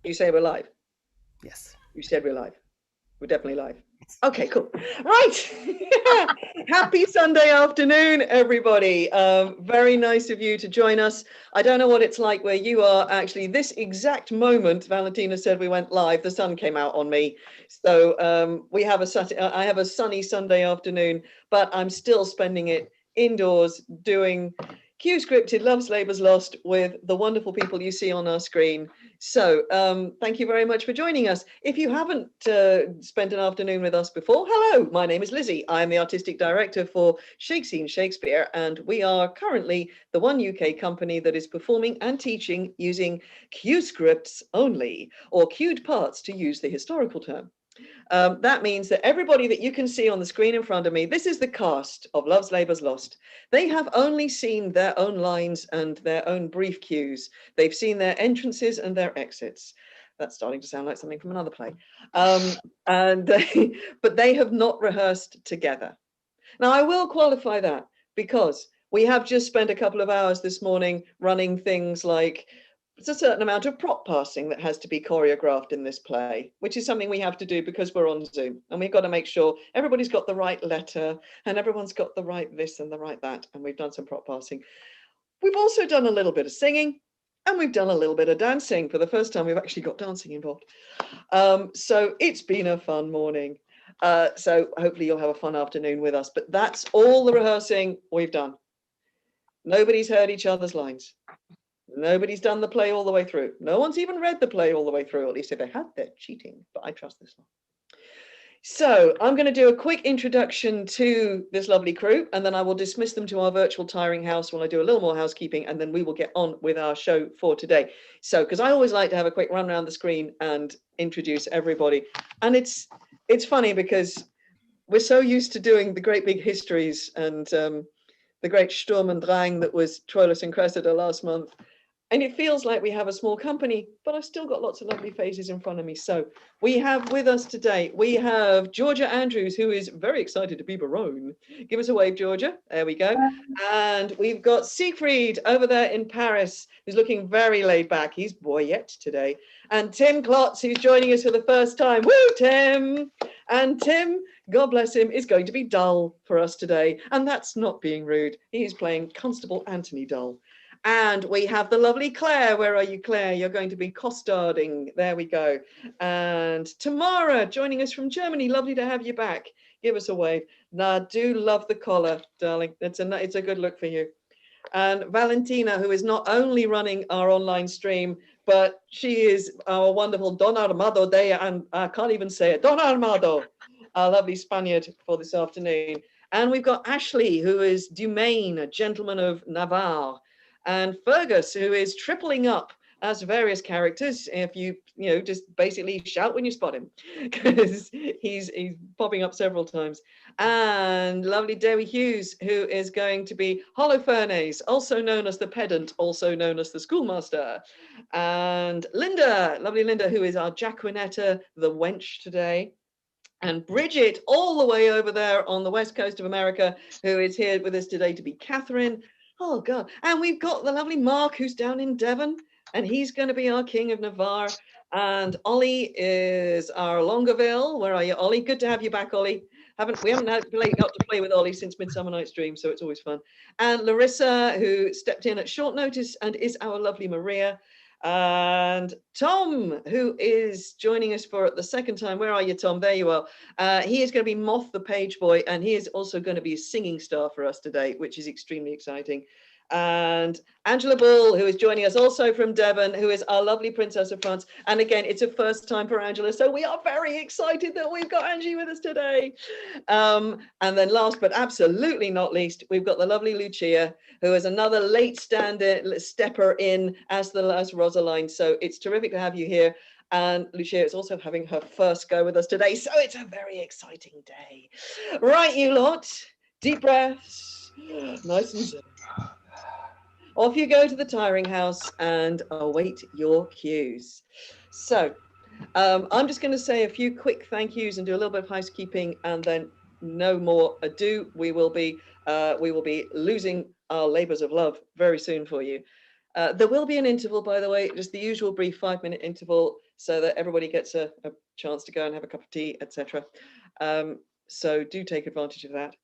You say we're live. Yes. You said we're live. We're definitely live. Okay, cool. Right. Happy Sunday afternoon, everybody. Very nice of you to join us. I don't know what it's like where you are. Actually, this exact moment, Valentina said we went live, the sun came out on me. So I have a sunny Sunday afternoon, but I'm still spending it indoors doing Q scripted Love's Labour's Lost with the wonderful people you see on our screen. So thank you very much for joining us. If you haven't spent an afternoon with us before, hello, my name is Lizzie. I'm the artistic director for Shakespeare, and we are currently the one UK company that is performing and teaching using Q scripts only, or cued parts to use the historical term. That means that everybody that you can see on the screen in front of me, this is the cast of Love's Labour's Lost. They have only seen their own lines and their own brief cues. They've seen their entrances and their exits. That's starting to sound like something from another play. But they have not rehearsed together. Now, I will qualify that because we have just spent a couple of hours this morning running things like it's a certain amount of prop passing that has to be choreographed in this play, which is something we have to do because we're on Zoom and we've got to make sure everybody's got the right letter and everyone's got the right this and the right that. And we've done some prop passing. We've also done a little bit of singing and we've done a little bit of dancing. For the first time, we've actually got dancing involved. So it's been a fun morning. So hopefully you'll have a fun afternoon with us. But that's all the rehearsing we've done. Nobody's heard each other's lines. Nobody's done the play all the way through. No one's even read the play all the way through. At least if they had, they're cheating. But I trust this one. So I'm going to do a quick introduction to this lovely crew, and then I will dismiss them to our virtual tiring house while I do a little more housekeeping, and then we will get on with our show for today. So, because I always like to have a quick run around the screen and introduce everybody. And it's funny because we're so used to doing the great big histories and the great Sturm und Drang that was Troilus and Cressida last month. And it feels like we have a small company, but I've still got lots of lovely faces in front of me. So we have with us today, we have Georgia Andrews, who is very excited to be Barone. Give us a wave, Georgia. There we go. And we've got Siegfried over there in Paris, who's looking very laid back. He's boyette today. And Tim Klotz, who's joining us for the first time. Woo, Tim! And Tim, God bless him, is going to be dull for us today. And that's not being rude. He's playing Constable Anthony Dull. And we have the lovely Claire. Where are you, Claire? You're going to be costarding. There we go. And Tamara joining us from Germany. Lovely to have you back. Give us a wave. Now, I do love the collar, darling. It's a good look for you. And Valentina, who is not only running our online stream, but she is our wonderful Don Armado Day, and I can't even say it. Don Armado, our lovely Spaniard for this afternoon. And we've got Ashley, who is Dumaine, a gentleman of Navarre. And Fergus, who is tripling up as various characters. If you just basically shout when you spot him, because he's popping up several times. And lovely Dewi Hughes, who is going to be Holofernes, also known as the pedant, also known as the schoolmaster. And Linda, lovely Linda, who is our Jacquinetta, the wench today. And Bridget, all the way over there on the west coast of America, who is here with us today to be Catherine. Oh, God. And we've got the lovely Mark, who's down in Devon, and he's going to be our King of Navarre. And Ollie is our Longueville. Where are you, Ollie? Good to have you back, Ollie. We haven't got to play with Ollie since Midsummer Night's Dream, so it's always fun. And Larissa, who stepped in at short notice and is our lovely Maria. And Tom, who is joining us for the second time. Where are you, Tom? There you are. He is going to be Moth the Page Boy, and he is also going to be a singing star for us today, which is extremely exciting. And Angela Bull, who is joining us also from Devon, who is our lovely Princess of France. And again, it's a first time for Angela, so we are very excited that we've got Angie with us today. And then last but absolutely not least, we've got the lovely Lucia, who is another late stepper in as Rosaline. So it's terrific to have you here. And Lucia is also having her first go with us today. So it's a very exciting day. Right, you lot, deep breaths, nice and zen. Off you go to the tiring house and await your cues. So I'm just going to say a few quick thank yous and do a little bit of housekeeping, and then no more ado. We will be losing our labours of love very soon for you. There will be an interval, by the way, just the usual brief 5-minute interval. so that everybody gets a chance to go and have a cup of tea, etc. So do take advantage of that.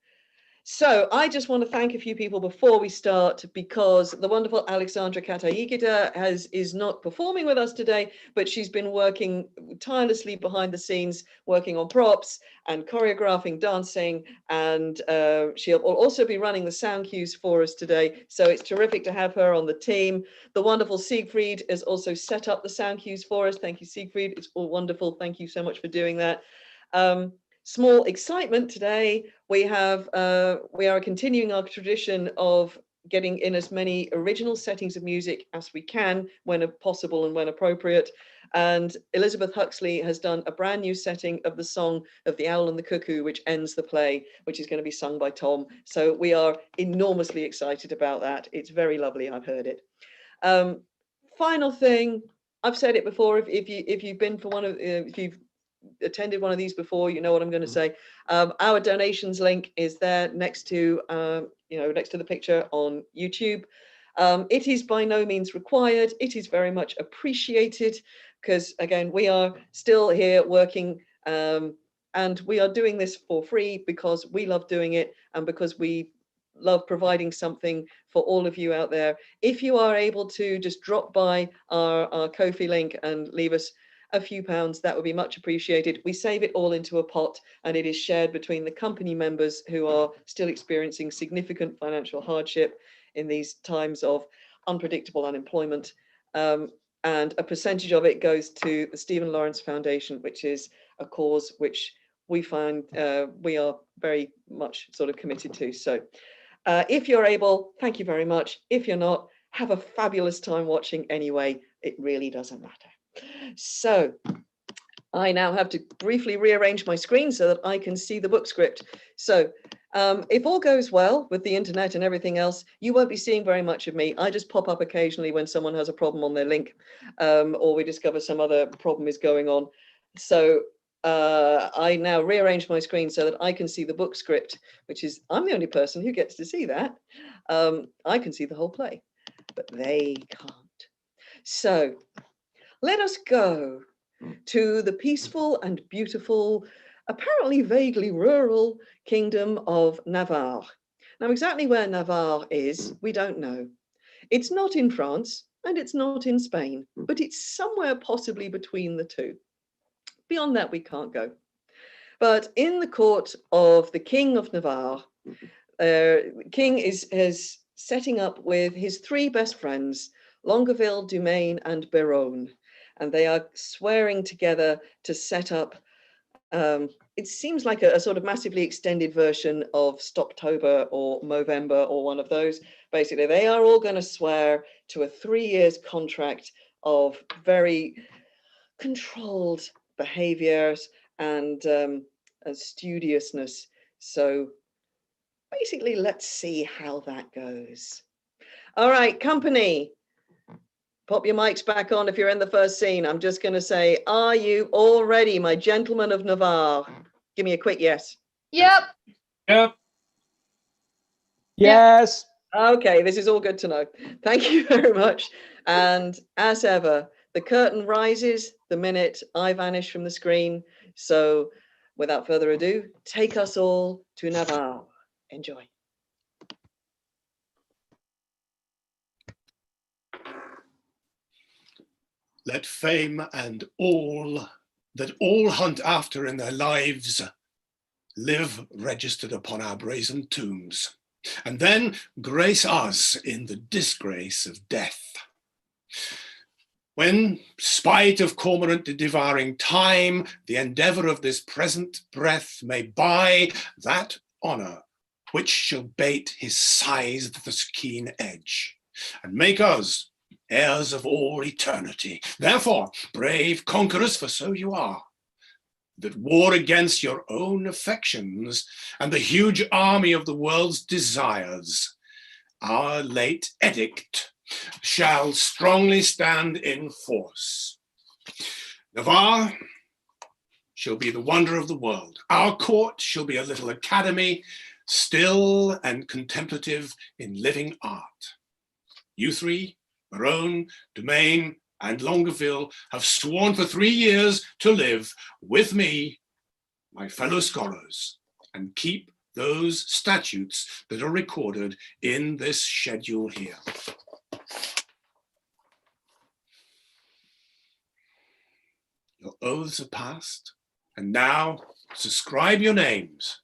So I just want to thank a few people before we start, because the wonderful Alexandra Katayigida is not performing with us today, but she's been working tirelessly behind the scenes, working on props and choreographing, dancing, and she'll also be running the sound cues for us today. So it's terrific to have her on the team. The wonderful Siegfried has also set up the sound cues for us. Thank you, Siegfried. It's all wonderful. Thank you so much for doing that. Small excitement today. We are continuing our tradition of getting in as many original settings of music as we can when possible and when appropriate. And Elizabeth Huxley has done a brand new setting of the song of The Owl and the Cuckoo, which ends the play, which is going to be sung by Tom. So we are enormously excited about that. It's very lovely. I've heard it. Final thing, I've said it before. If you've been for one of, if you've attended one of these before, you know what I'm going to say. Our donations link is there next to next to the picture on YouTube. It is by no means required. It is very much appreciated, because again, we are still here working, and we are doing this for free because we love doing it and because we love providing something for all of you out there. If you are able to just drop by our Ko-fi link and leave us a few pounds, that would be much appreciated. We save it all into a pot, and it is shared between the company members who are still experiencing significant financial hardship in these times of unpredictable unemployment. And a percentage of it goes to the Stephen Lawrence Foundation, which is a cause which we find we are very much sort of committed to. So if you're able, thank you very much. If you're not, have a fabulous time watching anyway. It really doesn't matter. So I now have to briefly rearrange my screen so that I can see the book script. So if all goes well with the internet and everything else, you won't be seeing very much of me. I just pop up occasionally when someone has a problem on their link, or we discover some other problem is going on. So I now rearrange my screen so that I can see the book script, which is, I'm the only person who gets to see that. I can see the whole play, but they can't. So let us go to the peaceful and beautiful, apparently vaguely rural kingdom of Navarre. Now, exactly where Navarre is, we don't know. It's not in France and it's not in Spain, but it's somewhere possibly between the two. Beyond that, we can't go. But in the court of the King of Navarre, King is setting up with his three best friends, Longueville, Dumaine, and Biron. And they are swearing together to set up, it seems like a sort of massively extended version of Stoptober or Movember or one of those. Basically, they are all going to swear to a 3 years contract of very controlled behaviors and studiousness. So basically, let's see how that goes. All right, company. Pop your mics back on if you're in the first scene. I'm just going to say, are you all ready, my gentlemen of Navarre? Give me a quick yes. Yep. Yep. Yes. Okay, this is all good to know. Thank you very much. And as ever, the curtain rises the minute I vanish from the screen. So without further ado, take us all to Navarre. Enjoy. Let fame and all that all hunt after in their lives live registered upon our brazen tombs, and then grace us in the disgrace of death. When, spite of cormorant devouring time, the endeavour of this present breath may buy that honour which shall bait his scythe's keen edge, and make us heirs of all eternity. Therefore, brave conquerors, for so you are, that war against your own affections and the huge army of the world's desires, our late edict shall strongly stand in force. Navarre shall be the wonder of the world. Our court shall be a little academy, still and contemplative in living art. You three, Biron, Dumaine, and Longueville have sworn for 3 years to live with me, my fellow scholars, and keep those statutes that are recorded in this schedule here. Your oaths are passed, and now subscribe your names,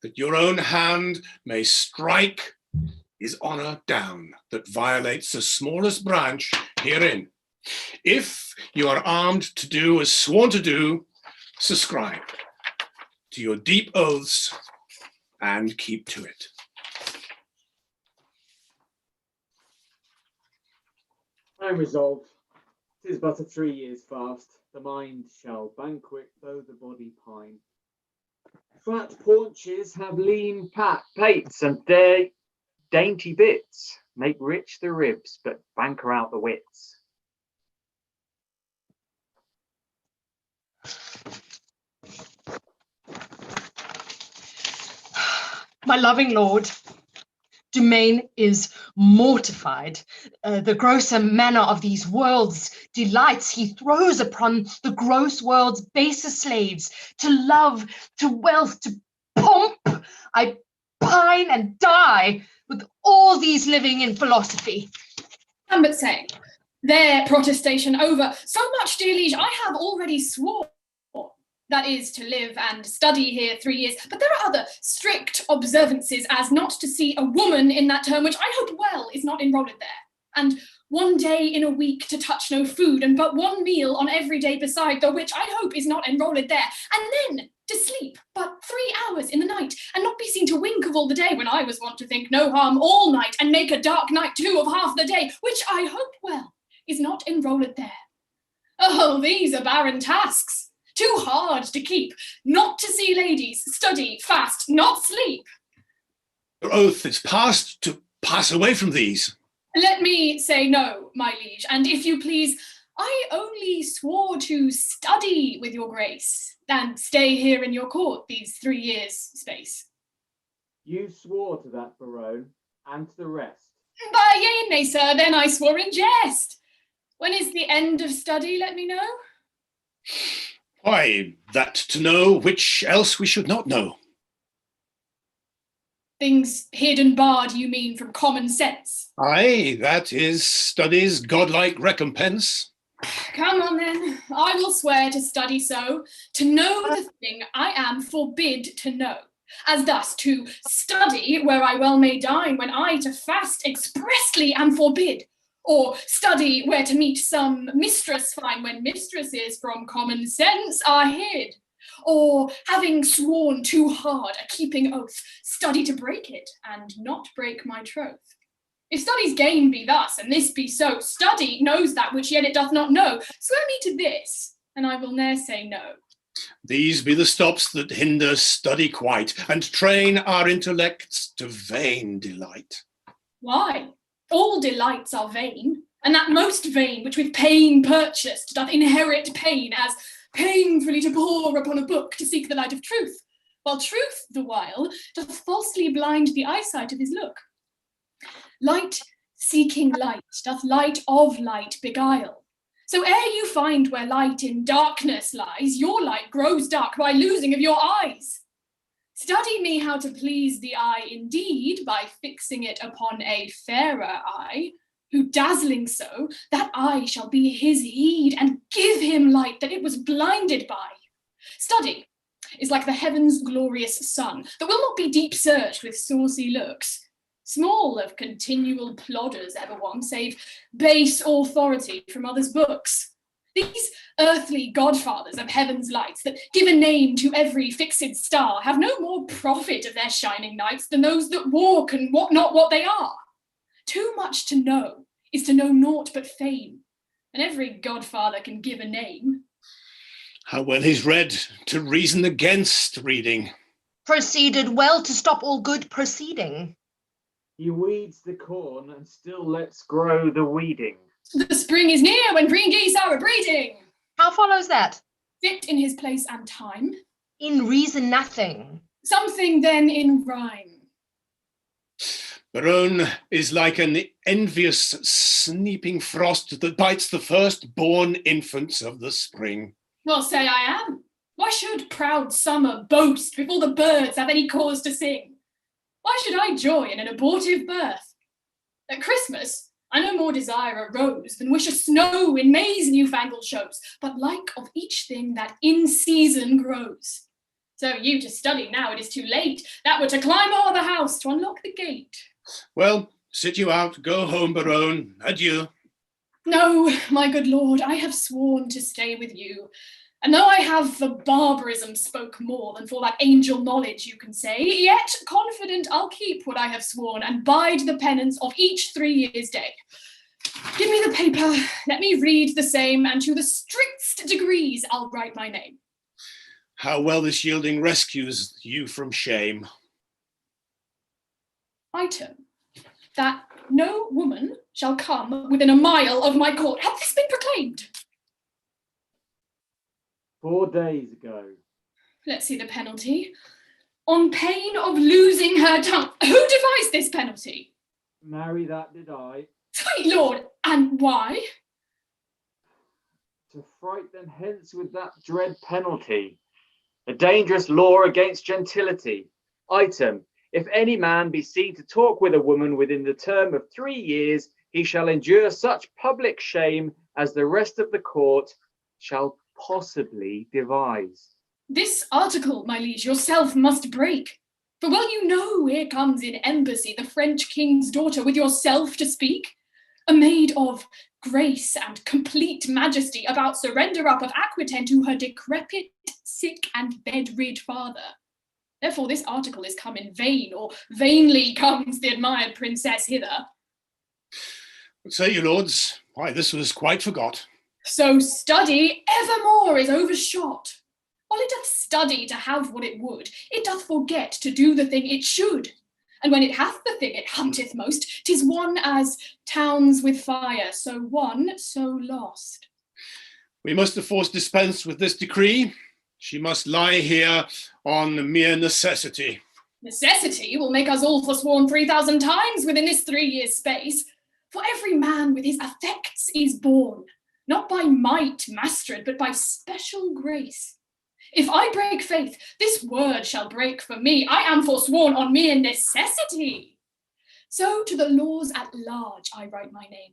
that your own hand may strike his honor down that violates the smallest branch herein. If you are armed to do as sworn to do, subscribe to your deep oaths and keep to it. I am resolved. 'Tis but a 3 years fast. The mind shall banquet, though the body pine. Fat paunches have lean pates, and their dainty bits make rich the ribs, but banker out the wits. My loving lord, Domain is mortified. The grosser manner of these world's delights he throws upon the gross world's baser slaves. To love, to wealth, to pomp, I pine and die with all these living in philosophy. And but say, their protestation over, so much, dear liege, I have already sworn. That is, to live and study here 3 years. But there are other strict observances, as not to see a woman in that term, which I hope well is not enrolled there. And 1 day in a week to touch no food, and but 1 meal on every day beside, the which I hope is not enrolled there. And then to sleep but 3 hours in the night, and not be seen to wink of all the day, when I was wont to think no harm all night, and make a dark night too of half the day, which I hope well is not enrolled there. Oh, these are barren tasks. Too hard to keep, not to see ladies, study, fast, not sleep. Your oath is passed to pass away from these. Let me say no, my liege, and if you please, I only swore to study with your grace, and stay here in your court these 3 years' space. You swore to that, Barone, and to the rest. By yea, nay, sir, then I swore in jest. When is the end of study, let me know? Why, that to know which else we should not know. Things hid and barred, you mean, from common sense? Aye, that is study's godlike recompense. Come on then, I will swear to study so, to know the thing I am forbid to know, as thus to study where I well may dine, when I to fast expressly am forbid, or study where to meet some mistress fine, when mistresses from common sense are hid, or having sworn too hard a keeping oath, study to break it, and not break my troth. If study's gain be thus, and this be so, study knows that which yet it doth not know. Swear me to this, and I will ne'er say no. These be the stops that hinder study quite, and train our intellects to vain delight. Why? All delights are vain, and that most vain which with pain purchased doth inherit pain, as painfully to pore upon a book to seek the light of truth, while truth the while doth falsely blind the eyesight of his look. Light seeking light doth light of light beguile. So ere you find where light in darkness lies, your light grows dark by losing of your eyes. Study me how to please the eye indeed, by fixing it upon a fairer eye, who dazzling so, that eye shall be his heed, and give him light that it was blinded by. Study is like the heaven's glorious sun, that will not be deep searched with saucy looks, small of continual plodders ever one, save base authority from others' books. These earthly godfathers of heaven's lights, that give a name to every fixed star, have no more profit of their shining nights than those that walk and what not what they are. Too much to know is to know naught but fame, and every godfather can give a name. How well he's read to reason against reading. Proceeded well to stop all good proceeding. He weeds the corn and still lets grow the weeding. The spring is near when green geese are a-breeding. How follows that? Fit in his place and time. In reason nothing. Something then in rhyme. Barone is like an envious, sneaping frost that bites the first-born infants of the spring. Well, say I am. Why should proud summer boast before the birds have any cause to sing? Why should I joy in an abortive birth? At Christmas, I no more desire a rose than wish a snow in May's newfangled shows, but like of each thing that in season grows. So you to study now, it is too late. That were to climb o'er the house to unlock the gate. Well, sit you out, go home, Barone, adieu. No, my good lord, I have sworn to stay with you. And though I have for barbarism spoke more than for that angel knowledge you can say, yet confident I'll keep what I have sworn and bide the penance of each 3 years' day. Give me the paper, let me read the same, and to the strictest degrees I'll write my name. How well this yielding rescues you from shame. Item, that no woman shall come within a mile of my court. Hath this been proclaimed? 4 days ago. Let's see the penalty. On pain of losing her tongue. Who devised this penalty? Marry, that did I. Sweet lord, and why? To fright them hence with that dread penalty. A dangerous law against gentility. Item, if any man be seen to talk with a woman within the term of 3 years, he shall endure such public shame as the rest of the court shall possibly devise. This article, my liege, yourself must break. For well you know here comes in embassy the French king's daughter with yourself to speak. A maid of grace and complete majesty about surrender up of Aquitaine to her decrepit, sick and bed-rid father. Therefore this article is come in vain, or vainly comes the admired princess hither. What say you, lords? Why, this was quite forgot. So study evermore is overshot. While it doth study to have what it would, it doth forget to do the thing it should. And when it hath the thing it hunteth most, 'tis one as towns with fire, so won, so lost. We must of force dispense with this decree. She must lie here on mere necessity. Necessity will make us all forsworn 3,000 times within this 3 years' space. For every man with his affects is born, not by might mastered, but by special grace. If I break faith, this word shall break for me. I am forsworn on mere necessity. So to the laws at large I write my name,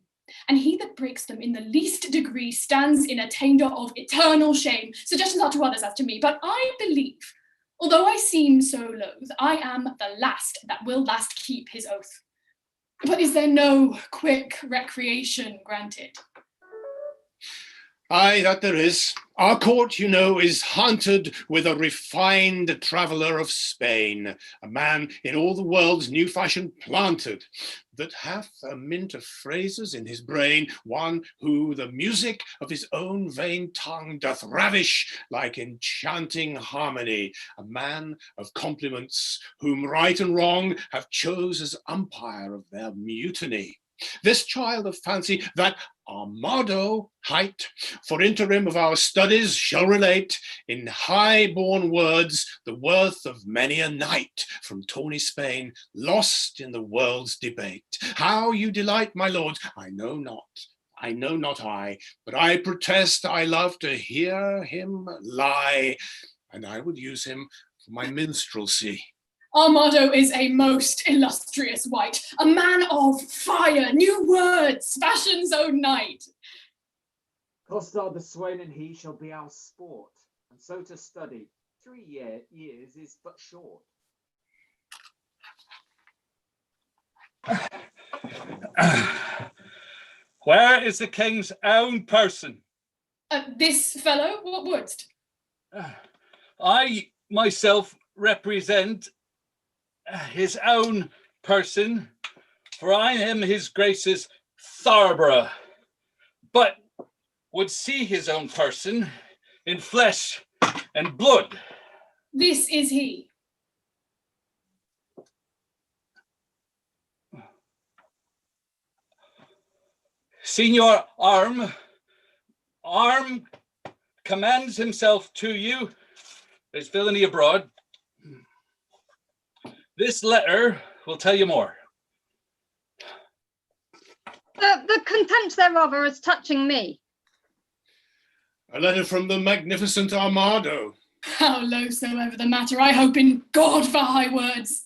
and he that breaks them in the least degree stands in attainder of eternal shame. Suggestions are to others as to me, but I believe, although I seem so loath, I am the last that will last keep his oath. But is there no quick recreation granted? Aye, that there is. Our court, you know, is haunted with a refined traveller of Spain, a man in all the world's new fashion planted, that hath a mint of phrases in his brain, one who the music of his own vain tongue doth ravish like enchanting harmony, a man of compliments, whom right and wrong have chose as umpire of their mutiny. This child of fancy, that Armado hight, for interim of our studies shall relate in high-born words the worth of many a knight from tawny Spain, lost in the world's debate. How you delight, my lords, I know not I, but I protest I love to hear him lie, and I would use him for my minstrelsy. Armado is a most illustrious wight, a man of fire, new words, fashion's own knight. Costard the swain and he shall be our sport, and so to study 3 years is but short. Where is the king's own person? This fellow, what wouldst? I myself represent his own person, for I am his grace's Tharborough, but would see his own person in flesh and blood. This is he. Signor Arm commends himself to you. There's villainy abroad. This letter will tell you more. The contempt thereof are as touching me. A letter from the magnificent Armado. How low soever the matter, I hope in God for high words.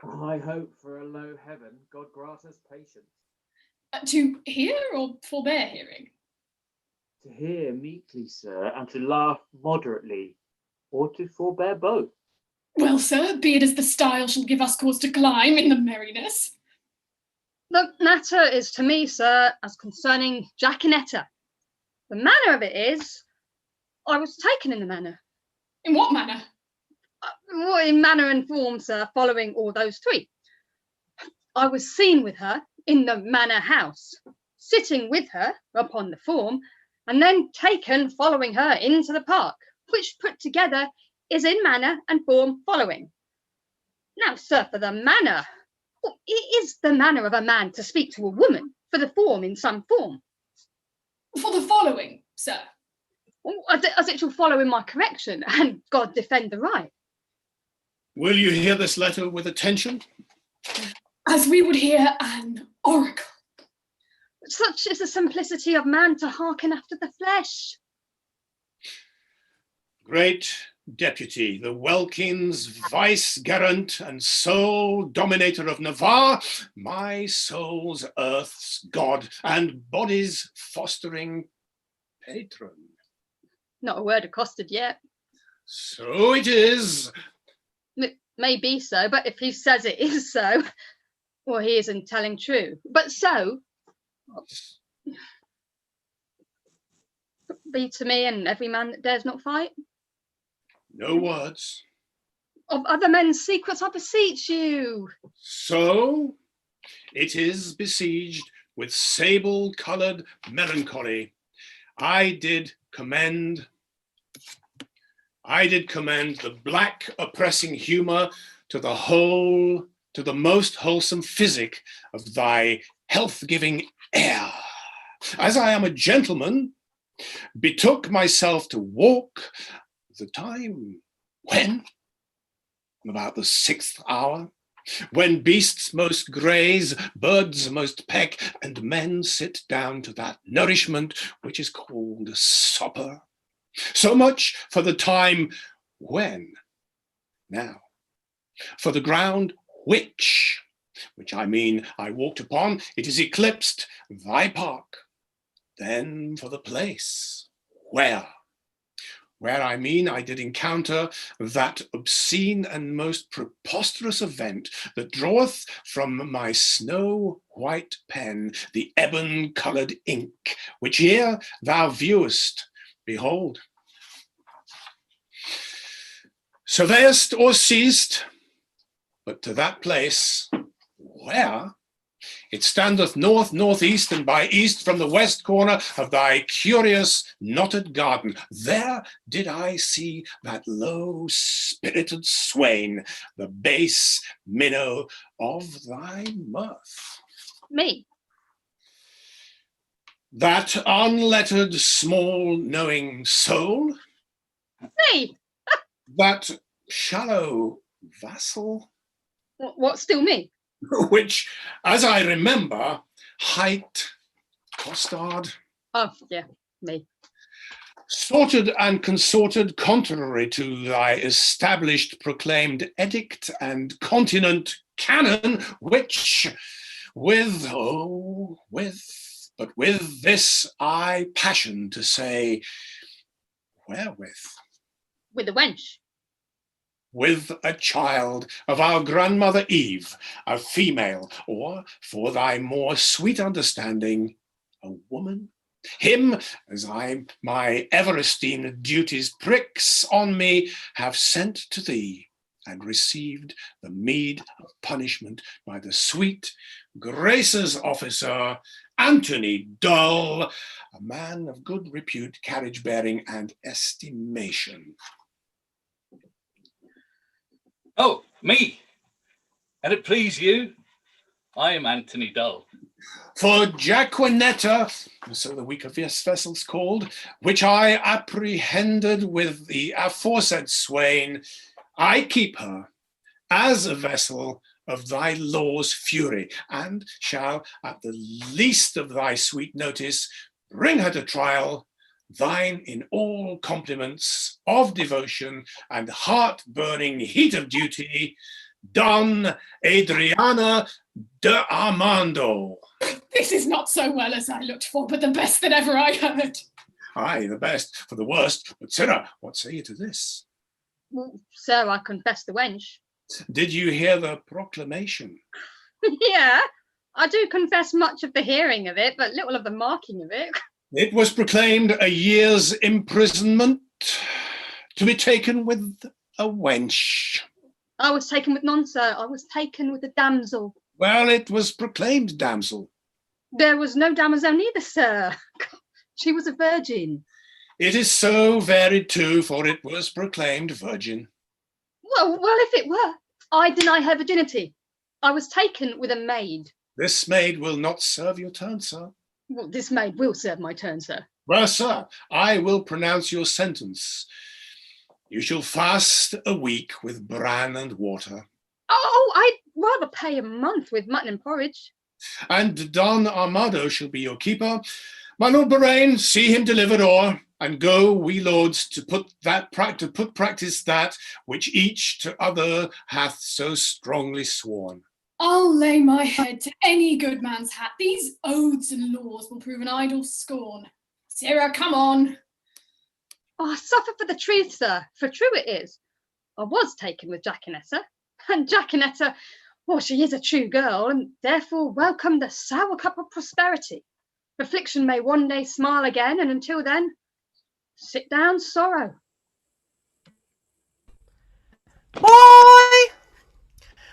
I hope for a low heaven, God grant us patience. To hear or forbear hearing? To hear meekly, sir, and to laugh moderately, or to forbear both. Well, sir, be it as the style shall give us cause to climb in the merriness. The matter is to me, sir, as concerning Jack and Etta. The manner of it is, I was taken in the manner. In what manner? In manner and form, sir, following all those three. I was seen with her in the manor house, sitting with her upon the form, and then taken following her into the park, which put together is in manner and form following. Now, sir, for the manner, well, it is the manner of a man to speak to a woman, for the form in some form. For the following, sir. As it shall follow in my correction, and God defend the right. Will you hear this letter with attention? As we would hear an oracle. Such is the simplicity of man to hearken after the flesh. Great deputy, the Welkins vice-gerent and sole dominator of Navarre, my soul's earth's god and body's fostering patron. Not a word accosted yet. So it is. It may be so, but if he says it is so, well, he isn't telling true. But so be to me and every man that dares not fight. No words. Of other men's secrets, I beseech you. So it is besieged with sable-coloured melancholy. I did commend the black oppressing humour to the most wholesome physic of thy health-giving air. As I am a gentleman, betook myself to walk the time when, about the 6th hour, when beasts most graze, birds most peck, and men sit down to that nourishment which is called supper. So much for the time when. Now, for the ground which I mean I walked upon, it is eclipsed thy park. Then for the place where I mean I did encounter that obscene and most preposterous event that draweth from my snow-white pen the ebon-coloured ink, which here thou viewest. Behold. Surveyest or seest, but to that place where it standeth north, northeast, and by east from the west corner of thy curious knotted garden. There did I see that low-spirited swain, the base minnow of thy mirth. Me? That unlettered, small, knowing soul? Me? That shallow vassal? What, still me? Which, as I remember, hight Costard. Oh, yeah, me. Sorted and consorted contrary to thy established proclaimed edict and continent canon, which with this I passion to say, wherewith? With a wench. With a child of our grandmother Eve, a female, or, for thy more sweet understanding, a woman. Him, as I my ever-esteemed duties pricks on me, have sent to thee, and received the meed of punishment by the sweet graces officer, Anthony Dull, a man of good repute, carriage bearing, and estimation. Oh, me. And it please you, I am Anthony Dull. For Jaquinetta, so the weaker vessel's called, which I apprehended with the aforesaid swain, I keep her as a vessel of thy law's fury, and shall, at the least of thy sweet notice, bring her to trial, thine in all compliments of devotion and heart-burning heat of duty, Don Adriana de Armando. This is not so well as I looked for, but the best that ever I heard. Aye, the best for the worst. But, sirrah, what say you to this? Well, sir, I confess the wench. Did you hear the proclamation? Yeah, I do confess much of the hearing of it, but little of the marking of it. It was proclaimed a year's imprisonment to be taken with a wench. I was taken with none, sir. I was taken with a damsel. Well, it was proclaimed damsel. There was no damsel neither, sir. She was a virgin. It is so very too, for it was proclaimed virgin. Well, if it were, I deny her virginity. I was taken with a maid. This maid will not serve your turn, sir. Well, this maid will serve my turn, sir. Well, sir, I will pronounce your sentence. You shall fast a week with bran and water. Oh, I'd rather pay a month with mutton and porridge. And Don Armado shall be your keeper. My lord Boraine, see him delivered o'er, and go, we lords, to put practice that which each to other hath so strongly sworn. I'll lay my head to any good man's hat. These oaths and laws will prove an idle scorn. Sirrah, come on. Oh, I suffer for the truth, sir, for true it is. I was taken with Jackanetta, and Jackanetta, well, she is a true girl, and therefore welcome the sour cup of prosperity. Affliction may one day smile again, and until then, sit down sorrow. Boy!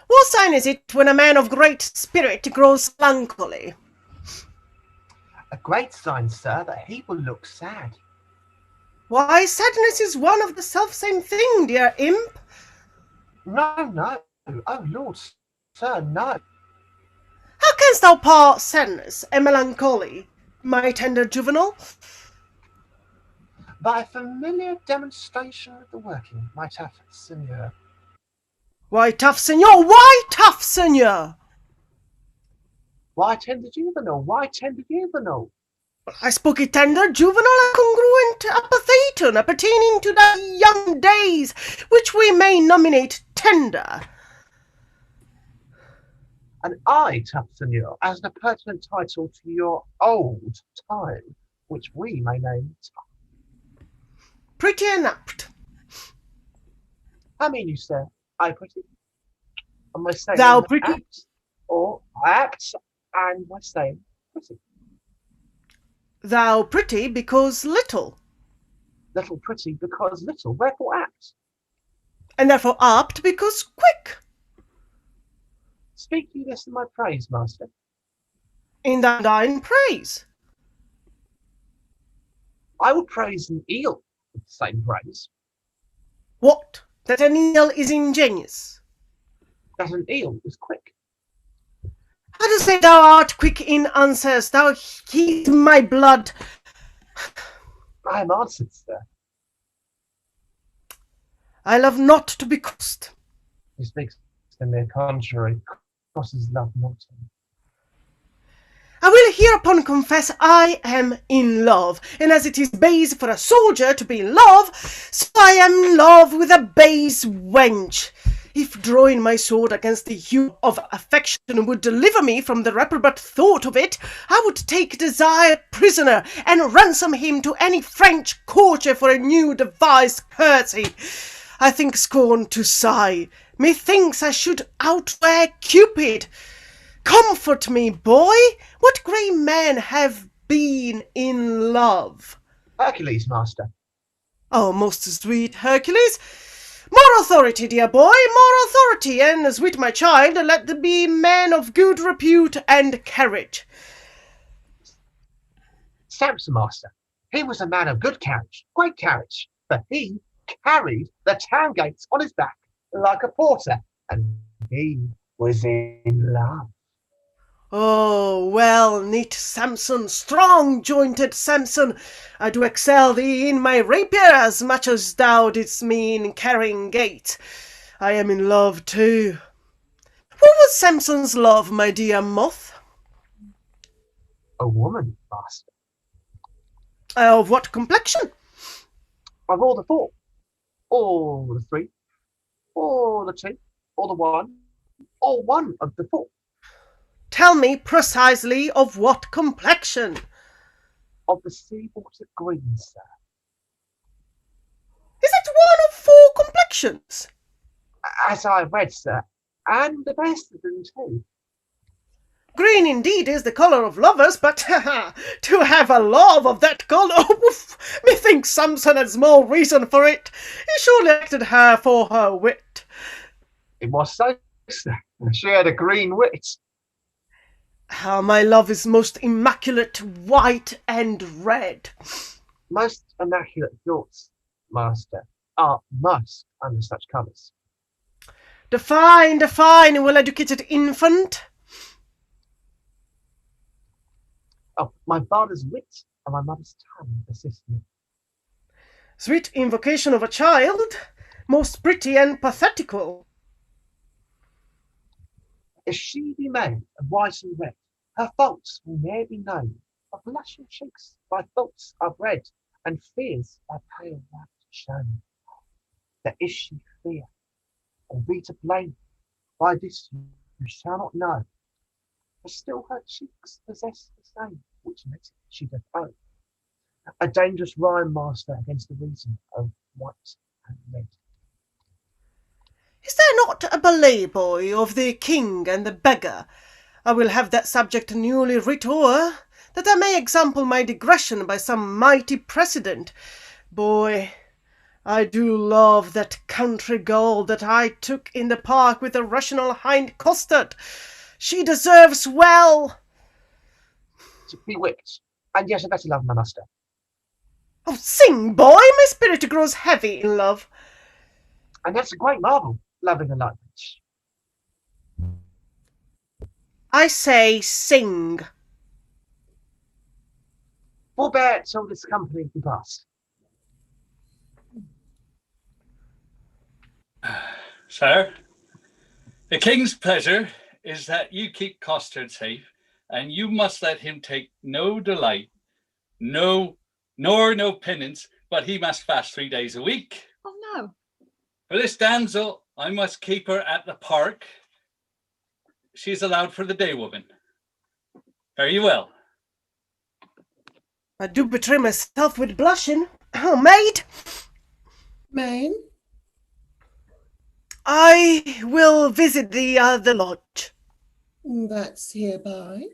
What sign is it when a man of great spirit grows melancholy? A great sign, sir, that he will look sad. Why, sadness is one of the self-same thing, dear imp. No. Oh, Lord, sir, no. How canst thou part sadness and melancholy, my tender juvenile? By a familiar demonstration of the working, my tough seigneur. Why, tough seigneur? Why, tough seigneur? Why tender juvenile? Why tender juvenile? I spoke it tender, juvenile, and congruent apatheton, appertaining to thy young days, which we may nominate tender. And I, tough seigneur, as an pertinent title to your old time, which we may name tough. Pretty and apt. I mean, you sir, I pretty. And my saying Thou pretty. apt, or apt, and my saying pretty. Thou pretty because little, Little pretty because little, wherefore apt. and therefore apt because quick. Speak you this in my praise, master. In thine praise. I would praise an eel with the same praise. What? That an eel is ingenious. That an eel is quick. How to say thou art quick in answers, thou heat my blood. I am answered, sir. I love not to be crossed. He speaks to me contrary, crosses love not. I will hereupon confess I am in love, and as it is base for a soldier to be in love, so I am in love with a base wench. If drawing my sword against the hue of affection would deliver me from the reprobate thought of it, I would take desire prisoner, and ransom him to any French courtier for a new devised courtesy. I think scorn to sigh. Methinks I should outwear Cupid. Comfort me, boy. What great men have been in love? Hercules, master. Oh, most sweet Hercules. More authority, dear boy, more authority, and sweet my child, let there be men of good repute and courage. Samson, master. He was a man of good carriage, great carriage, for he carried the town gates on his back like a porter, and he was in love. Oh, well knit Samson, strong jointed Samson, I do excel thee in my rapier as much as thou didst me in carrying gate. I am in love too. What was Samson's love, my dear moth? A woman, master. Of what complexion? Of all the four, or the three, or the two, or the one, or one of the four. Tell me precisely of what complexion. Of the sea water green, sir. Is it one of four complexions? As I read, sir, and the best of them too. Green indeed is the colour of lovers, but to have a love of that colour, methinks Samson had small reason for it. He surely acted her for her wit. It was so, sir. She had a green wit. How my love is most immaculate, white and red. Most immaculate thoughts, master, are most under such colours. Define, well-educated infant. Oh, my father's wit and my mother's tongue assist me. Sweet invocation of a child, most pretty and pathetical. If she be made of white and red, her faults will ne'er be known. Of blushing cheeks by thoughts are bred, and fears by pale light shown. That if she fear, or be to blame, by this you shall not know. But still her cheeks possess the same, which makes it she doth own. A dangerous rhyme, master, against the reason of white and red. Is there not a ballet boy of the king and the beggar? I will have that subject newly writ o'er, that I may example my digression by some mighty precedent. Boy, I do love that country girl that I took in the park with the rational hind costard. She deserves well. To be whipped, and yet a better love, my master. Oh, sing, boy, my spirit grows heavy in love. And that's a great marvel, loving a language. I say sing. Forbear till this company be past. Sir, the king's pleasure is that you keep Costard safe, and you must let him take no delight, nor no penance, but he must fast 3 days a week. Oh no. For this damsel, I must keep her at the park. She's allowed for the day, woman. Fare you well. I do betray myself with blushing. Oh, maid, Main? I will visit the other lodge. That's hereby.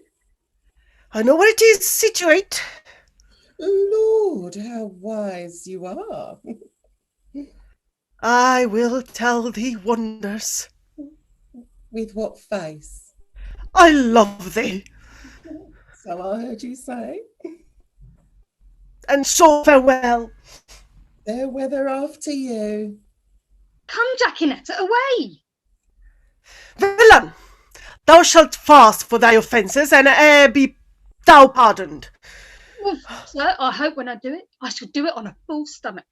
I know where it is situate. Lord, how wise you are. I will tell thee wonders. With what face? I love thee, So I heard you say. and so farewell. Fair weather after you. Come, Jackinetta, away. Villain, thou shalt fast for thy offences, and ere be thou pardoned. Well, sir, I hope when I do it, I shall do it on a full stomach.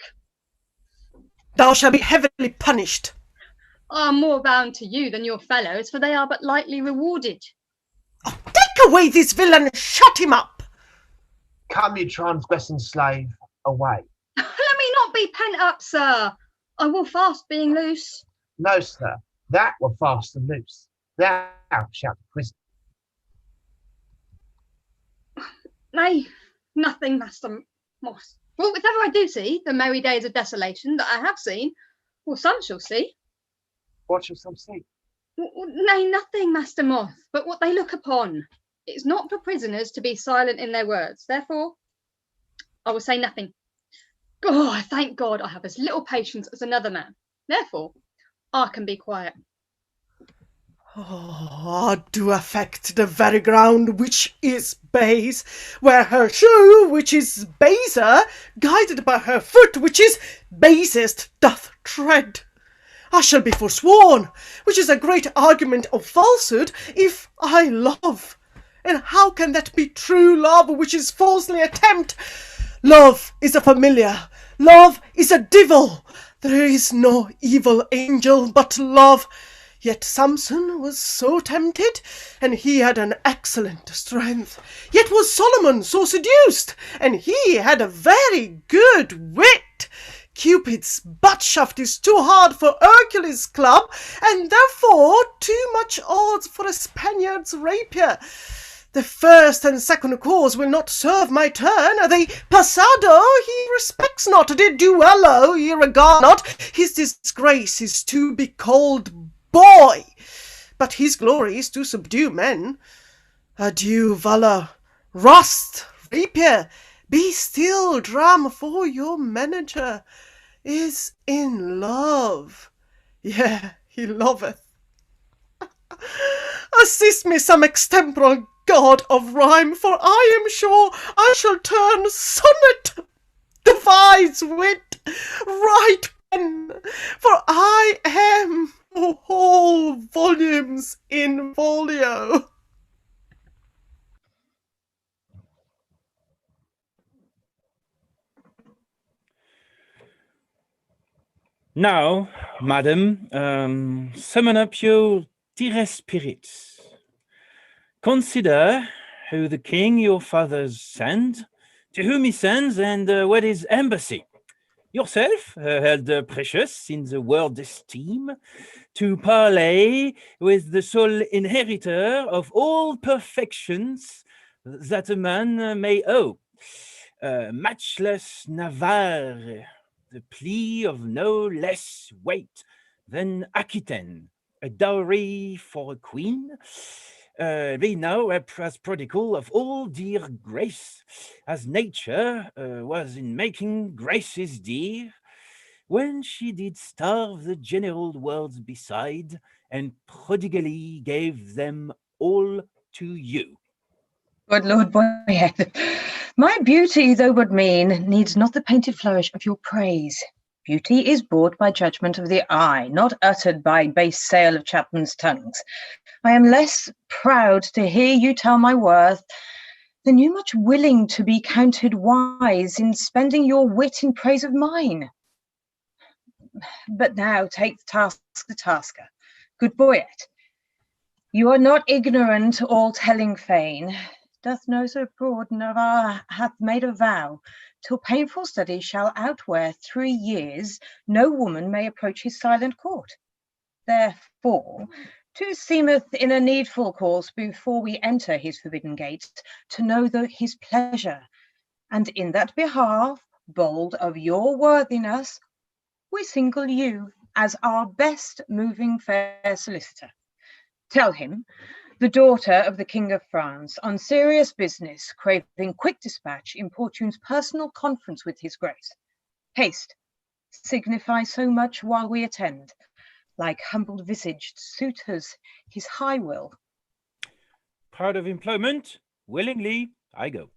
Thou shalt be heavily punished. I am more bound to you than your fellows, for they are but lightly rewarded. Oh, take away this villain, shut him up. Come, you transgressing slave, away. Let me not be pent up, sir. I will fast being loose. No, sir, that were fast and loose. Thou shalt be prison. Nay, nothing, Master Moss. Well, if ever I do see the merry days of desolation that I have seen, well, some shall see. What shall some see? Nay, nothing, Master Moth, but what they look upon. It is not for prisoners to be silent in their words. Therefore, I will say nothing. Oh, I thank God I have as little patience as another man. Therefore, I can be quiet. Oh, I do affect the very ground which is base, where her shoe, which is baser, guided by her foot, which is basest, doth tread. I shall be forsworn, which is a great argument of falsehood, if I love. And how can that be true love which is falsely attempt? Love is a familiar, love is a devil. There is no evil angel but love. Yet Samson was so tempted, and he had an excellent strength. Yet was Solomon so seduced, and he had a very good wit. Cupid's butt shaft is too hard for Hercules' club, and therefore too much odds for a Spaniard's rapier. The first and second cause will not serve my turn. The passado he respects not, the duello he regard not. His disgrace is to be called boy, but his glory is to subdue men. Adieu, valour, rust, rapier, be still, dram, for your manager is in love. Yea, he loveth. Assist me some extemporal god of rhyme, for I am sure I shall turn sonnet, devise wit, write pen, for I am whole volumes in folio. Now, madam, summon up your dearest spirits. Consider who the king your fathers send, to whom he sends, and what his embassy. Yourself, held precious in the world's esteem, to parley with the sole inheritor of all perfections that a man may owe, matchless Navarre, the plea of no less weight than Aquitaine, a dowry for a queen. Be now as prodigal of all dear grace, as nature was in making graces dear, when she did starve the general worlds beside, and prodigally gave them all to you. Good Lord Boyhead, my beauty, though but mean, needs not the painted flourish of your praise. Beauty is bought by judgment of the eye, not uttered by base sale of chapmen's tongues. I am less proud to hear you tell my worth than you much willing to be counted wise in spending your wit in praise of mine. But now take the task the tasker. Good Boyet, you are not ignorant, all telling fain. Doth know so broad Navarre hath made a vow, till painful study shall outwear 3 years, no woman may approach his silent court. Therefore, 'tis seemeth in a needful course before we enter his forbidden gates, to know his pleasure, and in that behalf, bold of your worthiness, we single you as our best moving fair solicitor. Tell him, the daughter of the King of France, on serious business, craving quick dispatch, importunes personal conference with his grace. Haste, signify so much while we attend, like humbled visaged suitors, his high will. Proud of employment, willingly I go.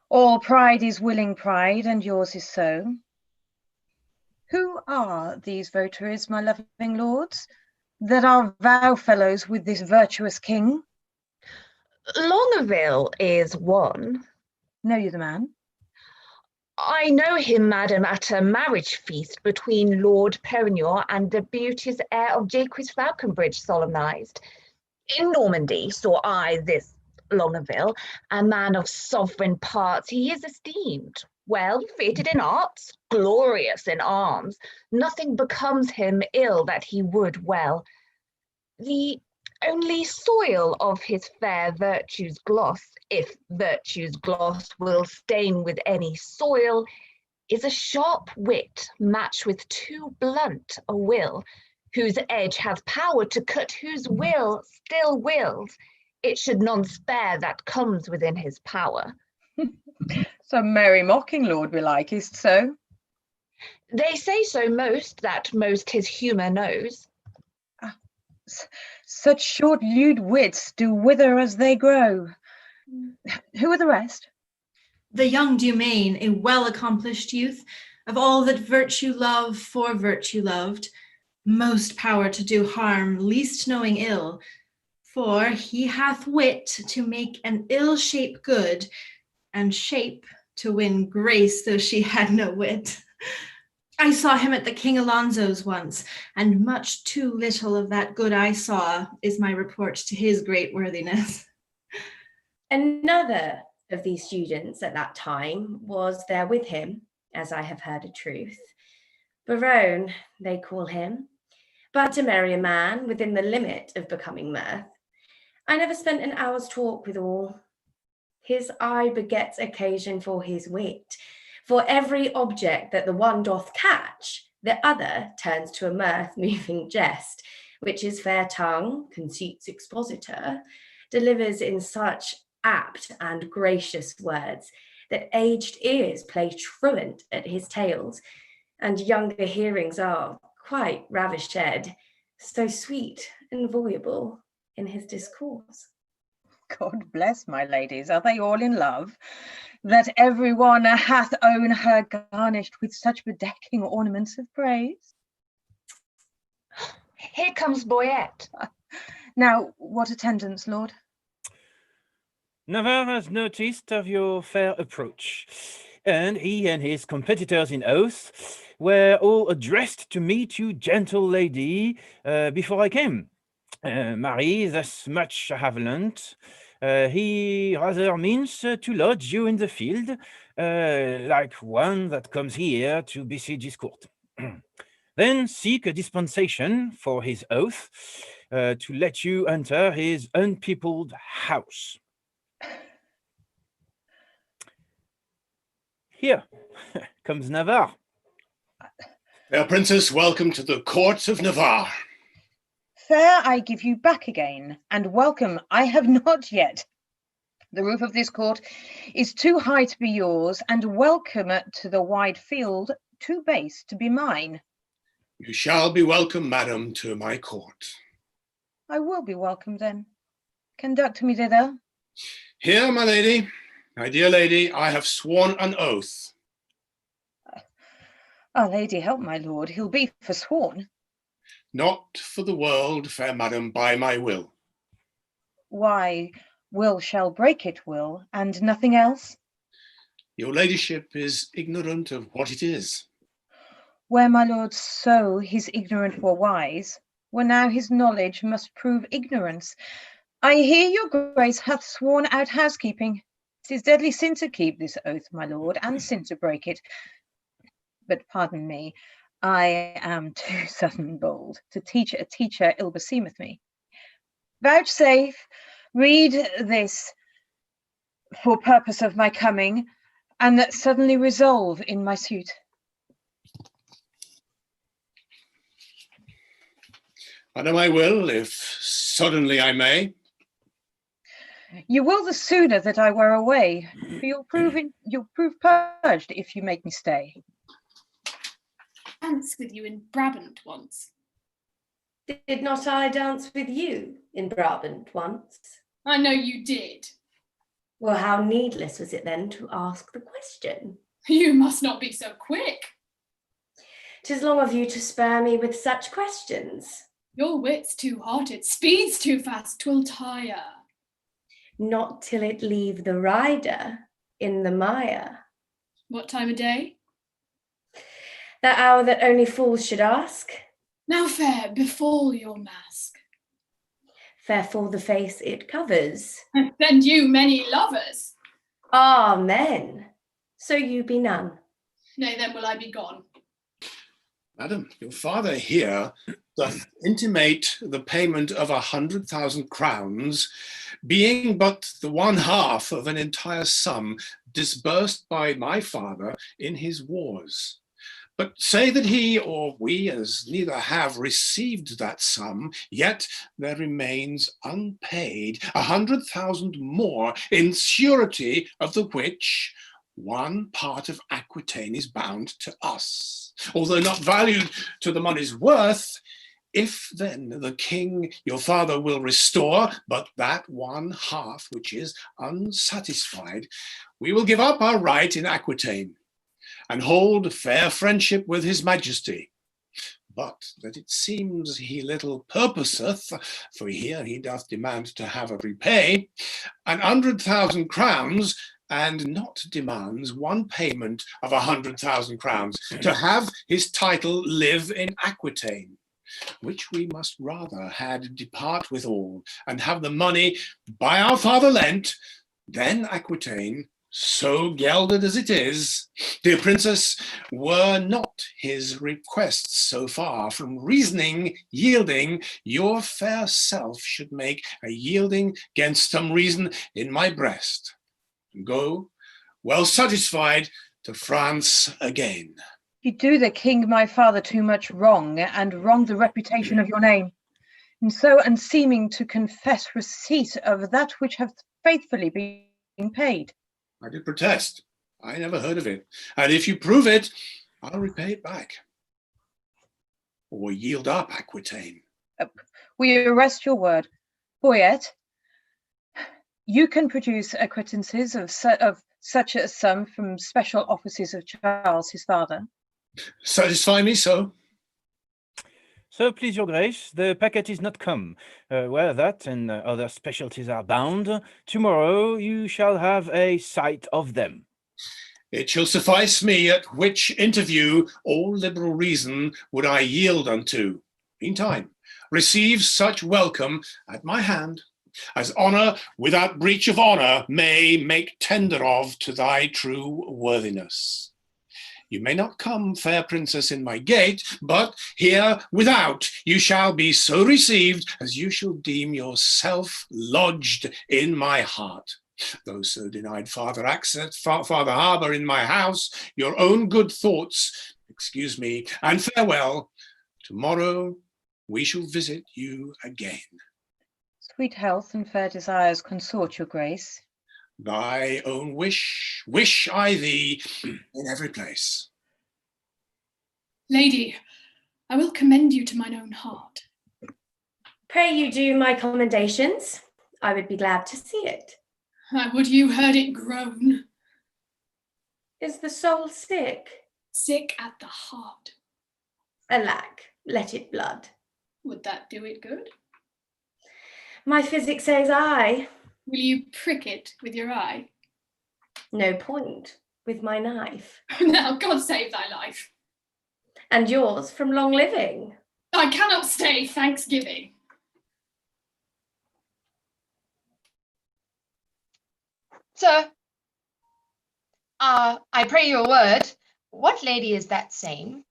All pride is willing pride, and yours is so. Who are these votaries, my loving lords, that are vow fellows with this virtuous king? Longaville is one. Know you the man? I know him, madam, at a marriage feast between Lord Perignon and the beauteous heir of Jaques Falconbridge solemnized. In Normandy saw I this Longaville, a man of sovereign parts. He is esteemed, well fitted in arts, glorious in arms. Nothing becomes him ill that he would well. The only soil of his fair virtue's gloss, if virtue's gloss will stain with any soil, is a sharp wit matched with too blunt a will, whose edge hath power to cut, whose will still wills. It should none spare that comes within his power. Some merry mocking lord belike, is't so? They say so most, that most his humour knows. Such short-lewd wits do wither as they grow. Who are the rest? The young Dumaine, a well-accomplished youth, of all that virtue love for virtue loved, most power to do harm, least knowing ill, for he hath wit to make an ill shape good, and shape to win grace, though she had no wit. I saw him at the King Alonso's once, and much too little of that good I saw is my report to his great worthiness. Another of these students at that time was there with him, as I have heard a truth. Barone, they call him, but a merry man within the limit of becoming mirth. I never spent an hour's talk with all. His eye begets occasion for his wit. For every object that the one doth catch, the other turns to a mirth-moving jest, which his fair tongue, conceit's expositor, delivers in such apt and gracious words that aged ears play truant at his tales, and younger hearings are quite ravished, so sweet and voluble in his discourse. God bless my ladies, are they all in love? That every one hath own her garnished with such bedecking ornaments of praise? Here comes Boyette. Now, what attendance, Lord? Navarre has noticed of your fair approach, and he and his competitors in oath were all addressed to meet you, gentle lady, before I came. Marie, thus much I have learnt. He rather means to lodge you in the field, like one that comes here to besiege his court. Then seek a dispensation for his oath to let you enter his unpeopled house. Here comes Navarre. Fair princess, welcome to the court of Navarre. Fair I give you back again, and welcome I have not yet. The roof of this court is too high to be yours, and welcome to the wide field too base to be mine. You shall be welcome, madam, to my court. I will be welcome then. Conduct me thither. Here, my lady, my dear lady, I have sworn an oath. Our Lady help my lord, he'll be forsworn. Not for the world, fair madam, by my will. Why, will shall break it will, and nothing else? Your ladyship is ignorant of what it is. Where my lord so his ignorant were wise, where now his knowledge must prove ignorance. I hear your grace hath sworn out housekeeping. 'Tis deadly sin to keep this oath, my lord, and sin to break it. But pardon me, I am too sudden and bold. To teach a teacher ill beseemeth me. Vouchsafe, read this for purpose of my coming, and that suddenly resolve in my suit. Madam, I will, if suddenly I may. You will the sooner that I were away, for you'll prove purged if you make me stay. Dance with you in Brabant once. Did not I dance with you in Brabant once? I know you did. Well, how needless was it then to ask the question? You must not be so quick. 'Tis long of you to spare me with such questions. Your wit's too hot, it speeds too fast, 'twill tire. Not till it leave the rider in the mire. What time of day? The hour that only fools should ask. Now fair, befall your mask. Fair fall the face it covers. Send you many lovers. Amen. So you be none. Nay, then will I be gone. Madam, your father here doth intimate the payment of 100,000 crowns, being but the one half of an entire sum disbursed by my father in his wars. But say that he or we, as neither have received that sum, yet there remains unpaid 100,000 more, in surety of the which one part of Aquitaine is bound to us, although not valued to the money's worth. If then the king your father will restore but that one half which is unsatisfied, we will give up our right in Aquitaine and hold fair friendship with his majesty. But that it seems he little purposeth, for here he doth demand to have a repay, 100,000 crowns and not demands one payment of 100,000 crowns to have his title live in Aquitaine, which we must rather had depart withal, and have the money by our father lent, then Aquitaine, so gelded as it is, dear princess, were not his requests so far from reasoning, yielding, your fair self should make a yielding gainst some reason in my breast, and go, well satisfied, to France again. You do the king my father too much wrong, and wrong the reputation of your name, and so unseeming to confess receipt of that which hath faithfully been paid. I did protest. I never heard of it. And if you prove it, I'll repay it back. Or yield up Aquitaine. We arrest your word. Boyette, you can produce acquittances of such a sum from special offices of Charles, his father. Satisfy me so. So, please, your grace, the packet is not come. Where that and other specialties are bound, tomorrow you shall have a sight of them. It shall suffice me at which interview all liberal reason would I yield unto. Meantime, receive such welcome at my hand, as honour without breach of honour may make tender of to thy true worthiness. You may not come, fair princess, in my gate, but here without you shall be so received as you shall deem yourself lodged in my heart. Though so denied farther access, farther harbour in my house, your own good thoughts, excuse me, and farewell. Tomorrow we shall visit you again. Sweet health and fair desires consort your grace. Thy own wish I thee in every place. Lady, I will commend you to mine own heart. Pray you do my commendations. I would be glad to see it. I would you heard it groan. Is the soul sick? Sick at the heart. Alack, let it blood. Would that do it good? My physic says aye. Will you prick it with your eye? No point, with my knife. Now, God save thy life. And yours from long living. I cannot stay Thanksgiving. Sir, I pray your word, what lady is that same?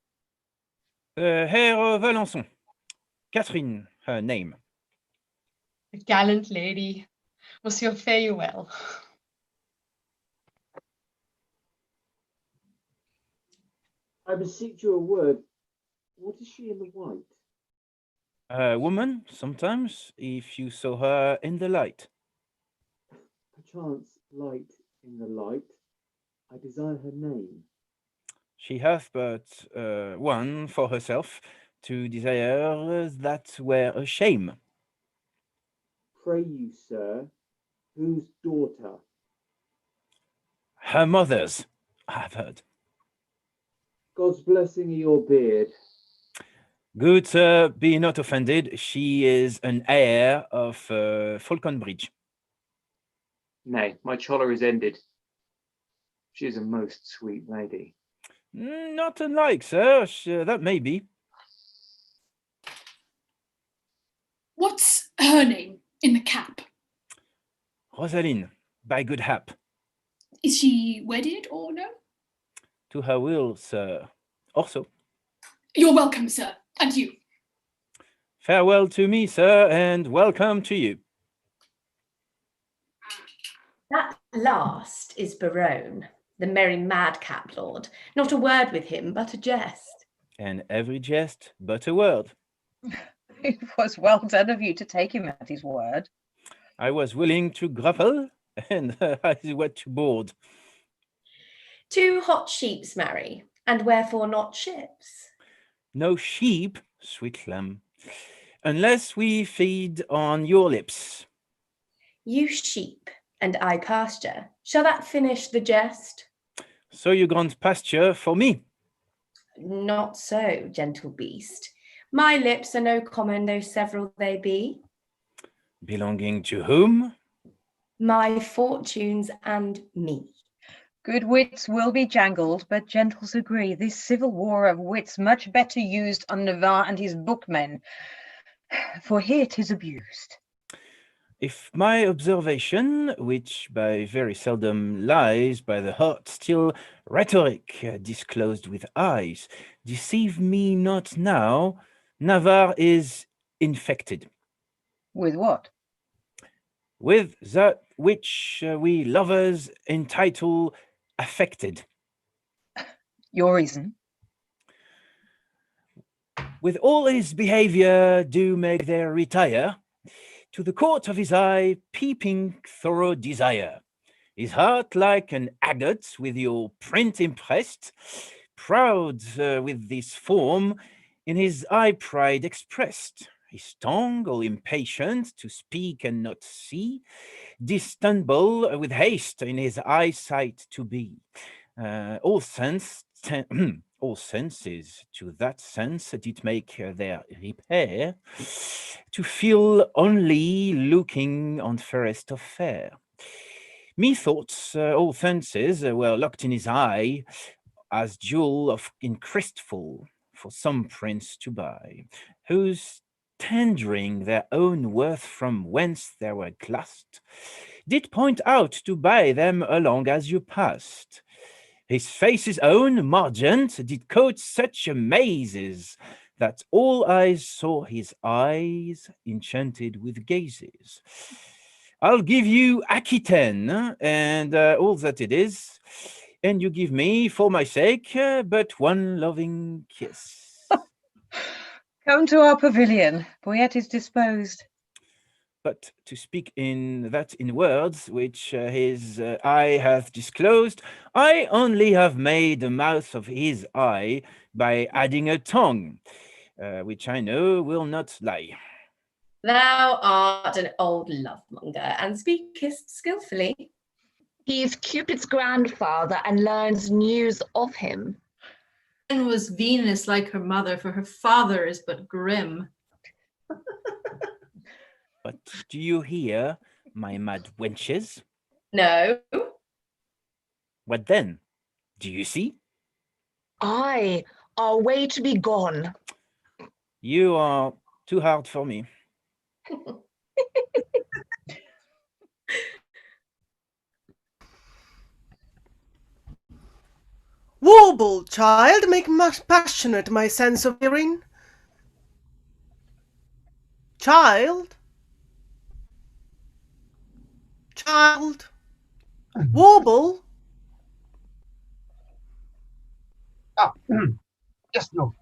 Herr Valençon. Catherine, her name. A gallant lady. Monsieur, fare you well. I beseech you a word. What is she in the white? A woman, sometimes, if you saw her in the light. Perchance light in the light. I desire her name. She hath but one for herself, to desire that were a shame. Pray you, sir, whose daughter? Her mother's, I've heard. God's blessing your beard. Good sir, be not offended. She is an heir of Falconbridge. Nay, my choler is ended. She is a most sweet lady. Not unlike, sir. That may be. What's her name in the cap? Rosaline, by good hap. Is she wedded or no? To her will, sir. Also. You're welcome, sir, and you. Farewell to me, sir, and welcome to you. That last is Barone, the merry madcap lord. Not a word with him, but a jest. And every jest but a word. It was well done of you to take him at his word. I was willing to grapple, and I went to board. 2 hot sheeps marry, and wherefore not ships? No sheep, sweet lamb, unless we feed on your lips. You sheep, and I pasture. Shall that finish the jest? So you grant pasture for me. Not so, gentle beast. My lips are no common, though several they be. Belonging to whom? my fortunes and me. Good wits will be jangled, but gentles agree this civil war of wits much better used on Navarre and his bookmen, for here 'tis abused. If my observation, which by very seldom lies by the heart, still rhetoric disclosed with eyes, deceive me not now, Navarre is infected. With what? With that which we lovers entitle affected. Your reason? With all his behaviour do make there retire, to the court of his eye peeping thorough desire. His heart like an agate with your print impressed, proud with this form, in his eye pride expressed. His tongue all impatient to speak and not see, distumble with haste in his eyesight to be. All senses to that sense did make their repair, to feel only looking on fairest of fair. Methoughts all senses were locked in his eye, as jewel of in crystal for some prince to buy, whose tendering their own worth from whence they were glassed, did point out to buy them along as you passed. His face's own margent did coat such amazes, that all eyes saw his eyes enchanted with gazes. I'll give you Aquitaine and all that it is, and you give me, for my sake, but one loving kiss. Come to our pavilion, Boyette is disposed. But to speak in words which his eye hath disclosed, I only have made the mouth of his eye by adding a tongue, which I know will not lie. Thou art an old love-monger, and speakest skilfully. He is Cupid's grandfather and learns news of him. And was Venus like her mother, for her father is but grim. But do you hear, my mad wenches? No. What then? Do you see? Aye, our way to be gone. You are too hard for me. Warble, child, make passionate my sense of hearing. Child. Child. Warble. Ah, yes, no.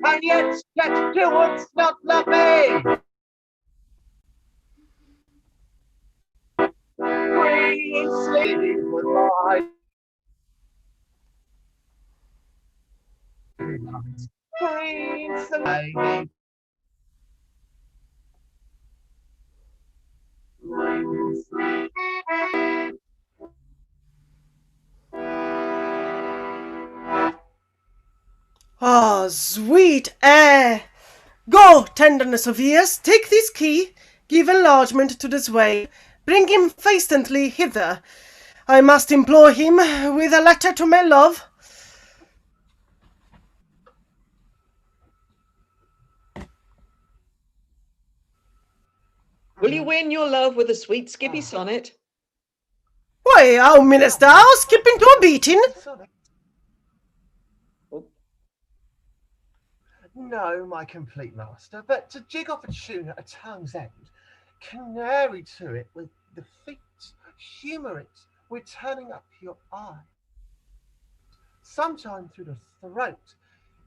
And yet you would not love me. pain sliding with my pain sliding. Ah, sweet air! Go, tenderness of years, take this key, give enlargement to this way, bring him instantly hither. I must implore him with a letter to my love. Will you win your love with a sweet skippy sonnet? Why, how meanest thou, skipping to a beating? No, my complete master, but to jig off a tune at a tongue's end, canary to it with the feet, humour it with turning up your eye, sometime through the throat,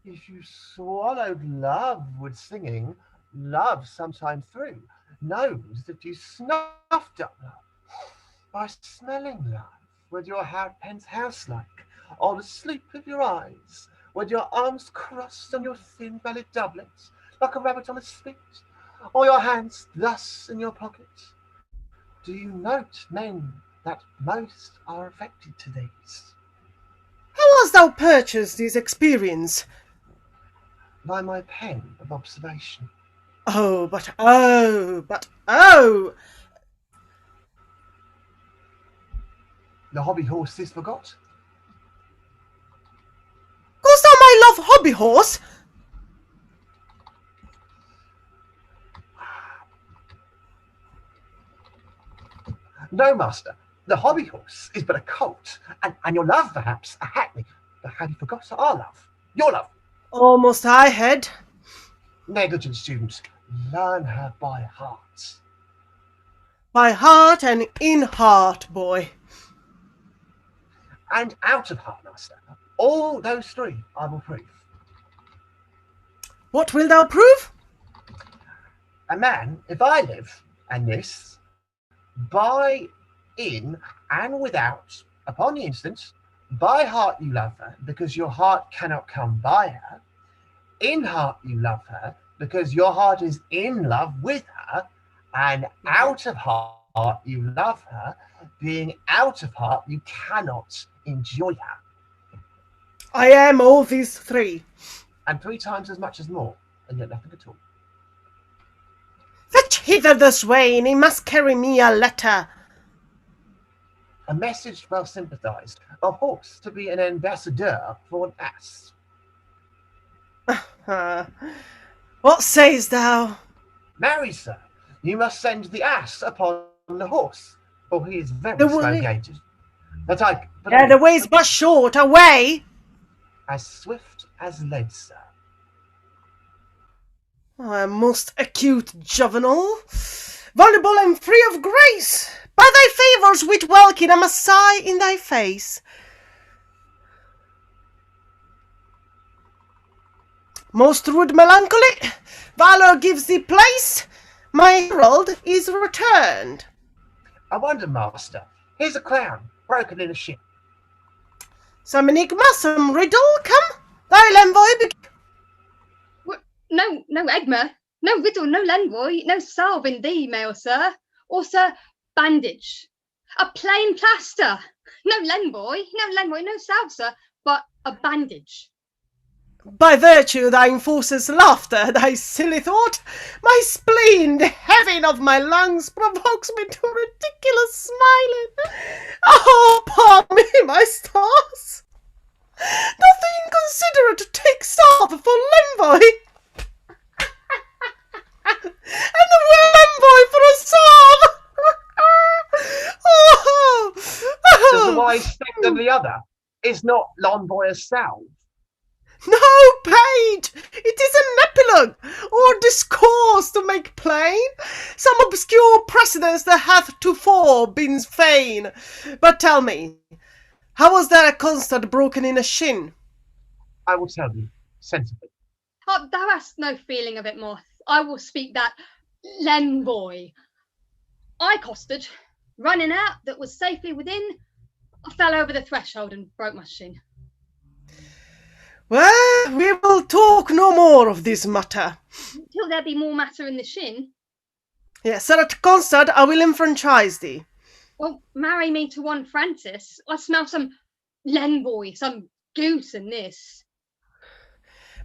if you swallowed love with singing, love sometime through, knows that you snuffed up love by smelling love with your pen's house-like, or the sleep of your eyes, with your arms crossed on your thin-bellied doublet, like a rabbit on its feet, or your hands thus in your pockets. Do you note, men, that most are affected to these? How hast thou purchased this experience? By my pen of observation. Oh, but oh! The hobby horse is forgot. Call'st thou my love hobby horse? No, master, the hobby horse is but a colt, and your love, perhaps, a hackney. But have you forgot our love? Your love? Almost I had. Negligent students, learn her by heart. By heart and in heart, boy. And out of heart, master. All those three I will prove. What wilt thou prove? A man, if I live, and this, by, in, and without, upon the instant, by heart you love her, because your heart cannot come by her. In heart you love her, because your heart is in love with her. And out of heart you love her, being out of heart you cannot enjoy her. I am all these three. And 3 times as much as more, and yet nothing at all. Fetch hither the swain, he must carry me a letter. A message well sympathized, a horse to be an ambassador for an ass. What sayest thou? Marry, sir, you must send the ass upon the horse, for he is very The slow way? gated. The way's but short, away! As swift as lead, sir. I am most acute juvenile, voluble and free of grace. By thy favours, wit welkin, I must sigh in thy face. Most rude melancholy, valour gives thee place. My herald is returned. I wonder, master, here's a clown, broken in a ship. Some enigma, some riddle, come, thy envoy No, Egmer, no riddle, no lenvoy, no salve in thee, mail sir, or sir, bandage, a plain plaster, no lenvoy, no salve, sir, but a bandage. By virtue thy enforces laughter, thy silly thought, my spleen, the heaven of my lungs, provokes me to ridiculous smiling. Oh, pardon me, my stars! Nothing inconsiderate to take salve for lenvoy, and the lenvoy for a salve. Does the wise think than the other? Is not l'envoy a salve? No, page! It is an epilogue, or discourse to make plain, some obscure precedence that hath tofore been fain. But tell me, how was there a constant broken in a shin? I will tell you, sensibly. Oh, thou hast no feeling of it, Moth. I will speak that lenvoy. I costed, running out that was safely within, I fell over the threshold and broke my shin. Well, we will talk no more of this matter. Till there be more matter in the shin. Yes, Sir Constad, I will enfranchise thee. Well, marry me to one Francis. I smell some lenboy, some goose in this.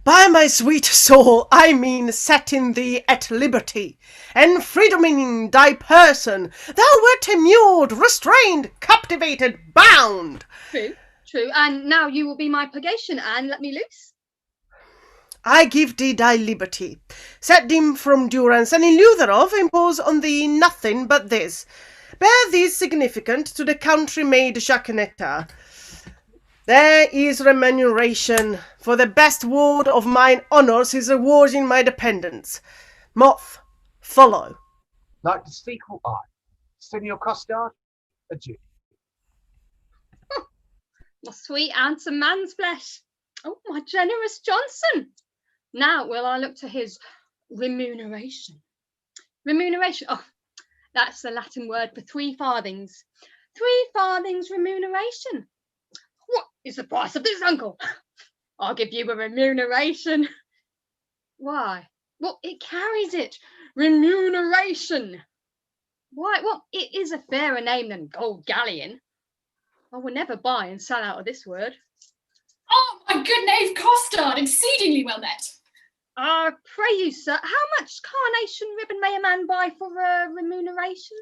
By my sweet soul, I mean setting thee at liberty, and freedoming thy person. Thou wert immured, restrained, captivated, bound. True, and now you will be my purgation and let me loose. I give thee thy liberty, set thee from durance, and in lieu thereof impose on thee nothing but this. Bear these significant to the country maid Jaquenetta. There is remuneration, for the best ward of mine honours is rewarding my dependents. Moth, follow. Like the sequel I, Senor Costard, adieu. My sweet handsome man's flesh. Oh, my generous Johnson. Now will I look to his remuneration. Remuneration, oh, that's the Latin word for 3 farthings. 3 farthings remuneration. What is the price of this, uncle? I'll give you a remuneration. Why? Well, it carries it. Remuneration. Why? Well, it is a fairer name than gold galleon. I will never buy and sell out of this word. Oh, my good knave Costard, exceedingly well met. Pray you, sir, how much carnation ribbon may a man buy for a remuneration?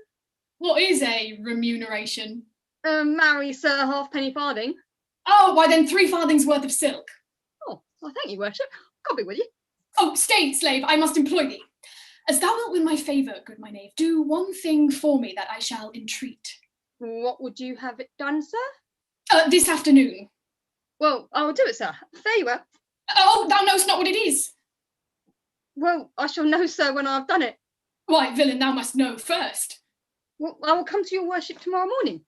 What is a remuneration? Marry, sir, a halfpenny farthing. Oh, why then 3 farthings worth of silk. Oh, well, thank you, worship. God be with you. Oh, stay, slave, I must employ thee. As thou wilt win my favour, good my knave, do one thing for me that I shall entreat. What would you have it done, sir? This afternoon. Well, I will do it, sir. There you are. Oh, thou knowest not what it is. Well, I shall know, sir, when I've done it. Why, villain, thou must know first. Well, I will come to your worship tomorrow morning.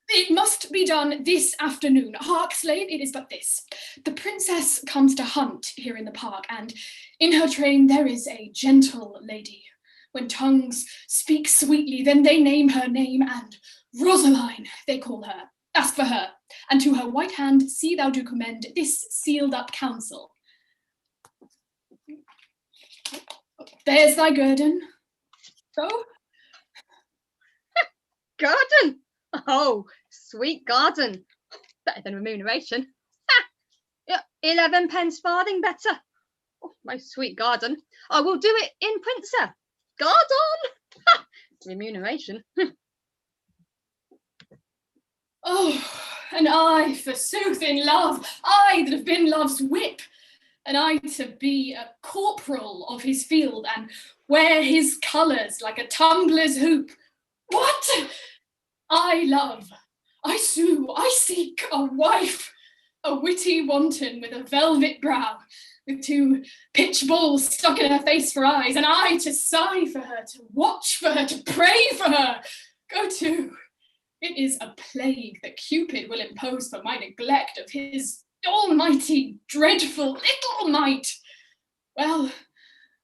It must be done this afternoon. Hark, slave, it is but this. The princess comes to hunt here in the park, and in her train there is a gentle lady. When tongues speak sweetly, then they name her name, and Rosaline they call her. Ask for her, and to her white hand see thou do commend this sealed up counsel. There's thy guerdon. Go. Garden! Oh, sweet garden. Better than remuneration. Ha! 11 pence farthing better. Oh, my sweet garden. I will do it in print, sir. Garden! Ha! Remuneration. Oh, and I, forsooth, in love, I that have been love's whip, and I to be a corporal of his field, and wear his colours like a tumbler's hoop. What? I love, I sue, I seek a wife, a witty wanton with a velvet brow, with 2 pitch balls stuck in her face for eyes, and I to sigh for her, to watch for her, to pray for her. Go to. It is a plague that Cupid will impose for my neglect of his almighty, dreadful little might. Well,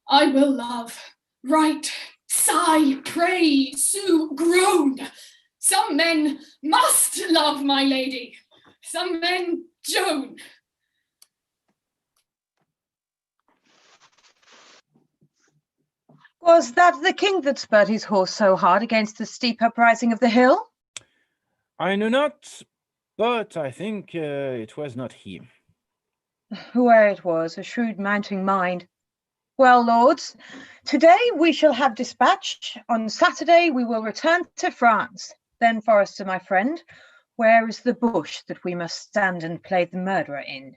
I will love, write, sigh, pray, sue, groan. Some men must love my lady, some men don't. Was that the king that spurred his horse so hard against the steep uprising of the hill? I know not, but I think it was not he. Whoe'er it was, a shrewd mounting mind. Well, lords, today we shall have dispatch. On Saturday we will return to France. Then, Forester, my friend, where is the bush that we must stand and play the murderer in?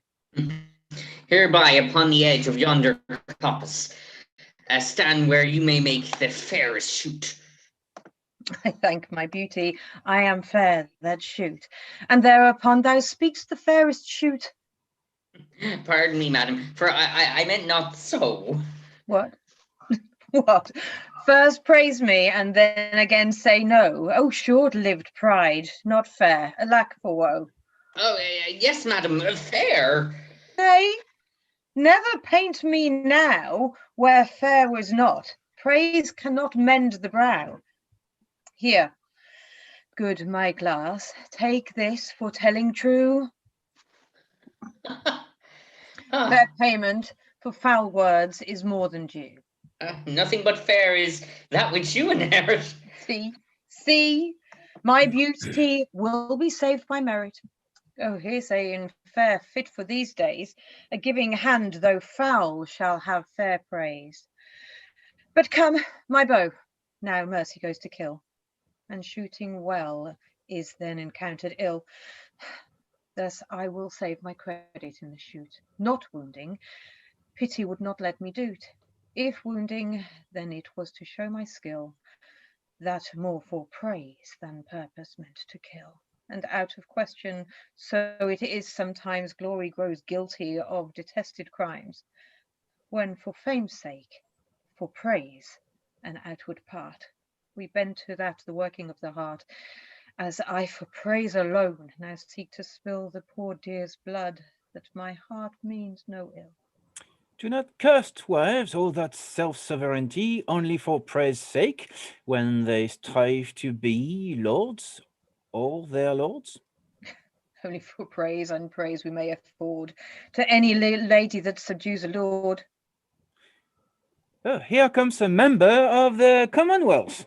Hereby, upon the edge of yonder coppice, stand where you may make the fairest shoot. I thank my beauty, I am fair that shoot. And thereupon thou speakst the fairest shoot. Pardon me, madam, for I meant not so. What? What? First praise me, and then again say no. Oh, short-lived pride, not fair, alack for woe. Oh, yes, madam, fair. Nay, never paint me now where fair was not. Praise cannot mend the brow. Here, Good, my glass. Take this for telling true. Fair payment for foul words is more than due. Nothing but fair is that which you inherit. See, my beauty will be saved by merit. Oh, hearsay in fair fit for these days, a giving hand, though foul, shall have fair praise. But come, my bow, now mercy goes to kill, and shooting well is then encountered ill. Thus I will save my credit in the shoot, not wounding. Pity would not let me do't. If wounding, then it was to show my skill, that more for praise than purpose meant to kill. And out of question, so it is sometimes glory grows guilty of detested crimes, when for fame's sake, for praise, an outward part, we bend to that the working of the heart, as I for praise alone now seek to spill the poor dear's blood, that my heart means no ill. Do not curse wives all that self-sovereignty only for praise sake, when they strive to be lords, all their lords. Only for praise and praise we may afford to any lady that subdues a lord. Oh, here comes a member of the Commonwealth.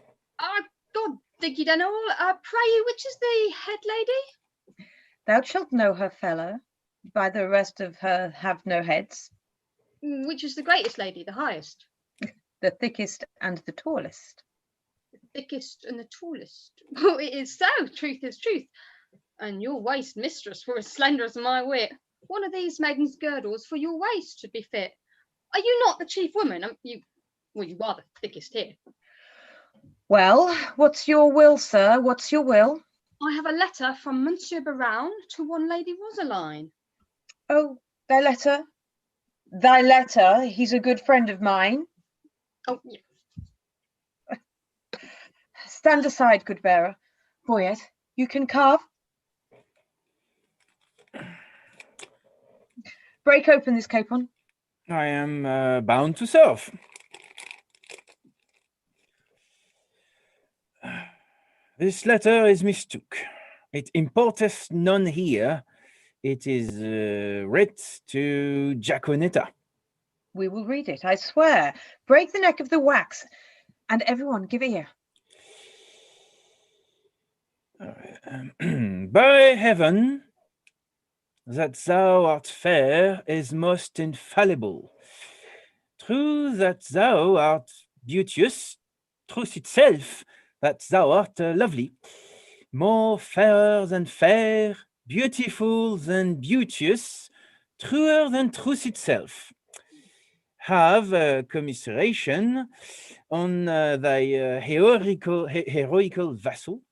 God, think you done all. Pray you, which is the head lady? Thou shalt know her, fellow, by the rest of her have no heads. Which is the greatest lady, the highest? The thickest and the tallest. The thickest and the tallest. Oh, it is so, truth is truth. And your waist, mistress, were as slender as my wit. One of these maidens' girdles for your waist should be fit. Are you not the chief woman? You are the thickest here. Well, what's your will, sir? What's your will? I have a letter from Monsieur Brown to one Lady Rosaline. Oh, thy letter? Thy letter? He's a good friend of mine. Oh, yeah. Stand aside, good bearer. Boyet, you can carve. Break open this capon. I am bound to serve. This letter is mistook. It importeth none here. It is writ to Jaconetta. We will read it, I swear. Break the neck of the wax, and everyone give ear. By heaven, that thou art fair is most infallible. True that thou art beauteous, truth itself that thou art lovely. More fairer than fair, beautiful than beauteous, truer than truth itself. Have commiseration on thy heroical vassal,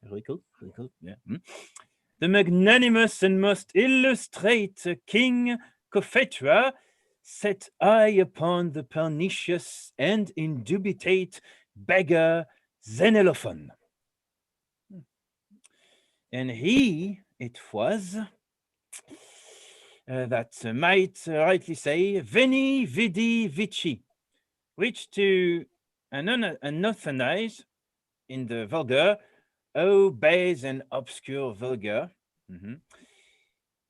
the magnanimous and most illustrate King Cophetua, set eye upon the pernicious and indubitate beggar Xenophon. And he it was that might rightly say, Veni, Vidi, Vici, which to anathanize in the vulgar, O base and obscure vulgar,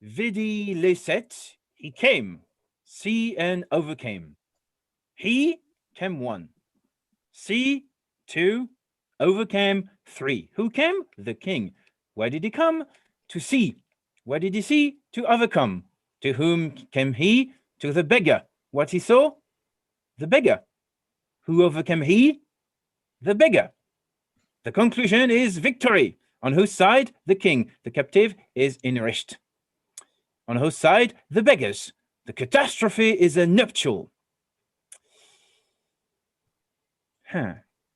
Vidi lecet, he came, see and overcame. He came one. See, two, overcame three. Who came? The king. Where did he come? To see. Where did he see? To overcome. To whom came he? To the beggar. What he saw? The beggar. Who overcame he? The beggar. The conclusion is victory. On whose side? The king. The captive is enriched. On whose side? The beggars. The catastrophe is a nuptial.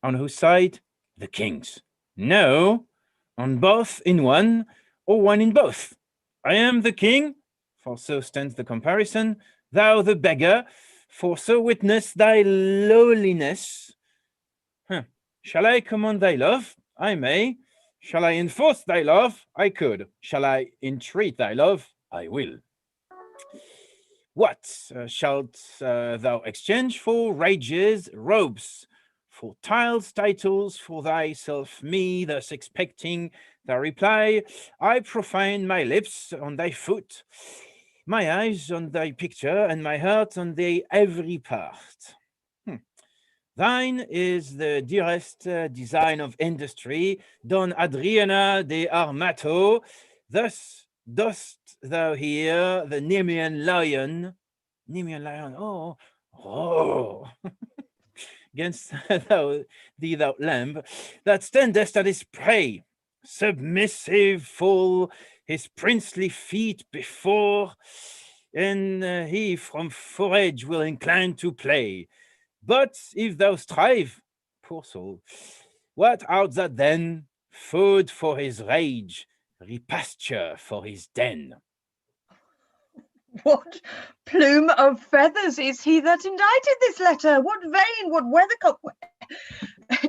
On whose side? The king's. No, on both in one, or one in both. I am the king, for so stands the comparison, thou the beggar, for so witness thy lowliness. Shall I command thy love? I may. Shall I enforce thy love? I could. Shall I entreat thy love? I will. What shalt thou exchange for rages, robes, for tiles, titles, for thyself, me, thus expecting Thou reply, I profane my lips on thy foot, my eyes on thy picture, and my heart on thy every part. Thine is the dearest design of industry, Don Adriana de Armato. Thus dost thou hear the Nemean lion, oh, against thee, thou lamb, that standest at his prey, submissive, full his princely feet before, and he from forage will incline to play. But if thou strive, poor soul, what art thou then? Food for his rage, repasture for his den. What plume of feathers is he that indited this letter? What vein, what weathercock?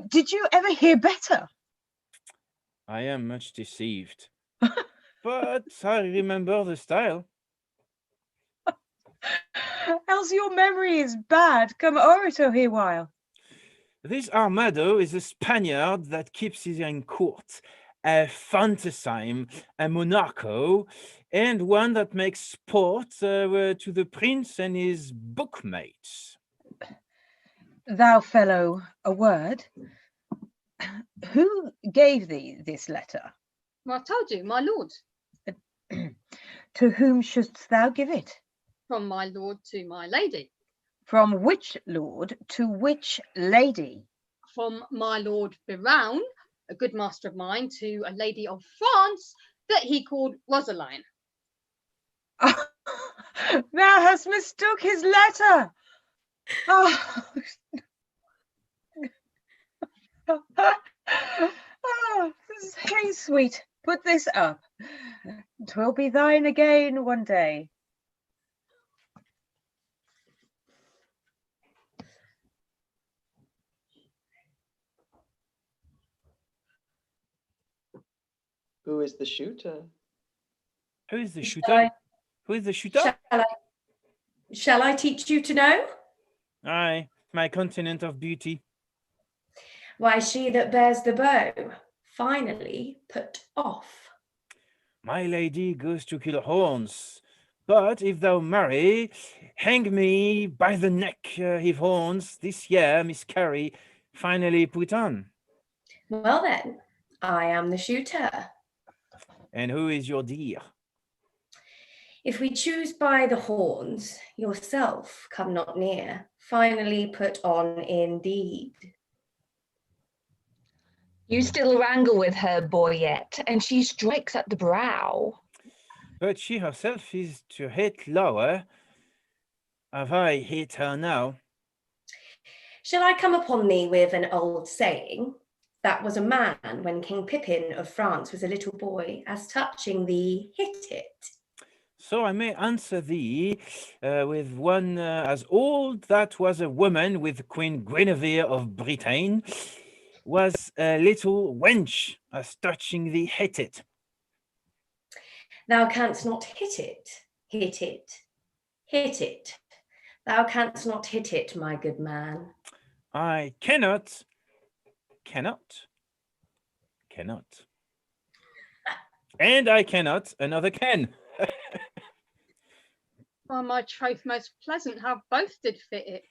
Did you ever hear better? I am much deceived, but I remember the style. Else your memory is bad. Come o'er here while. This Armado is a Spaniard that keeps his own court, a fantasime, a monarcho, and one that makes sport to the prince and his bookmates. Thou fellow, a word. Who gave thee this letter? Well, I told you, my lord. To whom shouldst thou give it? From my lord to my lady. From which lord to which lady? From my lord Biroun, a good master of mine, to a lady of France that he called Rosaline. Thou hast mistook his letter. Oh. Hey, sweet, put this up. 'Twill be thine again one day. Who is the shooter? Who is the shooter? Who is the shooter? Shall I teach you to know? Aye, my continent of beauty. Why, she that bears the bow, finally put off. My lady goes to kill horns, but if thou marry, hang me by the neck if horns this year miscarry, finally put on. Well then, I am the shooter. And who is your dear? If we choose by the horns, yourself come not near, finally put on indeed. You still wrangle with her, Boyette, and she strikes at the brow. But she herself is to hit lower. Have I hit her now? Shall I come upon thee with an old saying? That was a man when King Pippin of France was a little boy, as touching thee hit it. So I may answer thee with one as old that was a woman with Queen Guinevere of Britain, was a little wench as touching thee hit it. Thou canst not hit it, hit it, hit it. Thou canst not hit it, my good man. I cannot. And I cannot, another can. Oh, my troth, most pleasant how both did fit it.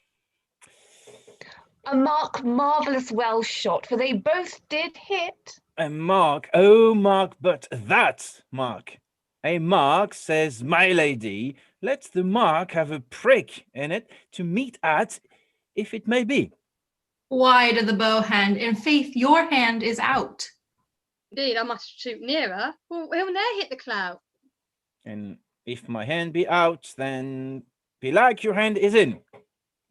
A mark marvellous well shot, for they both did hit. A mark, oh mark, but that mark. A mark, says my lady, let the mark have a prick in it to meet at, if it may be. Wide of the bow hand, in faith your hand is out. Indeed, I must shoot nearer, for he'll ne'er hit the clout. And if my hand be out, then belike your hand is in.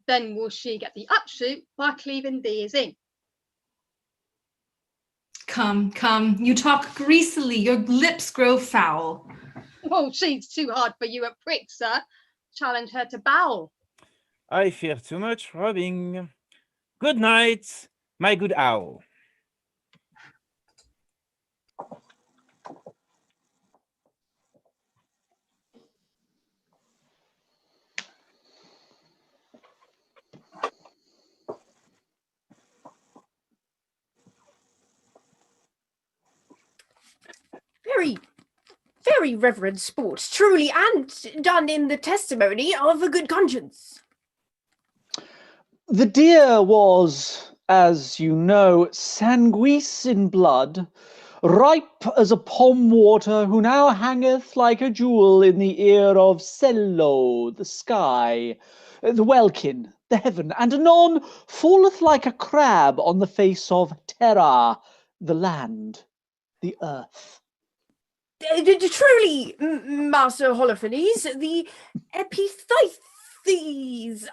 Then will she get the upshoot by cleaving thee is in. Come, come, you talk greasily, your lips grow foul. Oh, she's too hard for you a prick, sir. Challenge her to bowl. I fear too much rubbing. Good night, my good owl. Very, very reverend sport, truly, and done in the testimony of a good conscience. The deer was, as you know, sanguis in blood, ripe as a palm water, who now hangeth like a jewel in the ear of Sello, the sky, the welkin, the heaven, and anon falleth like a crab on the face of Terra, the land, the earth. Truly, Master Holofernes, the epithyses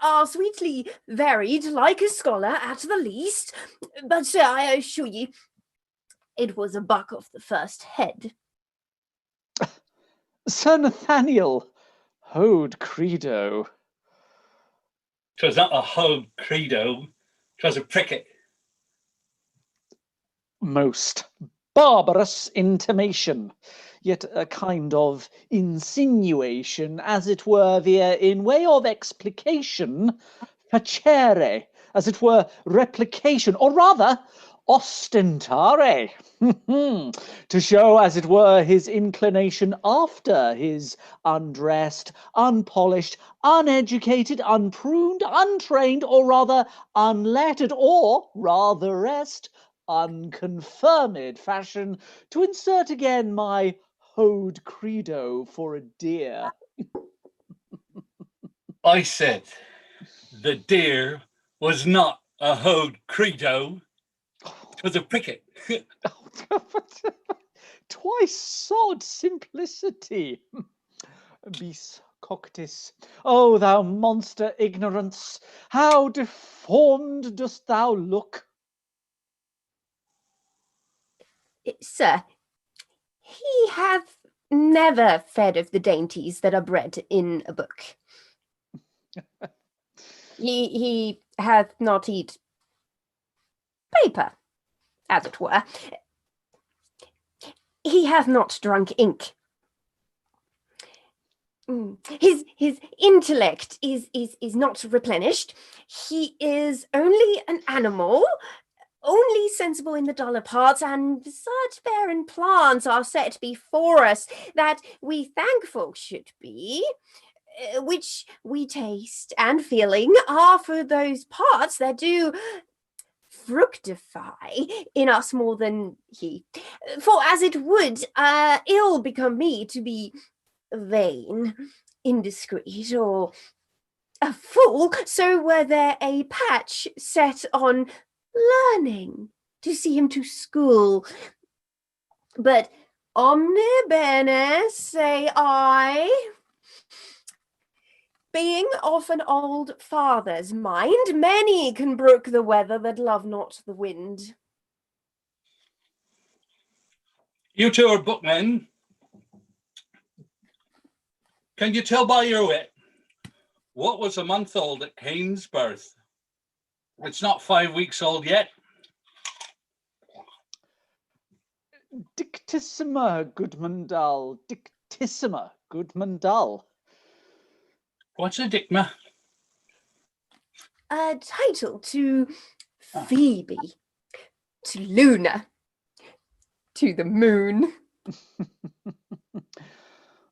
are sweetly varied, like a scholar at the least. But, sir, I assure ye, it was a buck of the first head. Sir Nathaniel, Hode Credo. 'Twas not a hode credo, 'twas a pricket. Most barbarous intimation, yet a kind of insinuation, as it were, via in way of explication, facere, as it were, replication, or rather ostentare, to show, as it were, his inclination after his undressed, unpolished, uneducated, unpruned, untrained, or rather unlettered, or rather rest, unconfirmed fashion, to insert again my Hode Credo for a deer. I said the deer was not a hode credo, 'twas a pricket. Twice sod simplicity. Bis coctis. O thou monster ignorance, how deformed dost thou look! Sir, he hath never fed of the dainties that are bred in a book. He hath not eat paper, as it were. He hath not drunk ink. His intellect is not replenished. He is only an animal, only sensible in the duller parts, and such barren plants are set before us that we thankful should be, which we taste and feeling are for those parts that do fructify in us more than he. For as it would ill become me to be vain, indiscreet, or a fool, so were there a patch set on learning to see him to school. But omne bene, say I. Being of an old father's mind, many can brook the weather that love not the wind. You two are bookmen. Can you tell by your wit what was a month old at Cain's birth? It's not 5 weeks old yet. Dictissima, Goodman Dull. Dictissima, Goodman Dull. What's a dicma? A title to Phoebe, to Luna, to the moon.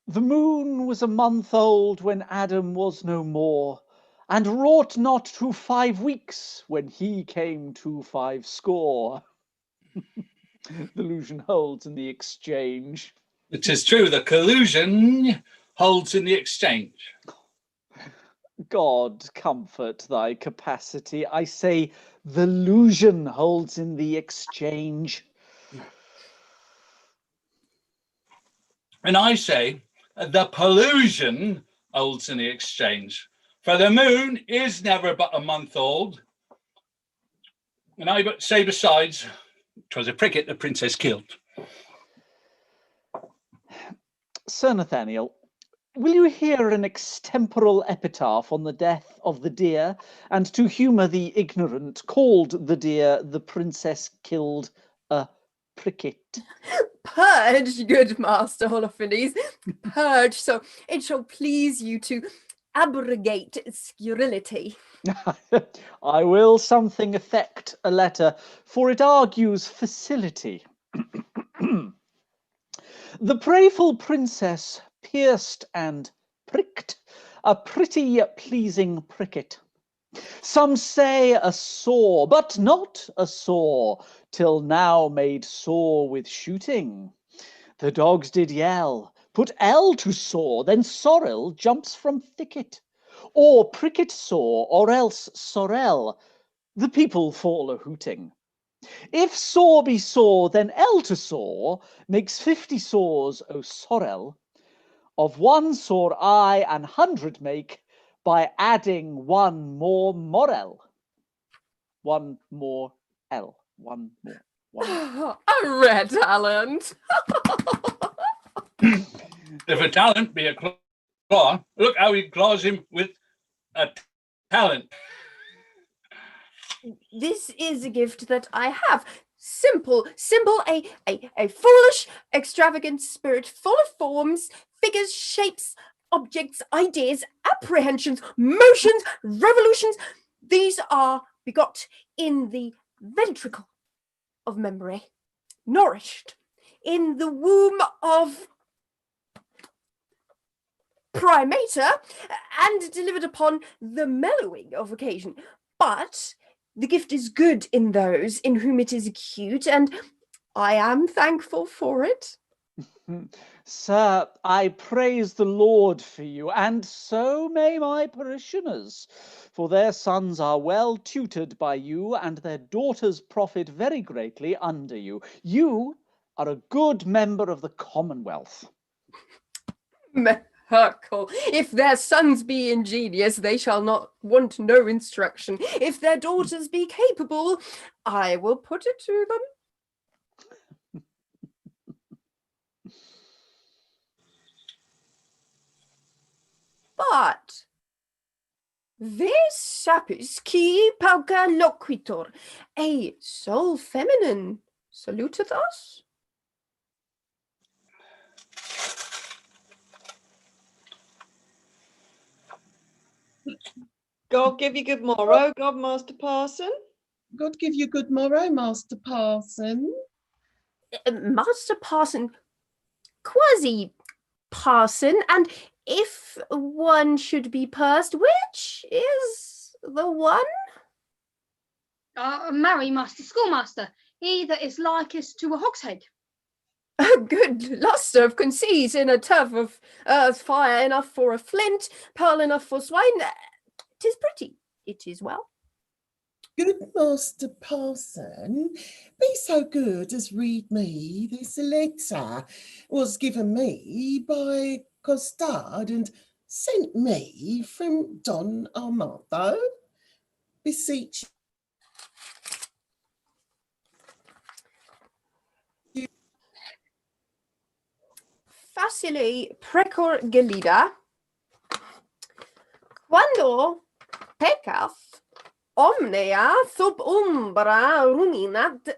The moon was a month old when Adam was no more, and wrought not to 5 weeks when he came to 5 score. The illusion holds in the exchange. It is true, the collusion holds in the exchange. God comfort thy capacity. I say the illusion holds in the exchange. And I say the pollution holds in the exchange. For the moon is never but a month old. And I but say besides, 'twas a pricket the princess killed. Sir Nathaniel, will you hear an extemporal epitaph on the death of the deer, and to humour the ignorant, called the deer the princess killed a pricket? Purge, good Master Holofernes, purge, so it shall please you to abrogate scurrility. I will something affect a letter, for it argues facility. The prayful princess pierced and pricked a pretty pleasing pricket. Some say a sore, but not a sore, till now made sore with shooting. The dogs did yell, put L to sore, then sorrel jumps from thicket. Or pricket sore, or else sorrel, the people fall a-hooting. If sore be sore, then L to sore makes 50 sores, O sorrel. Of one sore I an 100 make by adding one more morel. One more L. One more. One. A rare talent. If a talent be a claw, look how he claws him with a talent. This is a gift that I have. Simple, a foolish, extravagant spirit full of forms, figures, shapes, objects, ideas, apprehensions, motions, revolutions. These are begot in the ventricle of memory, nourished in the womb of Primator, and delivered upon the mellowing of occasion. But the gift is good in those in whom it is acute, and I am thankful for it. Sir, I praise the Lord for you, and so may my parishioners, for their sons are well tutored by you, and their daughters profit very greatly under you. You are a good member of the Commonwealth. Merkel, if their sons be ingenious, they shall not want no instruction. If their daughters be capable, I will put it to them. But vis sapis qui pauca loquitur, a soul feminine saluteth us. God give you good morrow, God, Master Parson. God give you good morrow, Master Parson. Master Parson, quasi parson, and if one should be pursed, which is the one? Marry, Master Schoolmaster, he that is likest to a hogshead. A good lustre of conceit in a tub of earth, fire enough for a flint, pearl enough for swine. 'Tis pretty, it is well. Good Master Parson, be so good as read me this letter. Was given me by Costard and sent me from Don Armando. Beseech Facile precor gelida, quando peccath omnia sub umbra ruminat,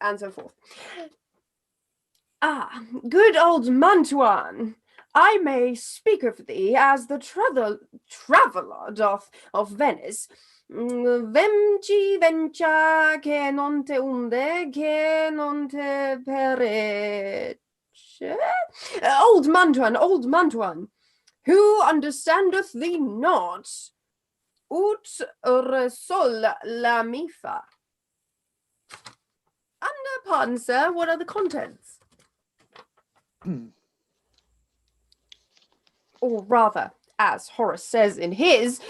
and so forth. Ah, good old Mantuan, I may speak of thee as the traveller doth of Venice. Vemci vencha che non te unde, che non te perece. Old Mantuan, who understandeth thee not? Ut resol la mifa. And pardon, sir, what are the contents? Or rather, as Horace says in his,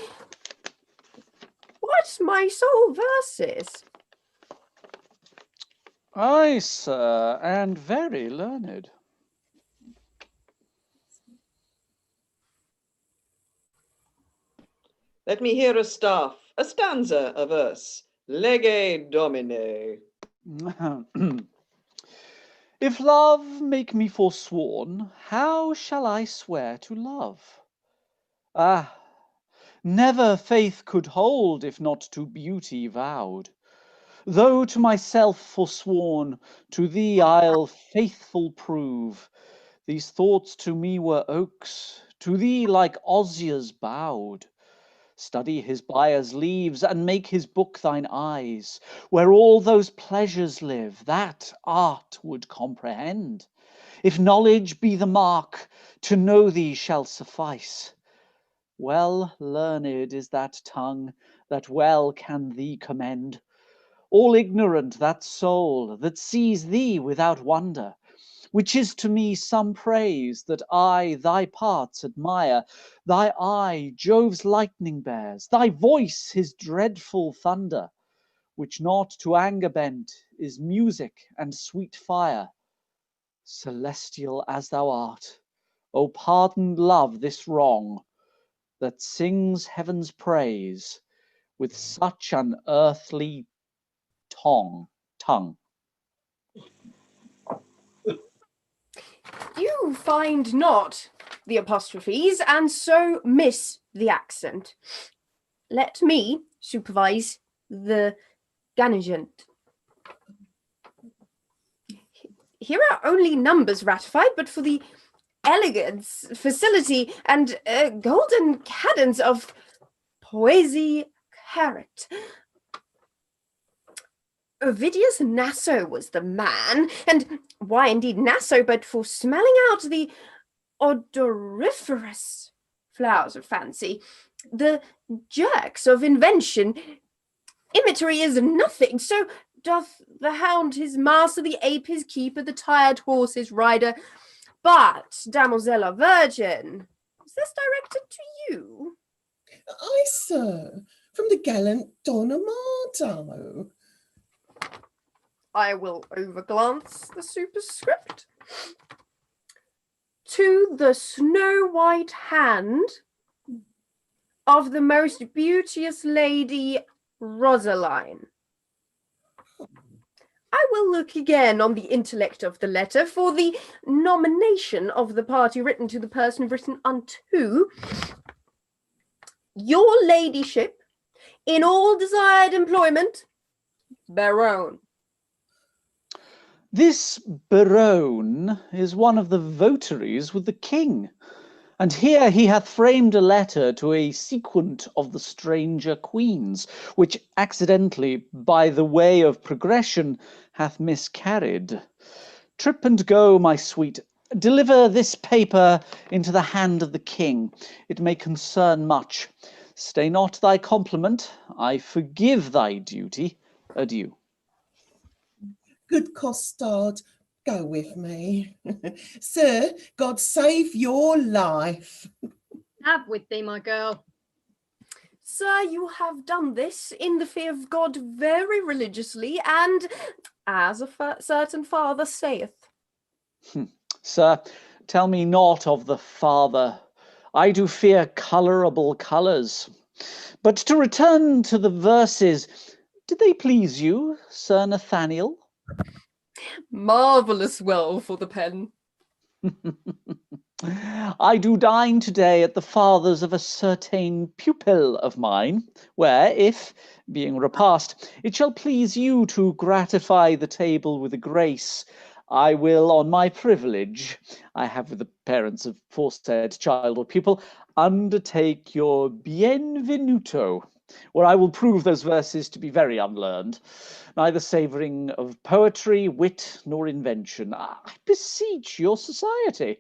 what my soul verses? Aye, sir, and very learned. Let me hear a stanza, a verse. Lege Domine. If love make me forsworn, how shall I swear to love? Ah, never faith could hold if not to beauty vowed. Though to myself forsworn, to thee I'll faithful prove. These thoughts to me were oaks, to thee like osiers bowed. Study his buyer's leaves, and make his book thine eyes, where all those pleasures live that art would comprehend. If knowledge be the mark, to know thee shall suffice. Well learned is that tongue that well can thee commend. All ignorant that soul that sees thee without wonder, which is to me some praise that I thy parts admire. Thy eye Jove's lightning bears, thy voice his dreadful thunder, which not to anger bent is music and sweet fire. Celestial as thou art, O pardon love this wrong, that sings heaven's praise with such an earthly tongue. You find not the apostrophes, and so miss the accent. Let me supervise the ganigent. Here are only numbers ratified, but for the elegance, facility, and golden cadence of poesy carrot. Ovidius Naso was the man, and why indeed Naso but for smelling out the odoriferous flowers of fancy, the jerks of invention. Imagery is nothing, so doth the hound his master, the ape his keeper, the tired horse his rider. But, damosela virgin, is this directed to you? Aye, sir, from the gallant Don Amado. I will overglance the superscript. To the snow-white hand of the most beauteous lady Rosaline. I will look again on the intellect of the letter for the nomination of the party written to the person written unto. Your ladyship, in all desired employment, Baron. This Baron is one of the votaries with the king, and here he hath framed a letter to a sequent of the stranger queens, which accidentally, by the way of progression, hath miscarried. Trip and go, my sweet, deliver this paper into the hand of the king. It may concern much. Stay not thy compliment, I forgive thy duty. Adieu. Good costard, go with me. Sir, God save your life. Have with thee, my girl. Sir, you have done this in the fear of God very religiously, and as a certain father saith. Sir, tell me not of the father. I do fear colourable colours. But to return to the verses, did they please you, Sir Nathaniel? Marvellous well for the pen. I do dine today at the father's of a certain pupil of mine, where, if, being repast, it shall please you to gratify the table with a grace, I will, on my privilege I have with the parents of foresaid child or pupil, undertake your bienvenuto, where I will prove those verses to be very unlearned, neither savouring of poetry, wit, nor invention. I beseech your society.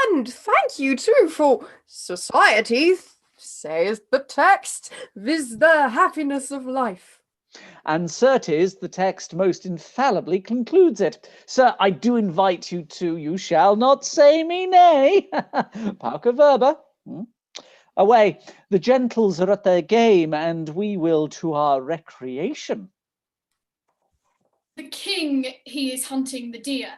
And thank you too, for society, says the text, viz the happiness of life. And certes, the text most infallibly concludes it. Sir, I do invite you to, you shall not say me nay. Pauca verba. Away, the gentles are at their game, and we will to our recreation. The king, he is hunting the deer.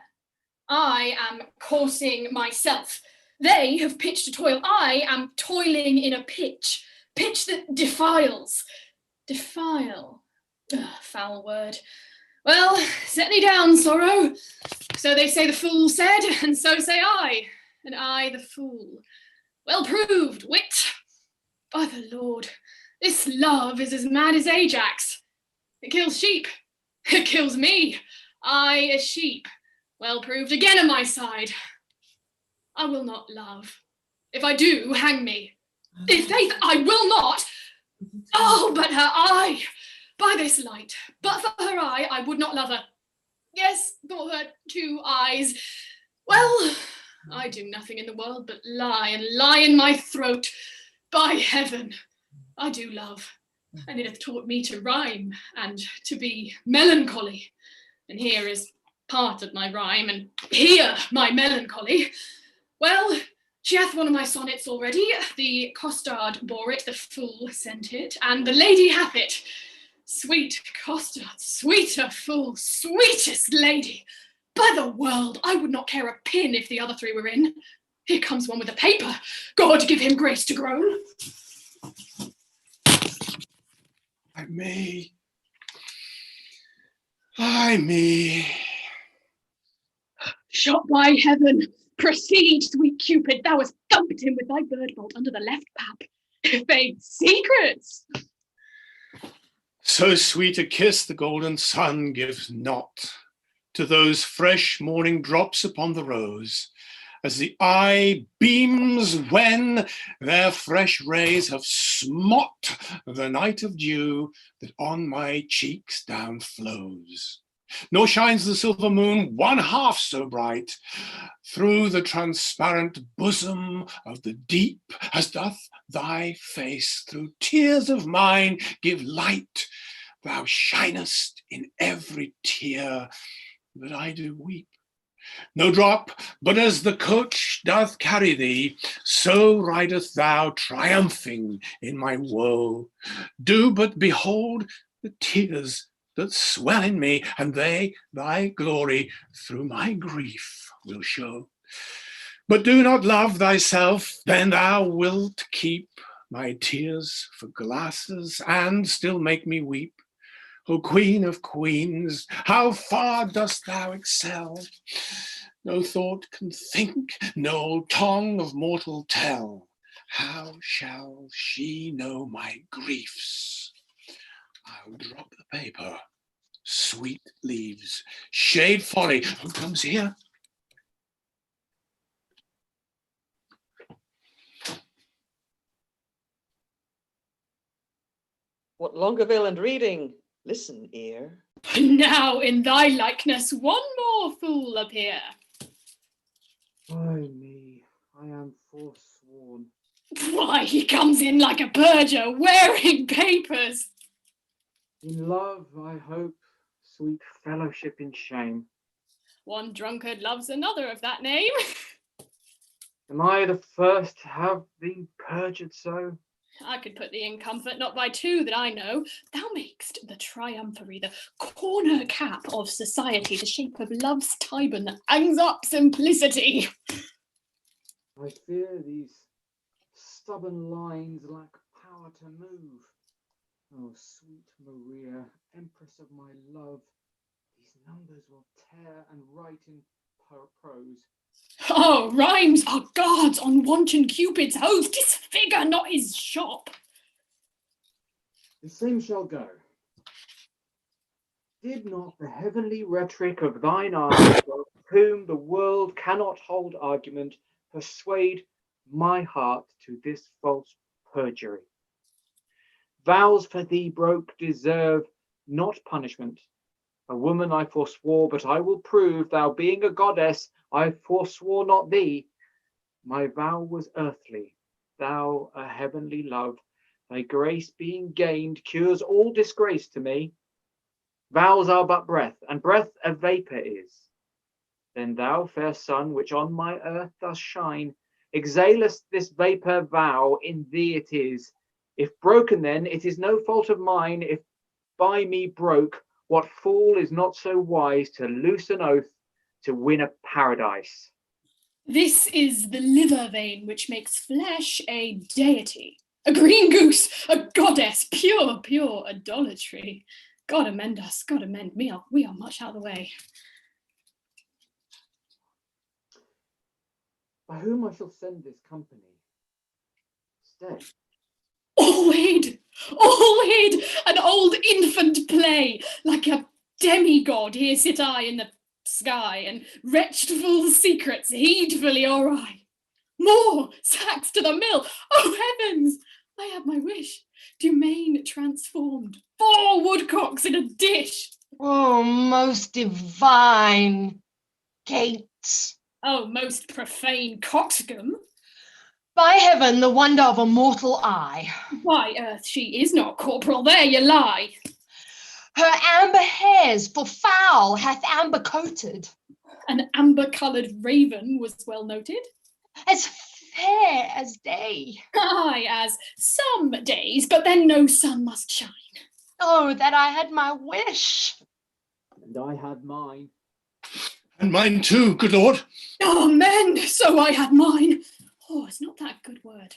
I am coursing myself. They have pitched a toil. I am toiling in a pitch that defiles. Defile. Ugh, foul word. Well, set thee down, sorrow. So they say the fool said, and so say I, and I the fool. Well proved, wit. By the Lord, this love is as mad as Ajax. It kills sheep. It kills me. I a sheep. Well proved again on my side. I will not love. If I do, hang me. In faith, I will not. Oh, but her eye. By this light, but for her eye, I would not love her. Yes, for her 2 eyes. Well, I do nothing in the world but lie and lie in my throat. By heaven, I do love, and it hath taught me to rhyme and to be melancholy. And here is part of my rhyme, and here my melancholy. Well, she hath one of my sonnets already. The costard bore it, the fool sent it, and the lady hath it. Sweet costard, sweeter fool, sweetest lady. By the world, I would not care a pin if the other three were in. Here comes one with a paper. God give him grace to groan. I may. Shot by heaven, proceed, sweet Cupid, thou hast thumped him with thy bird bolt under the left pap. Fate secrets. So sweet a kiss the golden sun gives not to those fresh morning drops upon the rose, as the eye beams when their fresh rays have smote the night of dew that on my cheeks down flows. Nor shines the silver moon one half so bright through the transparent bosom of the deep as doth thy face through tears of mine give light. Thou shinest in every tear that I do weep. No drop, but as the coach doth carry thee, so ridest thou triumphing in my woe. Do but behold the tears that swell in me, and they thy glory through my grief will show. But do not love thyself, then thou wilt keep my tears for glasses, and still make me weep. O Queen of Queens, how far dost thou excel? No thought can think, no tongue of mortal tell. How shall she know my griefs? I'll drop the paper. Sweet leaves, shade folly. Who comes here? What Longueville and reading? Listen, ear. Now in thy likeness one more fool appear. Ay me, I am forsworn. Why, he comes in like a perjure, wearing papers. In love, I hope, sweet fellowship in shame. One drunkard loves another of that name. Am I the first to have been perjured so? I could put thee in comfort, not by two that I know. Thou makest the triumphery, the corner cap of society, the shape of love's Tyburn that hangs up simplicity. I fear these stubborn lines lack power to move. Oh, sweet Maria, empress of my love, these numbers will tear and write in prose. Oh, rhymes are guards on wanton Cupid's hose. Disfigure not his shop. The same shall go. Did not the heavenly rhetoric of thine eyes, of whom the world cannot hold argument, persuade my heart to this false perjury? Vows for thee broke deserve not punishment. A woman I forswore, but I will prove, thou being a goddess, I forswore not thee. My vow was earthly, thou a heavenly love. Thy grace being gained cures all disgrace to me. Vows are but breath, and breath a vapour is. Then thou, fair sun, which on my earth dost shine, exhalest this vapour vow, in thee it is. If broken then, it is no fault of mine. If by me broke, what fool is not so wise to loose an oath to win a paradise? This is the liver vein which makes flesh a deity. A green goose, a goddess, pure, pure idolatry. God amend us, God amend me. We are much out of the way. By whom I shall send this company? Stay. All hid, an old infant play, like a demigod. Here sit I in the sky, and wretched full secrets heedfully awry. More sacks to the mill. Oh heavens, I have my wish. Domain transformed, 4 woodcocks in a dish. Oh, most divine Kate. Oh, most profane coxcomb. By heaven, the wonder of a mortal eye. Why, Earth, she is not corporal, there you lie. Her amber hairs for foul hath amber coated. An amber-coloured raven was well noted. As fair as day. Aye, as some days, but then no sun must shine. Oh, that I had my wish. And I had mine. And mine too, good lord. Amen, so I had mine. Oh, it's not that a good word.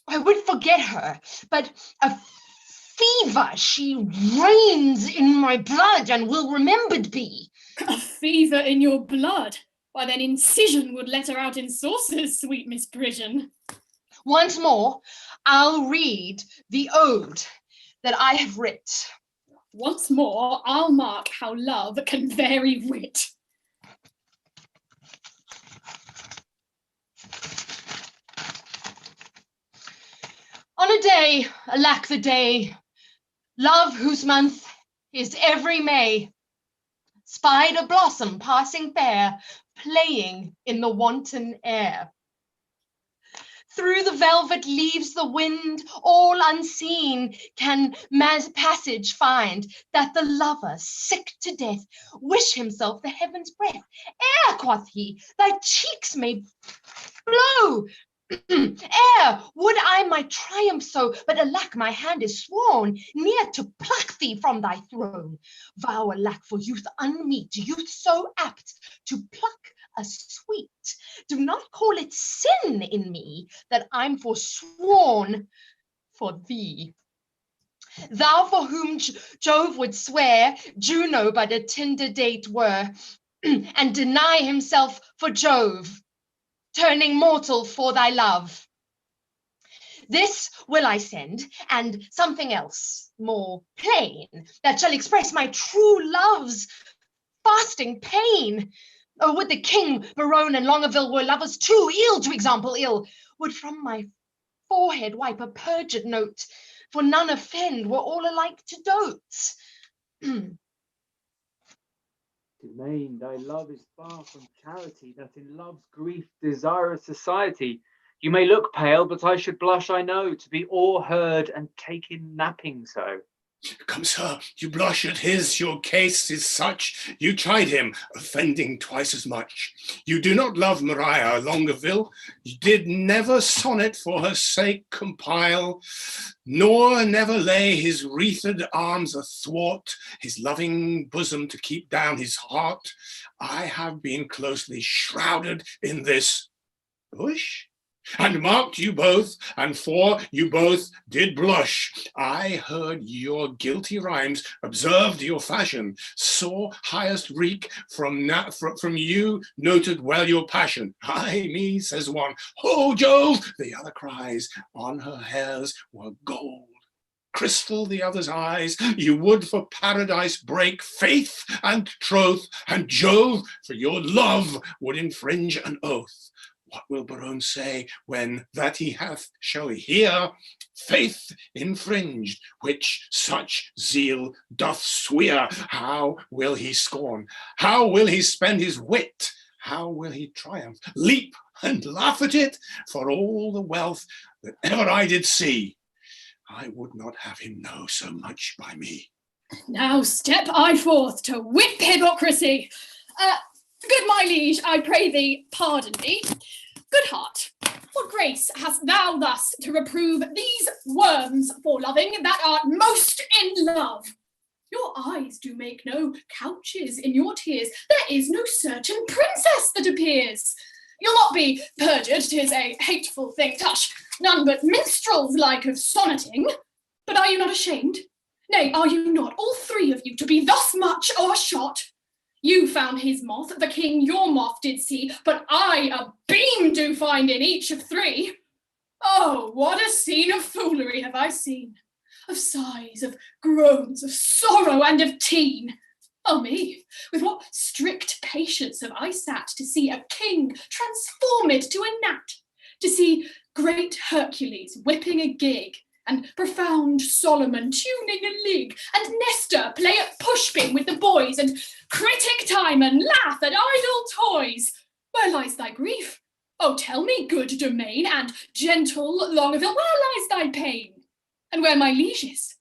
I would forget her, but a fever she reigns in my blood and will remembered be. A fever in your blood? Why then incision would let her out in saucers, sweet Miss Brision. Once more, I'll read the ode that I have writ. Once more, I'll mark how love can vary wit. On a day, alack the day, love whose month is every May, spied a blossom passing fair, playing in the wanton air. Through the velvet leaves the wind, all unseen, can passage find, that the lover, sick to death, wish himself the heaven's breath. Air, quoth he, thy cheeks may blow. Air, would I my triumph so, but alack, my hand is sworn, near to pluck thee from thy throne. Vow alack for youth unmeet, youth so apt to pluck a sweet. Do not call it sin in me that I'm forsworn for thee. Thou for whom Jove would swear Juno but a tender date were, and deny himself for Jove, turning mortal for thy love. This will I send, and something else more plain, that shall express my true love's fasting pain. Oh, would the king, Barone, and Longaville were lovers too, ill to example ill, would from my forehead wipe a perjured note, for none offend, were all alike to dotes. Domain, thy love is far from charity, that in love's grief desireth society. You may look pale, but I should blush, I know, to be o'erheard and taken napping so. Come, sir, you blush at his, your case is such. You chide him, offending twice as much. You do not love Maria Longaville, you did never sonnet for her sake compile, nor never lay his wreathed arms athwart his loving bosom to keep down his heart. I have been closely shrouded in this bush, and marked you both, and for you both did blush. I heard your guilty rhymes, observed your fashion, saw highest wreak from you, noted well your passion. Ay me, says one, oh Jove, the other cries, on her hairs were gold. Crystal the other's eyes, you would for paradise break faith and troth, and Jove for your love would infringe an oath. What will Barone say when that he hath shall hear faith infringed, which such zeal doth swear? How will he scorn? How will he spend his wit? How will he triumph, leap and laugh at it? For all the wealth that ever I did see, I would not have him know so much by me. Now step I forth to whip hypocrisy. Good my liege, I pray thee, pardon me. Good heart, what grace hast thou thus to reprove these worms for loving that art most in love? Your eyes do make no couches in your tears. There is no certain princess that appears. You'll not be perjured, 'tis a hateful thing. Tush, none but minstrels like of sonneting. But are you not ashamed? Nay, are you not, all three of you, to be thus much o'ershot? You found his moth, the king your moth did see, but I a beam do find in each of three. Oh, what a scene of foolery have I seen, of sighs, of groans, of sorrow, and of teen. Oh me, with what strict patience have I sat to see a king transformed to a gnat, to see great Hercules whipping a gig, and profound Solomon tuning a lig, and Nestor play at pushpin with the boys, and critic Timon laugh at idle toys. where lies thy grief? Oh, tell me, good Domain, and gentle Longaville, where lies thy pain? And where my liege is?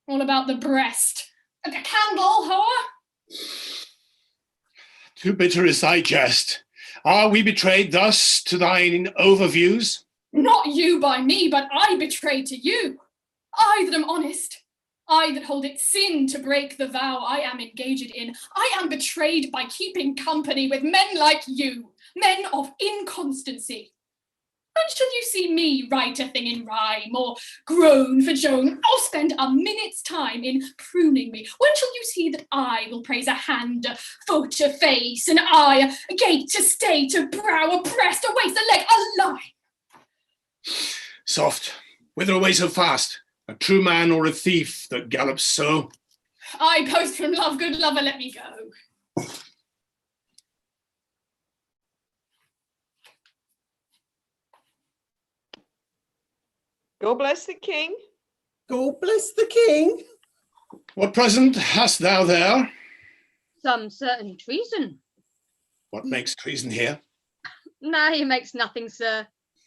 All about the breast. A candle, whore? Too bitter is thy jest. Are we betrayed thus to thine overviews? Not you by me, but I betrayed to you. I that am honest, I that hold it sin to break the vow I am engaged in. I am betrayed by keeping company with men like you, men of inconstancy. When shall you see me write a thing in rhyme, or groan for Joan, or spend a minute's time in pruning me? When shall you see that I will praise a hand, a foot, a face, an eye, a gait, a state, a brow, a breast, a waist, a leg, a line? Soft, whither away so fast? A true man or a thief that gallops so? I post from love, good lover, let me go. God bless the king. God bless the king. What present hast thou there? Some certain treason. What makes treason here? Nay, he makes nothing, sir.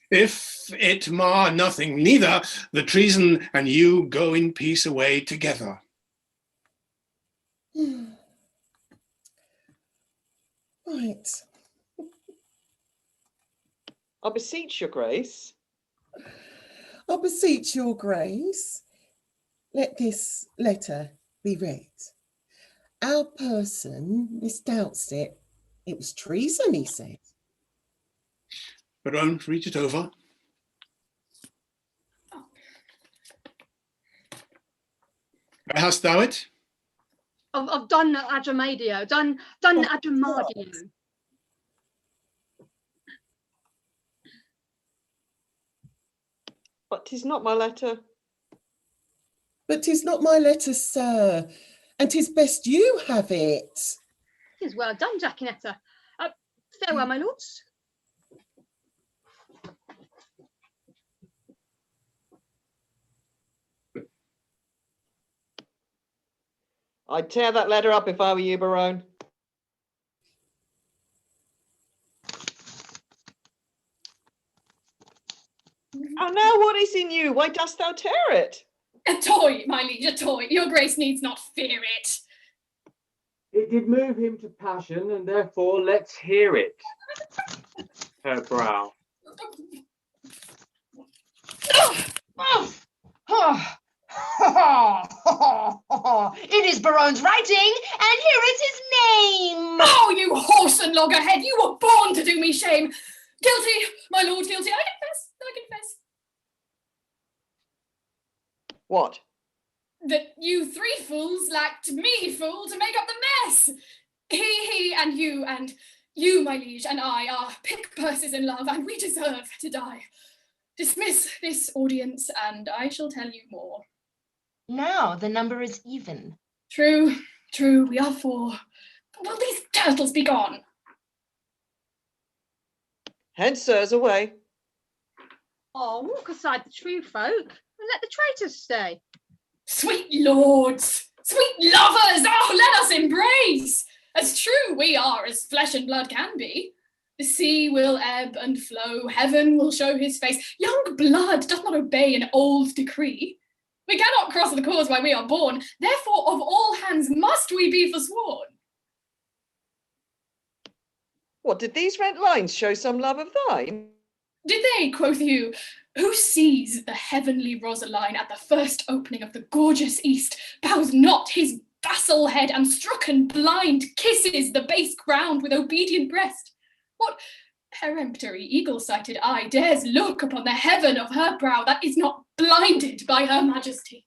If it mar nothing, neither the treason and you go in peace away together. Right. I beseech your grace. I beseech your grace, let this letter be read. Our person misdoubts it. It was treason, he said. Barone, read it over. Where hast thou it? I've done Adromadio, done Adromadio. But 'tis not my letter. But 'tis not my letter, sir, and 'tis best you have it. 'Tis well done, Jackinetta. Farewell, my lords. I'd tear that letter up if I were you, Barone. Oh, now what is in you? Why dost thou tear it? A toy, my liege, a toy. Your grace needs not fear it. It did move him to passion, and therefore let's hear it. Her brow. It is Barone's writing, and here is his name. Oh, you horse and loggerhead, you were born to do me shame. Guilty, my lord, guilty. I confess, I confess. What? That you three fools lacked me, fool, to make up the mess. He, and you, my liege, and I are pick purses in love, and we deserve to die. Dismiss this audience, and I shall tell you more. Now the number is even. True, true, we are four. Will these turtles be gone? Head, sirs, away. Oh, walk aside the true folk and let the traitors stay. Sweet lords, sweet lovers, oh, let us embrace. As true we are as flesh and blood can be. The sea will ebb and flow, heaven will show his face. Young blood doth not obey an old decree. We cannot cross the cause why we are born, therefore of all hands must we be forsworn. What, did these red lines show some love of thine? Did they, quoth you, who sees the heavenly Rosaline at the first opening of the gorgeous east, bows not his vassal head, and stricken blind kisses the base ground with obedient breast? What peremptory eagle-sighted eye dares look upon the heaven of her brow that is not blinded by her majesty?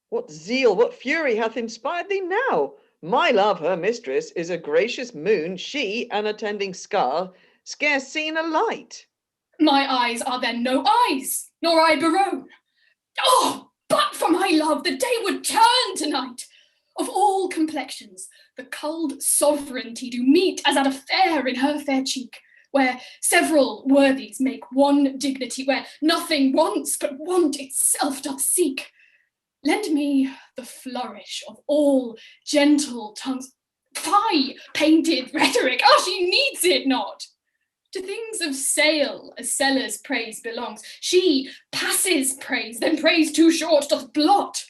What zeal, what fury hath inspired thee now? My love, her mistress, is a gracious moon, she, an attending scar, scarce seen a light. My eyes are then no eyes, nor I Barone. Oh, but for my love, the day would turn tonight. Of all complexions, the culled sovereignty do meet as at a fair in her fair cheek, where several worthies make one dignity, where nothing wants but want itself doth seek. Lend me the flourish of all gentle tongues. Fie, painted rhetoric, she needs it not. To things of sale a seller's praise belongs. She passes praise, then praise too short doth blot.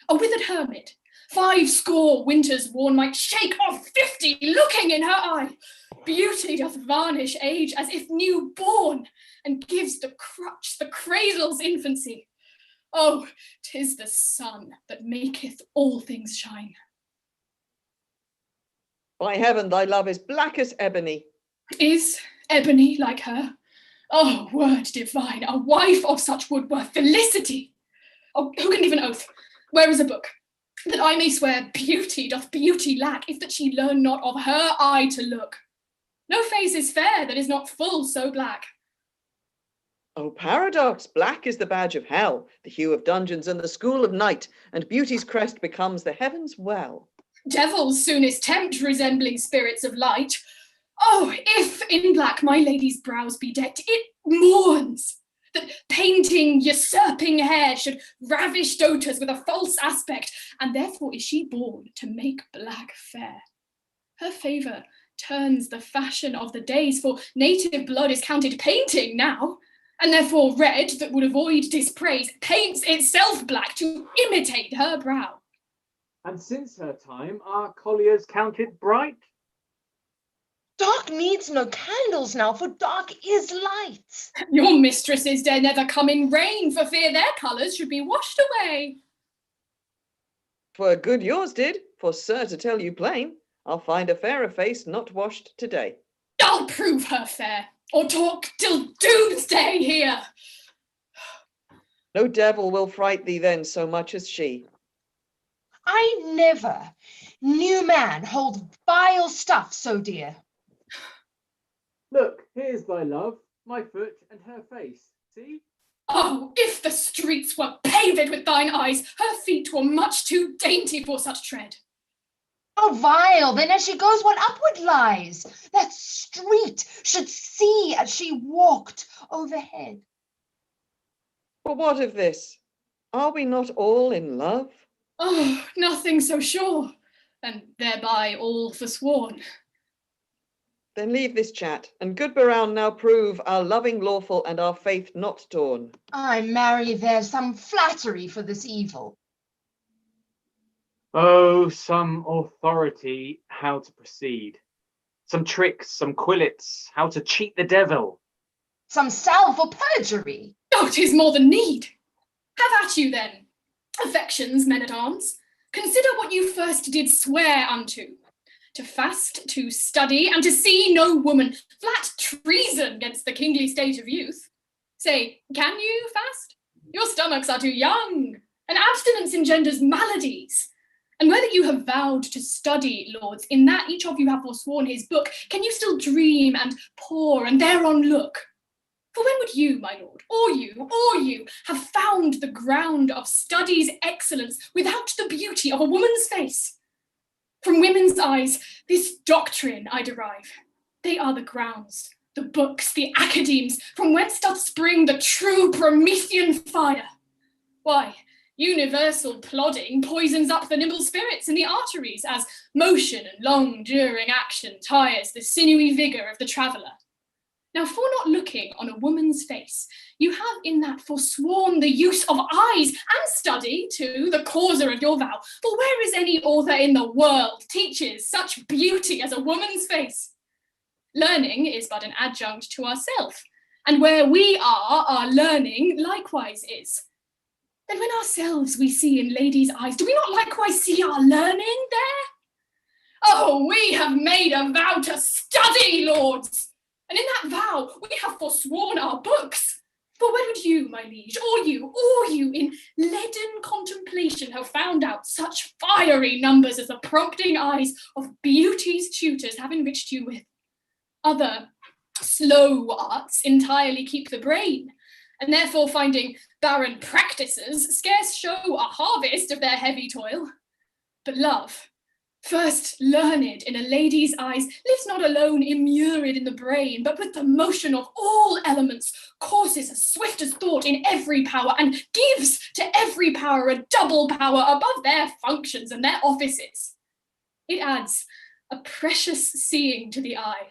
A withered hermit, 50 winters worn, might shake off 50 looking in her eye. Beauty doth varnish age as if new born, and gives the crutch, the cradle's infancy. Oh, 'tis the sun that maketh all things shine. By heaven, thy love is black as ebony. Is ebony like her? Oh, word divine, a wife of such would were felicity. Oh, who can give an oath? Where is a book? That I may swear beauty doth beauty lack, if that she learn not of her eye to look. No face is fair that is not full so black. Oh, paradox! Black is the badge of hell, the hue of dungeons and the school of night, and beauty's crest becomes the heavens well. Devils soonest tempt resembling spirits of light. Oh, if in black my lady's brows be decked, it mourns that painting usurping hair should ravish doters with a false aspect, and therefore is she born to make black fair. Her favour turns the fashion of the days, for native blood is counted painting now, and therefore red, that would avoid dispraise, paints itself black to imitate her brow. And since her time, are colliers counted bright? Dark needs no candles now, for dark is light. Your mistresses dare never come in rain, for fear their colours should be washed away. 'Twere good yours did, for sir, to tell you plain, I'll find a fairer face not washed today. I'll prove her fair, or talk till doomsday here. No devil will fright thee then so much as she. I never knew man hold vile stuff so dear. Look, here's thy love, my foot and her face. See? Oh, if the streets were paved with thine eyes, her feet were much too dainty for such tread. Oh, vile, then as she goes what upward lies, that street should see as she walked overhead. But what of this? Are we not all in love? Oh, nothing so sure, and thereby all forsworn. Then leave this chat, and good Baroun now prove our loving lawful and our faith not torn. I marry there's some flattery for this evil. Oh, some authority how to proceed. Some tricks, some quillets, how to cheat the devil. Some salve for perjury. Oh, 'tis more than need. Have at you then, affections, men-at-arms. Consider what you first did swear unto. To fast, to study, and to see no woman. Flat treason against the kingly state of youth. Say, can you fast? Your stomachs are too young, and abstinence engenders maladies. And whether you have vowed to study, lords, in that each of you have forsworn his book, can you still dream and pore and thereon look? For when would you, my lord, or you, have found the ground of study's excellence without the beauty of a woman's face? From women's eyes, this doctrine I derive. They are the grounds, the books, the academes, from whence doth spring the true Promethean fire. Why, universal plodding poisons up the nimble spirits in the arteries, as motion and long-during action tires the sinewy vigour of the traveller. Now, for not looking on a woman's face, you have in that forsworn the use of eyes, and study, too, the causer of your vow. For where is any author in the world teaches such beauty as a woman's face? Learning is but an adjunct to ourself, and where we are, our learning likewise is. Then when ourselves we see in ladies' eyes, do we not likewise see our learning there? Oh, we have made a vow to study, lords! And in that vow, we have forsworn our books. For when would you, my liege, or you, in leaden contemplation have found out such fiery numbers as the prompting eyes of beauty's tutors have enriched you with? Other slow arts entirely keep the brain, and therefore finding barren practices scarce show a harvest of their heavy toil. But love, first learned in a lady's eyes, lives not alone immured in the brain, but with the motion of all elements, courses as swift as thought in every power, and gives to every power a double power above their functions and their offices. It adds a precious seeing to the eye.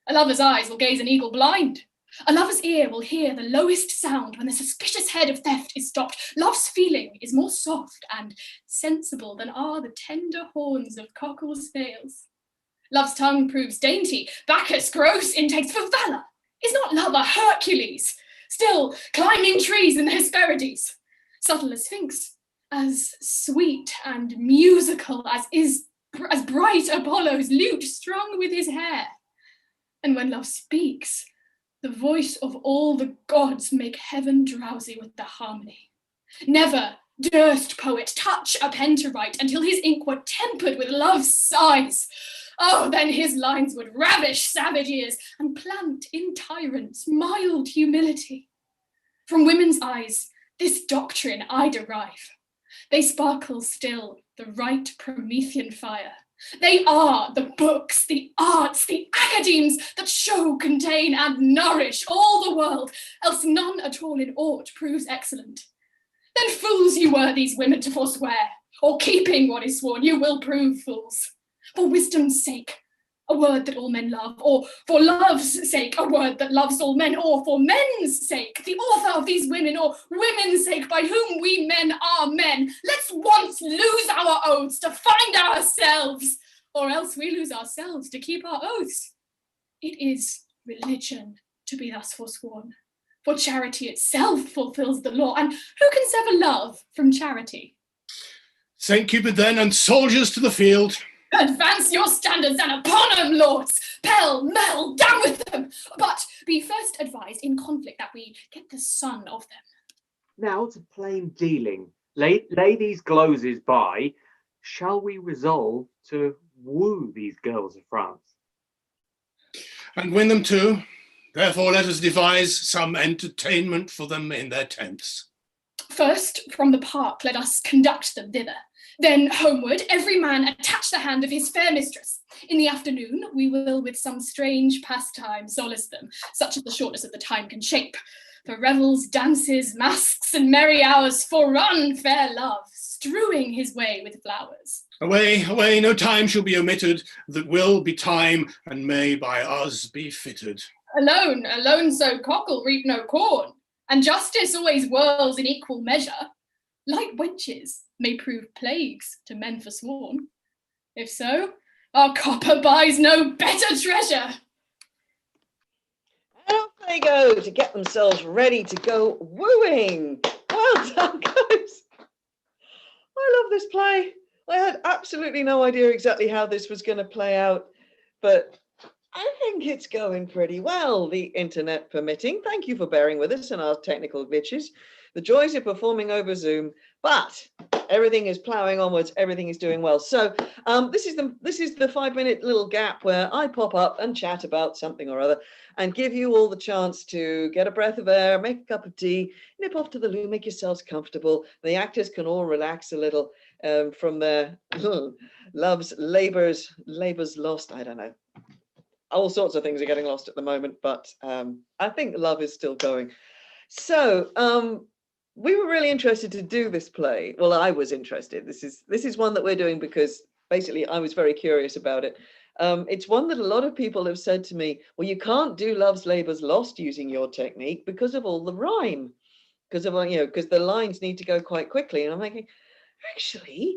A lover's eyes will gaze an eagle blind. A lover's ear will hear the lowest sound when the suspicious head of theft is stopped. Love's feeling is more soft and sensible than are the tender horns of cockles' veils. Love's tongue proves dainty, Bacchus gross in taste for valour. Is not love a Hercules, still climbing trees in the Hesperides, subtle as Sphinx, as sweet and musical as bright Apollo's lute strung with his hair? And when love speaks, the voice of all the gods make heaven drowsy with their harmony. Never durst poet touch a pen to write until his ink were tempered with love's sighs. Oh, then his lines would ravish savage ears and plant in tyrants mild humility. From women's eyes, this doctrine I derive. They sparkle still the right Promethean fire. They are the books, the arts, the academes that show, contain, and nourish all the world, else none at all in aught proves excellent. Then fools you were these women to forswear, or keeping what is sworn, you will prove fools. For wisdom's sake, a word that all men love, or for love's sake, a word that loves all men, or for men's sake, the author of these women, or women's sake, by whom we men are men, let's once lose our oaths to find ourselves, or else we lose ourselves to keep our oaths. It is religion to be thus forsworn, for charity itself fulfills the law, and who can sever love from charity? Saint Cupid then, and soldiers to the field. Advance your standards and upon 'em, lords, pell-mell, down with them, but be first advised in conflict that we get the son of them. Now to plain dealing. Lay these glozes by. Shall we resolve to woo these girls of France? And win them too. Therefore let us devise some entertainment for them in their tents. First, from the park, let us conduct them thither. Then homeward, every man attach the hand of his fair mistress. In the afternoon, we will with some strange pastime solace them, such as the shortness of the time can shape. For revels, dances, masks, and merry hours, forerun fair love, strewing his way with flowers. Away, away, no time shall be omitted, that will be time, and may by us be fitted. Alone, alone so cockle reap no corn, and justice always whirls in equal measure. Light wenches may prove plagues to men forsworn. If so, our copper buys no better treasure. And off they go to get themselves ready to go wooing. Well done, guys. I love this play. I had absolutely no idea exactly how this was going to play out, but I think it's going pretty well, the internet permitting. Thank you for bearing with us and our technical glitches. The joys of performing over Zoom, but everything is ploughing onwards. Everything is doing well. So this is the 5-minute little gap where I pop up and chat about something or other and give you all the chance to get a breath of air, make a cup of tea, nip off to the loo, make yourselves comfortable. The actors can all relax a little from their loves, labors lost. I don't know. All sorts of things are getting lost at the moment, but I think love is still going. So we were really interested to do this play. Well, I was interested. This is one that we're doing because basically I was very curious about it. It's one that a lot of people have said to me, well, you can't do Love's Labour's Lost using your technique because of all the rhyme, because the lines need to go quite quickly. And I'm thinking, actually,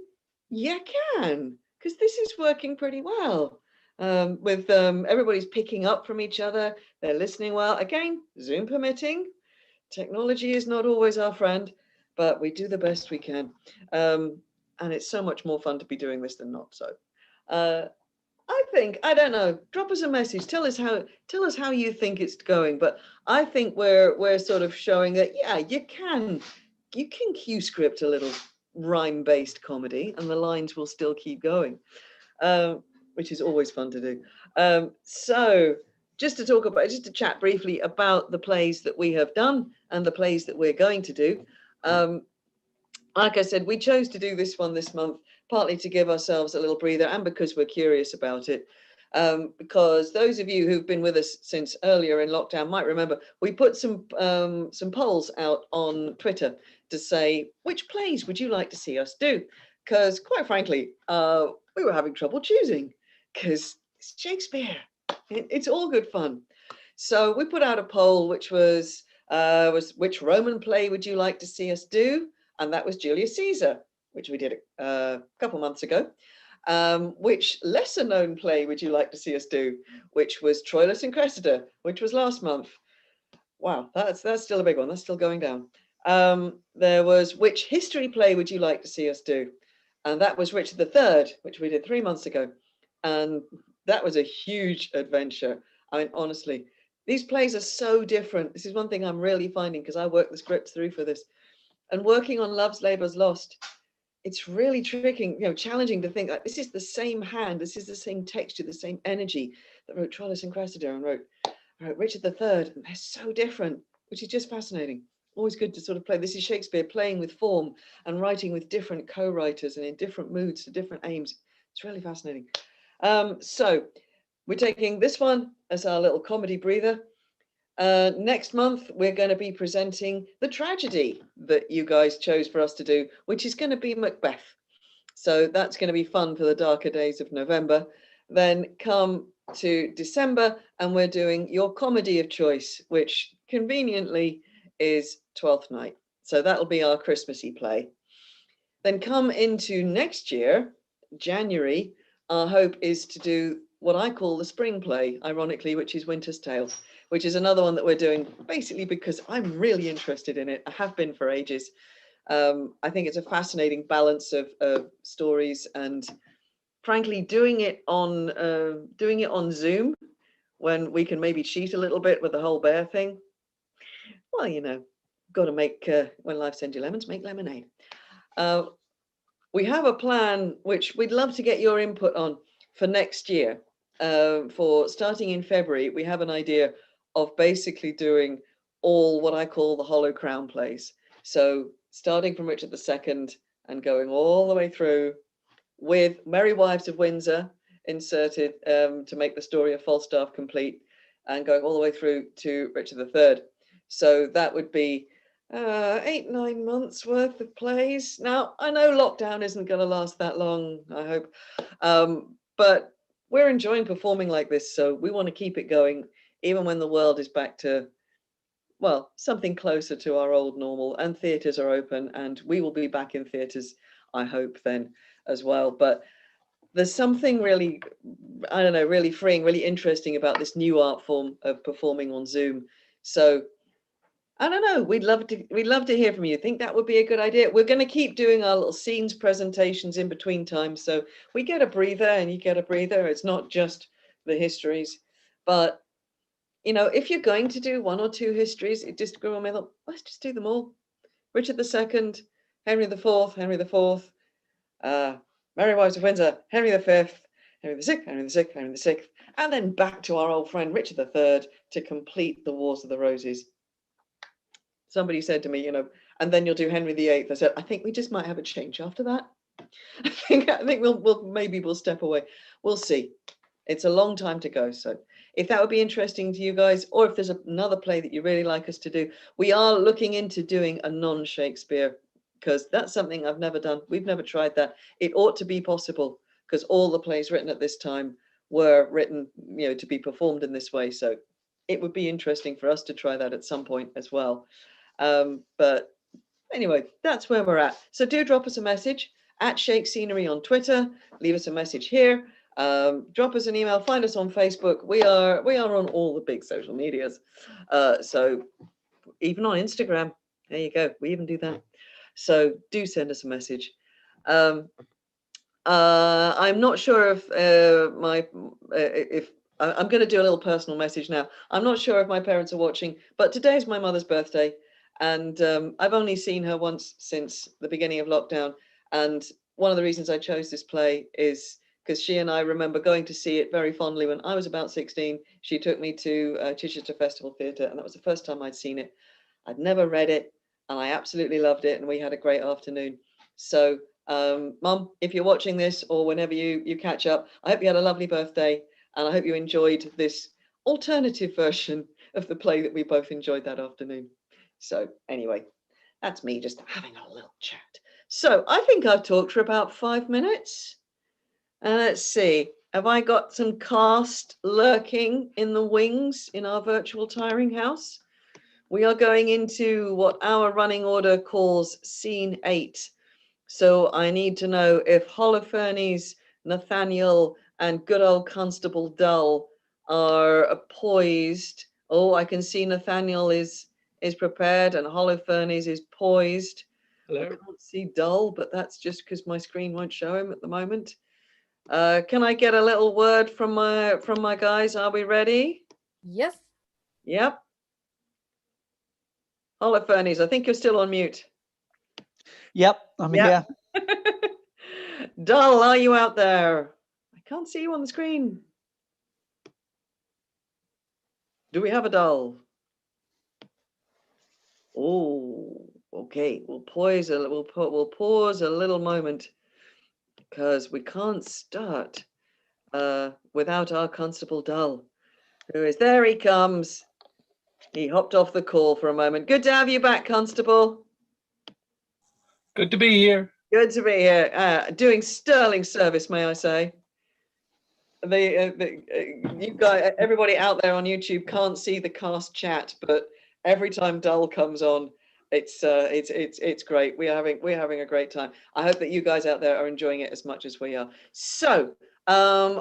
you can, because this is working pretty well. With everybody's picking up from each other, they're listening well. Again, Zoom permitting. Technology is not always our friend, but we do the best we can. And it's so much more fun to be doing this than not. So I don't know, drop us a message. Tell us how you think it's going. But I think we're sort of showing that, yeah, you can cue script a little rhyme-based comedy and the lines will still keep going, which is always fun to do. So just to chat briefly about the plays that we have done and the plays that we're going to do. Like I said, we chose to do this one this month, partly to give ourselves a little breather and because we're curious about it. Because those of you who've been with us since earlier in lockdown might remember we put some polls out on Twitter to say, which plays would you like to see us do? Because quite frankly, we were having trouble choosing. because it's Shakespeare. It's all good fun. So we put out a poll, which was which Roman play would you like to see us do? And that was Julius Caesar, which we did a couple months ago. Which lesser known play would you like to see us do? Which was Troilus and Cressida, which was last month. Wow, that's still a big one. That's still going down. There was which history play would you like to see us do? And that was Richard III, which we did 3 months ago. And that was a huge adventure. I mean, honestly, these plays are so different. This is one thing I'm really finding because I worked the scripts through for this. And working on Love's Labour's Lost, it's really tricky, challenging to think like this is the same hand, this is the same texture, the same energy that wrote Troilus and Cressida and wrote Richard III. And they're so different, which is just fascinating. Always good to sort of play. This is Shakespeare playing with form and writing with different co-writers and in different moods to different aims. It's really fascinating. So we're taking this one as our little comedy breather. Next month, we're going to be presenting the tragedy that you guys chose for us to do, which is going to be Macbeth. So that's going to be fun for the darker days of November. Then come to December, and we're doing your comedy of choice, which conveniently is Twelfth Night. So that'll be our Christmassy play. Then come into next year, January, our hope is to do what I call the spring play, ironically, which is Winter's Tale, which is another one that we're doing basically because I'm really interested in it. I have been for ages. I think it's a fascinating balance of stories, and frankly, doing it on Zoom when we can maybe cheat a little bit with the whole bear thing. Well, got to make when life sends you lemons, make lemonade. We have a plan which we'd love to get your input on for next year. For starting in February, we have an idea of basically doing all what I call the Hollow Crown plays. So starting from Richard II and going all the way through with Merry Wives of Windsor inserted to make the story of Falstaff complete, and going all the way through to Richard III. So that would be 8-9 months worth of plays. Now, I know lockdown isn't going to last that long, I hope, but we're enjoying performing like this, so we want to keep it going even when the world is back to, well, something closer to our old normal, and theatres are open, and we will be back in theatres, I hope, then as well. But there's something really, I don't know, really freeing, really interesting about this new art form of performing on Zoom. So I don't know, we'd love to hear from you. Think that would be a good idea? We're going to keep doing our little scenes presentations in between times, so we get a breather and you get a breather. It's not just the histories, but if you're going to do 1 or 2 histories, it just grew on me. Let's just do them all. Richard II, Henry IV, Henry IV, Merry Wives of Windsor, Henry V, Henry VI, Henry VI, Henry VI, and then back to our old friend Richard III to complete the Wars of the Roses. Somebody said to me, and then you'll do Henry VIII. I said, I think we just might have a change after that. I think we'll step away. We'll see. It's a long time to go. So if that would be interesting to you guys, or if there's another play that you really like us to do, we are looking into doing a non-Shakespeare, because that's something I've never done. We've never tried that. It ought to be possible, because all the plays written at this time were written, to be performed in this way. So it would be interesting for us to try that at some point as well. But anyway, that's where we're at. So do drop us a message at Shake Scenery on Twitter. Leave us a message here. Drop us an email. Find us on Facebook. We are on all the big social medias. So even on Instagram. There you go. We even do that. So do send us a message. I'm not sure if I'm going to do a little personal message now. I'm not sure if my parents are watching, but today is my mother's birthday. And I've only seen her once since the beginning of lockdown. And one of the reasons I chose this play is because she and I remember going to see it very fondly when I was about 16. She took me to Chichester Festival Theatre, and that was the first time I'd seen it. I'd never read it, and I absolutely loved it, and we had a great afternoon. So, Mum, if you're watching this, or whenever you catch up, I hope you had a lovely birthday, and I hope you enjoyed this alternative version of the play that we both enjoyed that afternoon. So anyway, that's me just having a little chat. So I think I've talked for about 5 minutes. Let's see. Have I got some cast lurking in the wings in our virtual tiring house? We are going into what our running order calls scene 8. So I need to know if Holofernes, Nathaniel, and good old Constable Dull are poised. Oh, I can see Nathaniel is prepared and Holofernes is poised. Hello. I can't see Dull, but that's just because my screen won't show him at the moment. Can I get a little word from my guys? Are we ready? Yes. Yep. Holofernes, I think you're still on mute. Yep, I'm Yep. here. Dull, are you out there? I can't see you on the screen. Do we have a Dull? Oh, okay. We'll pause a little moment because we can't start without our Constable Dull, who is there. He comes. He hopped off the call for a moment. Good to have you back, Constable. Good to be here. Good to be here. Doing sterling service, may I say. You guys, everybody out there on YouTube can't see the cast chat, but every time Dull comes on, it's great. We're having a great time. I hope that you guys out there are enjoying it as much as we are. So,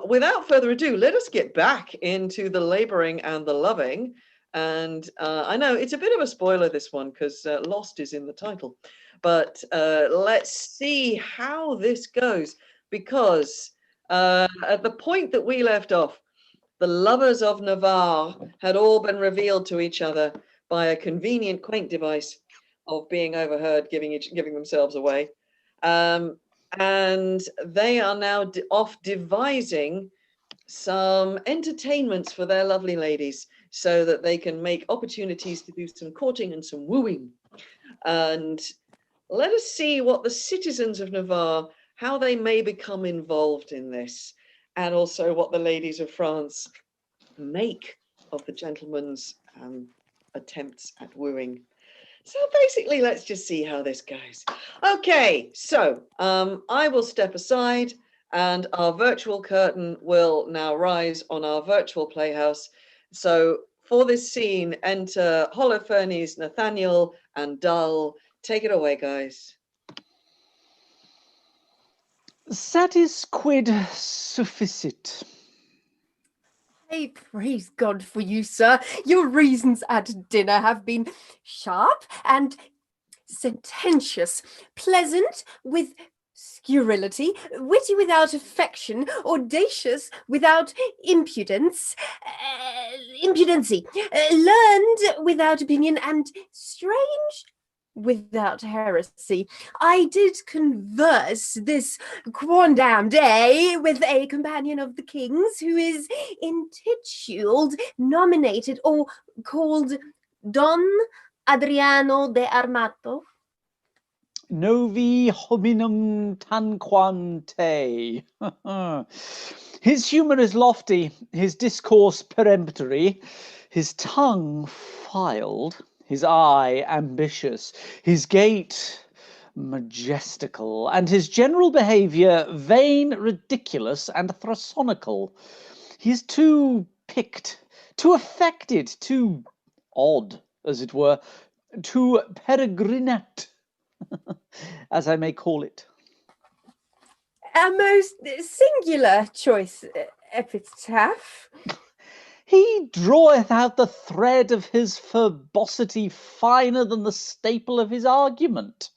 without further ado, let us get back into the laboring and the loving. And I know it's a bit of a spoiler, this one, because Lost is in the title. But let's see how this goes, because at the point that we left off, the lovers of Navarre had all been revealed to each other by a convenient, quaint device of being overheard, giving themselves away. And they are now off devising some entertainments for their lovely ladies so that they can make opportunities to do some courting and some wooing. And let us see what the citizens of Navarre, how they may become involved in this, and also what the ladies of France make of the gentleman's attempts at wooing. So basically, let's just see how this goes. Okay, so I will step aside and our virtual curtain will now rise on our virtual playhouse. So for this scene, enter Holofernes, Nathaniel, and Dull. Take it away, guys. Satis quid sufficit. I praise God for you, sir. Your reasons at dinner have been sharp and sententious, pleasant with scurrility, witty without affection, audacious without impudency, learned without opinion, and strange without heresy. I did converse this quondam day with a companion of the king's who is intituled, nominated, or called Don Adriano de Armato. Novi hominum tanquante. His humour is lofty, his discourse peremptory, his tongue filed, his eye ambitious, his gait majestical, and his general behaviour vain, ridiculous, and thrasonical. He is too picked, too affected, too odd, as it were, too peregrinate, as I may call it. A most singular choice epitaph. He draweth out the thread of his verbosity finer than the staple of his argument.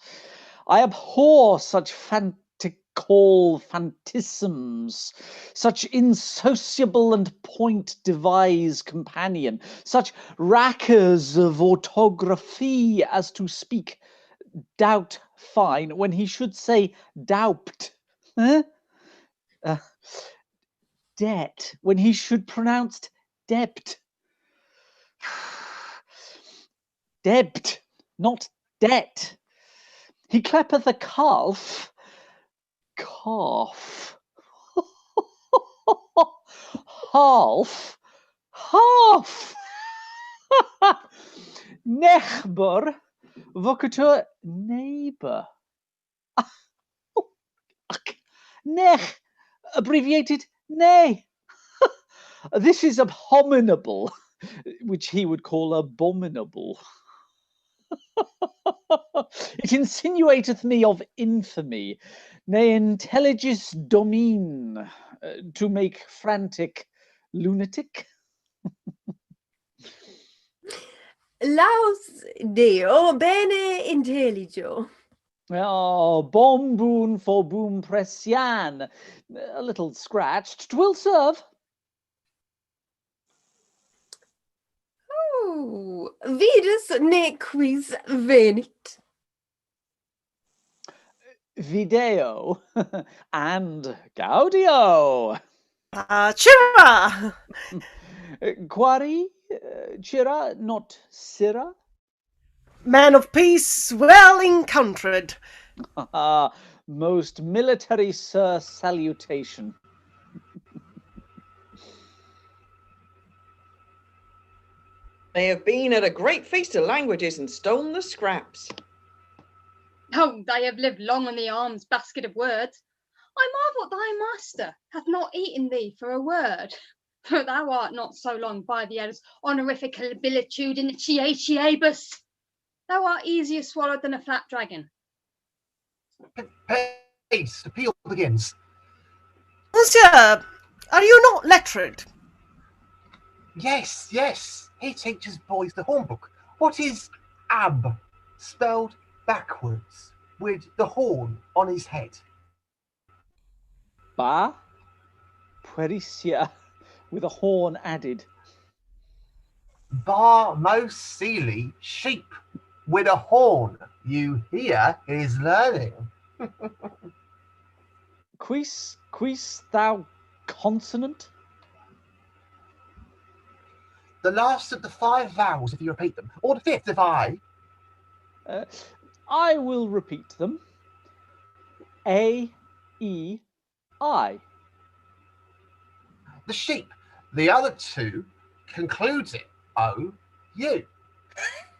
I abhor such fantical fantisms, such insociable and point-devise companion, such rackers of orthography as to speak doubt fine when he should say doubt. Debt when he should pronounce debt. Debt, not debt. He clappeth a calf. Calf. Half. Half. Nechbor vocatur neighbor. Nech, abbreviated Nay, this is abominable, which he would call abominable. It insinuateth me of infamy, nay, intelligis domine, to make frantic lunatic. Laus Deo bene intelligio. Oh, bom boon for boom pressian. A little scratched, 'twill serve. Oh, vidus nequis venit. Video and gaudio. Chira! Quari, chira, not sirrah? Man of peace, well encountered. Most military sir salutation. They have been at a great feast of languages and stolen the scraps. Oh, they have lived long on the arms basket of words. I marvel thy master hath not eaten thee for a word. For thou art not so long by the elders honorific habilitude initiatiabus. Thou art easier swallowed than a flat dragon. Peace, appeal begins. Monsieur, are you not lettered? Yes, yes. He teaches boys the horn book. What is ab spelled backwards with the horn on his head? Ba puericia with a horn added. Bar most seely sheep with a horn. You hear his learning. Quis thou consonant? The last of the 5 vowels if you repeat them, or the 5th if I. I will repeat them. A, E, I. The sheep. The other 2 concludes it. O, U.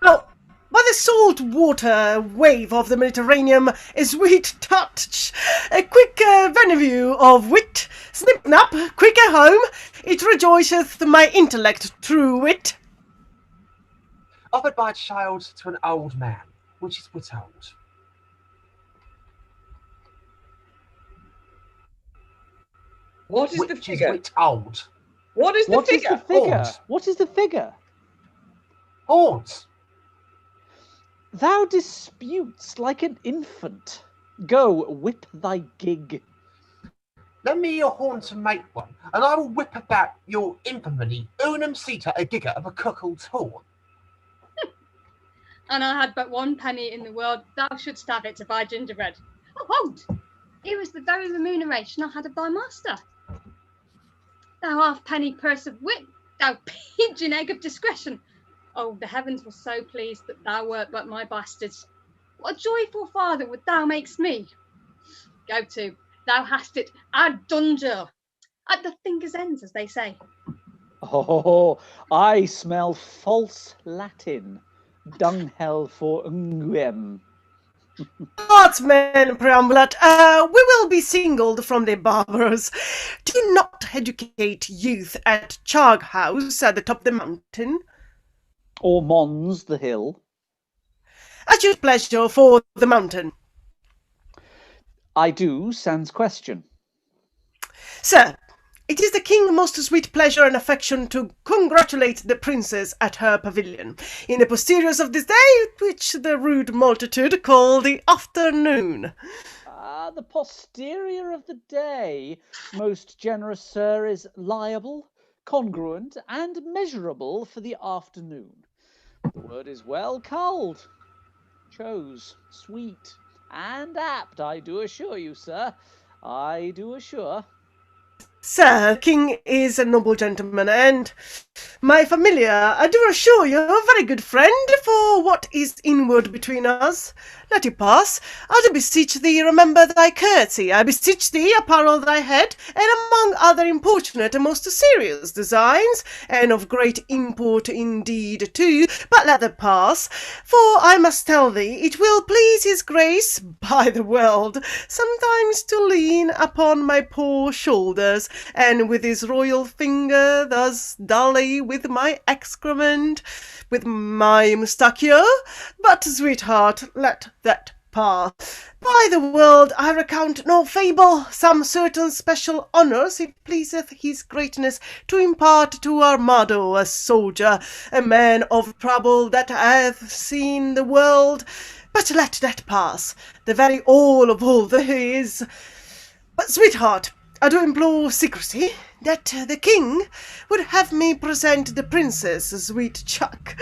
Oh, by the salt water wave of the Mediterranean, a sweet touch, a quick venue of wit, snip nap, quicker home, it rejoiceth my intellect, true wit. Offered by a child to an old man, which is wit old. What is the Which figure? is wit old. What is the What is figure? the figure? Horns. What is the figure? Horns. Thou disputes like an infant. Go, whip thy gig. Lend me your horn to make one, and I will whip about your infamy unum sita a giga of a cuckold's horn. And I had but 1 penny in the world, thou shouldst have it to buy gingerbread. Oh, hold! Here is the very remuneration I had of thy master. Thou halfpenny purse of wit, thou pigeon egg of discretion. Oh, the heavens were so pleased that thou wert but my bastards. What a joyful father would thou makes me. Go to, thou hast it ad dunjo, at the fingers' ends, as they say. Oh, I smell false Latin. Dunghell for unguem. Artsmen preambulat, we will be singled from the barbarous. Do you not educate youth at Chag House at the top of the mountain? Or Mons the hill. At your pleasure for the mountain. I do, sans question. Sir, it is the king most sweet pleasure and affection to congratulate the princess at her pavilion, in the posteriors of this day, which the rude multitude call the afternoon. The posterior of the day, most generous sir, is liable, congruent, and measurable for the afternoon. The word is well culled, chose, sweet, and apt, I do assure you, sir. I do assure. Sir, king is a noble gentleman, and my familiar, I do assure you, a very good friend, for what is inward between us. Let it pass. I do beseech thee, remember thy courtesy. I beseech thee, apparel thy head, and among other importunate and most serious designs, and of great import indeed too, but let them pass, for I must tell thee, it will please his grace, by the world, sometimes to lean upon my poor shoulders, and with his royal finger does dally with my excrement, with my mustachio. But, sweetheart, let that pass. By the world, I recount no fable. Some certain special honours it pleaseth his greatness to impart to Armado, a soldier, a man of trouble that hath seen the world. But let that pass. The very all there is. But, sweetheart, I do implore secrecy, that the king would have me present the princess, sweet Chuck,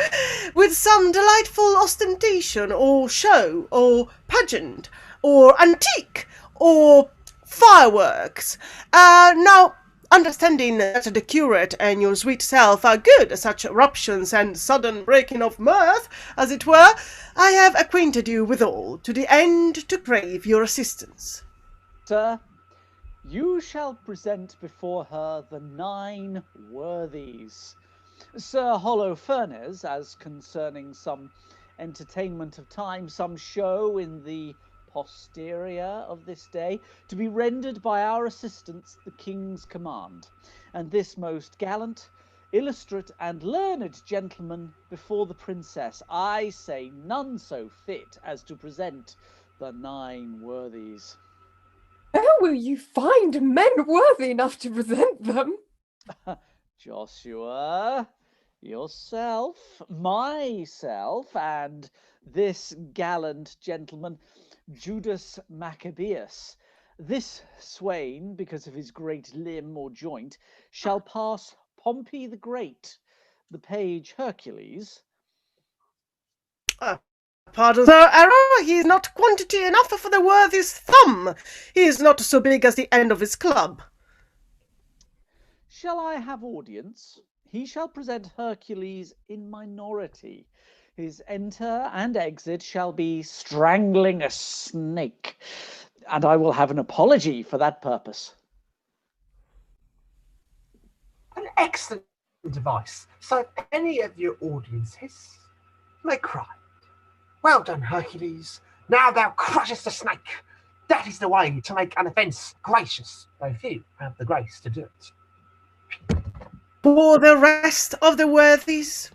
with some delightful ostentation, or show, or pageant, or antique, or fireworks. Now, understanding that the curate and your sweet self are good at such eruptions and sudden breaking of mirth, as it were, I have acquainted you withal, to the end to crave your assistance. Sir, you shall present before her the 9 worthies. Sir Holofernes, as concerning some entertainment of time, some show in the posterior of this day, to be rendered by our assistants the king's command, and this most gallant, illustrate, and learned gentleman before the princess, I say none so fit as to present the 9 worthies. Where will you find men worthy enough to present them? Joshua, yourself, myself, and this gallant gentleman, Judas Maccabeus. This swain, because of his great limb or joint, shall pass Pompey the Great, the page Hercules. Pardon, Sir Arrow, he is not quantity enough for the worthy's thumb. He is not so big as the end of his club. Shall I have audience? He shall present Hercules in minority. His enter and exit shall be strangling a snake, and I will have an apology for that purpose. An excellent device. So if any of your audiences may cry, "Well done, Hercules. Now thou crushest the snake." That is the way to make an offence gracious, though few have the grace to do it. For the rest of the worthies,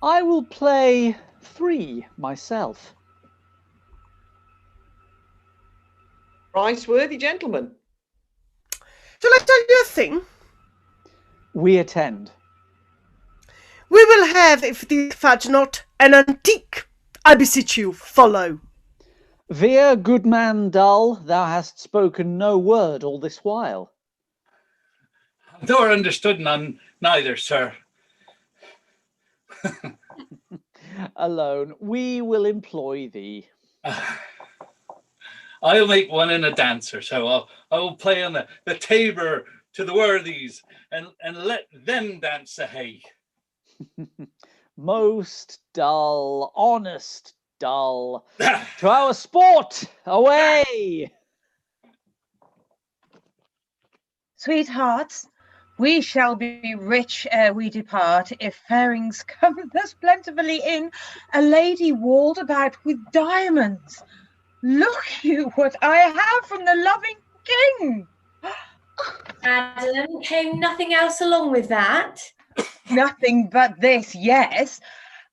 I will play 3 myself. Right, worthy gentlemen. shall I tell you a thing? We attend. We will have, if thee fudge not, an antique. I beseech you, follow. Veer, good man dull, thou hast spoken no word all this while. Nor understood none, neither, sir. Alone, we will employ thee. I'll make one in a dancer, so I will play on the tabor to the worthies and let them dance a hay. Most dull, honest dull. To our sport, away! Sweethearts, we shall be rich ere we depart, if fairings come thus plentifully in, a lady walled about with diamonds. Look you what I have from the loving king. Madam, came nothing else along with that? Nothing but this, yes.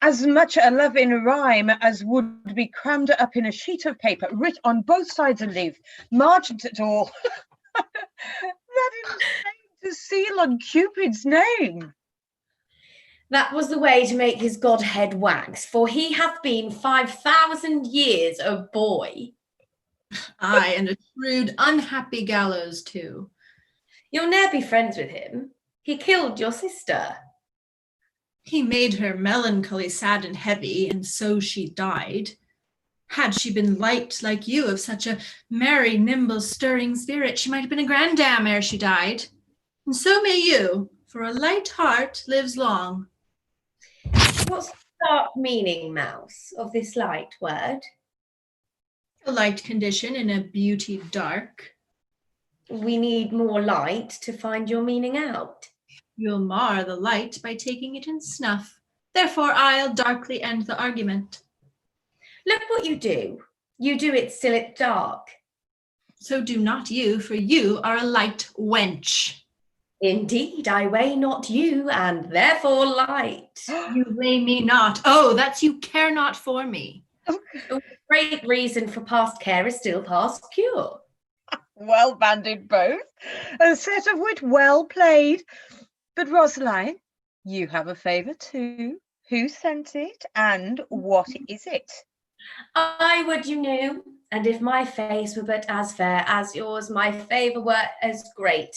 As much a love in rhyme as would be crammed up in a sheet of paper, writ on both sides a leaf, margent at all. That is to seal on Cupid's name. That was the way to make his godhead wax, for he hath been 5,000 years a boy. Aye, and a shrewd, unhappy gallows too. You'll ne'er be friends with him. He killed your sister. He made her melancholy, sad, and heavy, and so she died. Had she been light like you, of such a merry, nimble, stirring spirit, she might have been a grand dame ere she died. And so may you, for a light heart lives long. What's the dark meaning, Mouse, of this light word? A light condition in a beauty dark. We need more light to find your meaning out. You'll mar the light by taking it in snuff. Therefore I'll darkly end the argument. Look what you do. You do it still at dark. So do not you, for you are a light wench. Indeed, I weigh not you, and therefore light. You weigh me not. Oh, that's you care not for me. A great reason for past care is still past cure. Well banded both. A set of wit well played. But Rosaline, you have a favour too. Who sent it and what is it? I would you knew, and if my face were but as fair as yours, my favour were as great.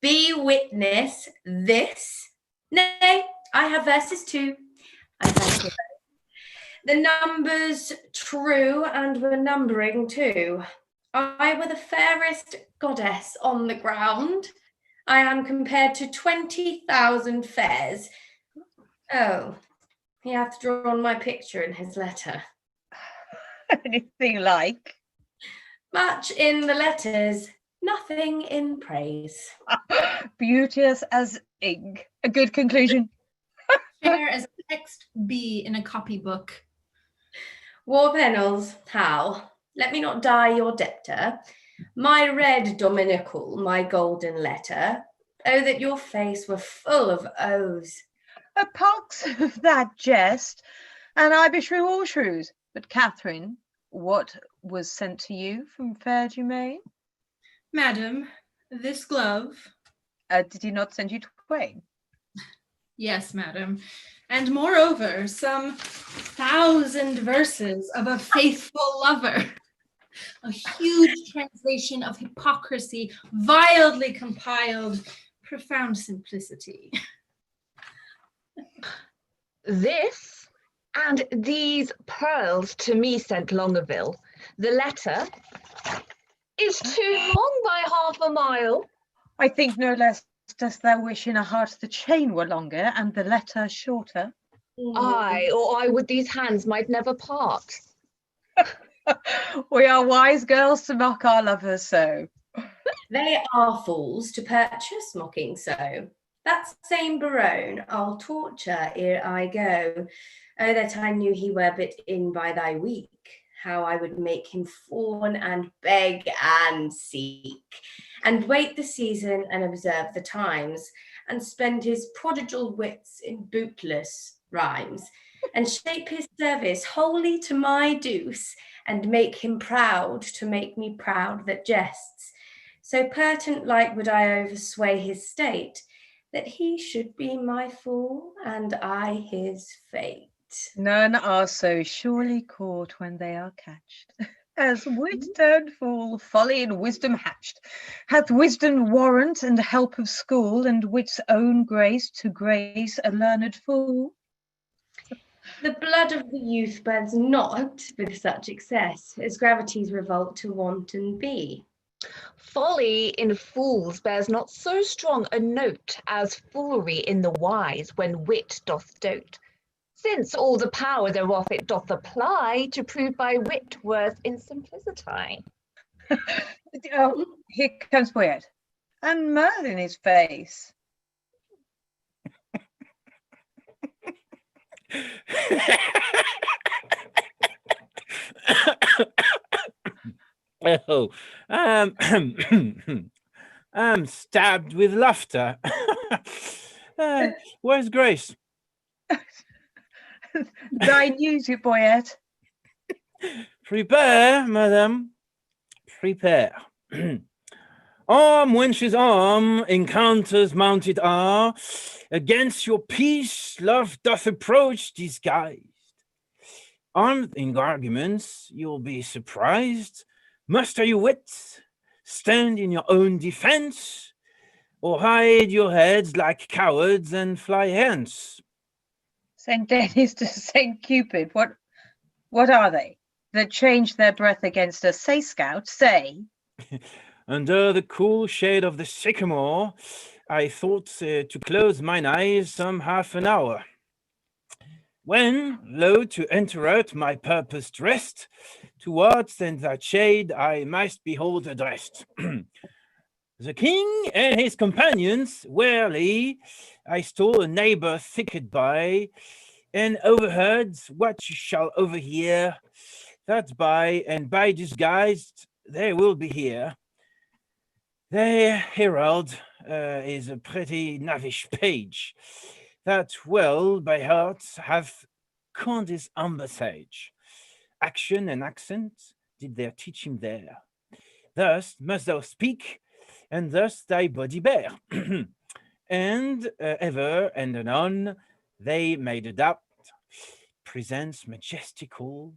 Be witness this. Nay, I have verses too. I thank you. The numbers true, and were numbering too. I were the fairest goddess on the ground. I am compared to 20,000 fairs. Oh, he hath drawn my picture in his letter. Anything like? Much in the letters, nothing in praise. Beauteous as ink. A good conclusion. Fair as text B in a copybook. War Pennels, how? Let me not die your debtor. My red dominical, my golden letter. Oh, that your face were full of O's. A pox of that jest, and I beshrew all shrews. But Catherine, what was sent to you from fair Germain? Madam, this glove. Did he not send you twain? Yes, madam. And moreover, some 1,000 verses of a faithful lover. A huge translation of hypocrisy, wildly compiled, profound simplicity. This and these pearls to me sent Longueville. The letter is too long by half a mile. I think no less dost thou wish in a heart the chain were longer and the letter shorter. Aye, or I would these hands might never part. We are wise girls to mock our lovers so. They are fools to purchase mocking so. That same Barone I'll torture ere I go. Oh, that I knew he were but in by thy week, how I would make him fawn and beg and seek, and wait the season and observe the times, and spend his prodigal wits in bootless rhymes, and shape his service wholly to my deuce, and make him proud to make me proud that jests. So pertent like would I oversway his state, that he should be my fool and I his fate. None are so surely caught when they are catched. As wit turned fool, folly and wisdom hatched. Hath wisdom warrant and help of school, and wit's own grace to grace a learned fool? The blood of the youth burns not with such excess, as gravity's revolt to wanton be. Folly in fools bears not so strong a note as foolery in the wise when wit doth dote, since all the power thereof it doth apply to prove by wit worth in simplicity. Oh, here comes Poet, and mirth in his face. Oh, I'm stabbed with laughter. Where's Grace? Thy news, you Poet. Prepare, madam, prepare. Arm, wench's arm, encounters mounted are. Against your peace, love doth approach disguised. Armed in arguments, you'll be surprised. Muster your wits, stand in your own defense, or hide your heads like cowards and fly hence. St. Denis to St. Cupid, what are they that change their breath against us? Say, Scout, say. Under the cool shade of the sycamore, I thought to close mine eyes some half an hour. When, lo, to interrupt my purposed rest, towards then that shade I might behold addressed. The king and his companions, warily, I stole a neighbor thicket by, and overheard what you shall overhear, that by and by disguised they will be here. The herald is a pretty knavish page that well by heart hath conned his ambassage. Action and accent did their teach him there. Thus must thou speak, and thus thy body bear. And ever and anon they made adapt, presence majestical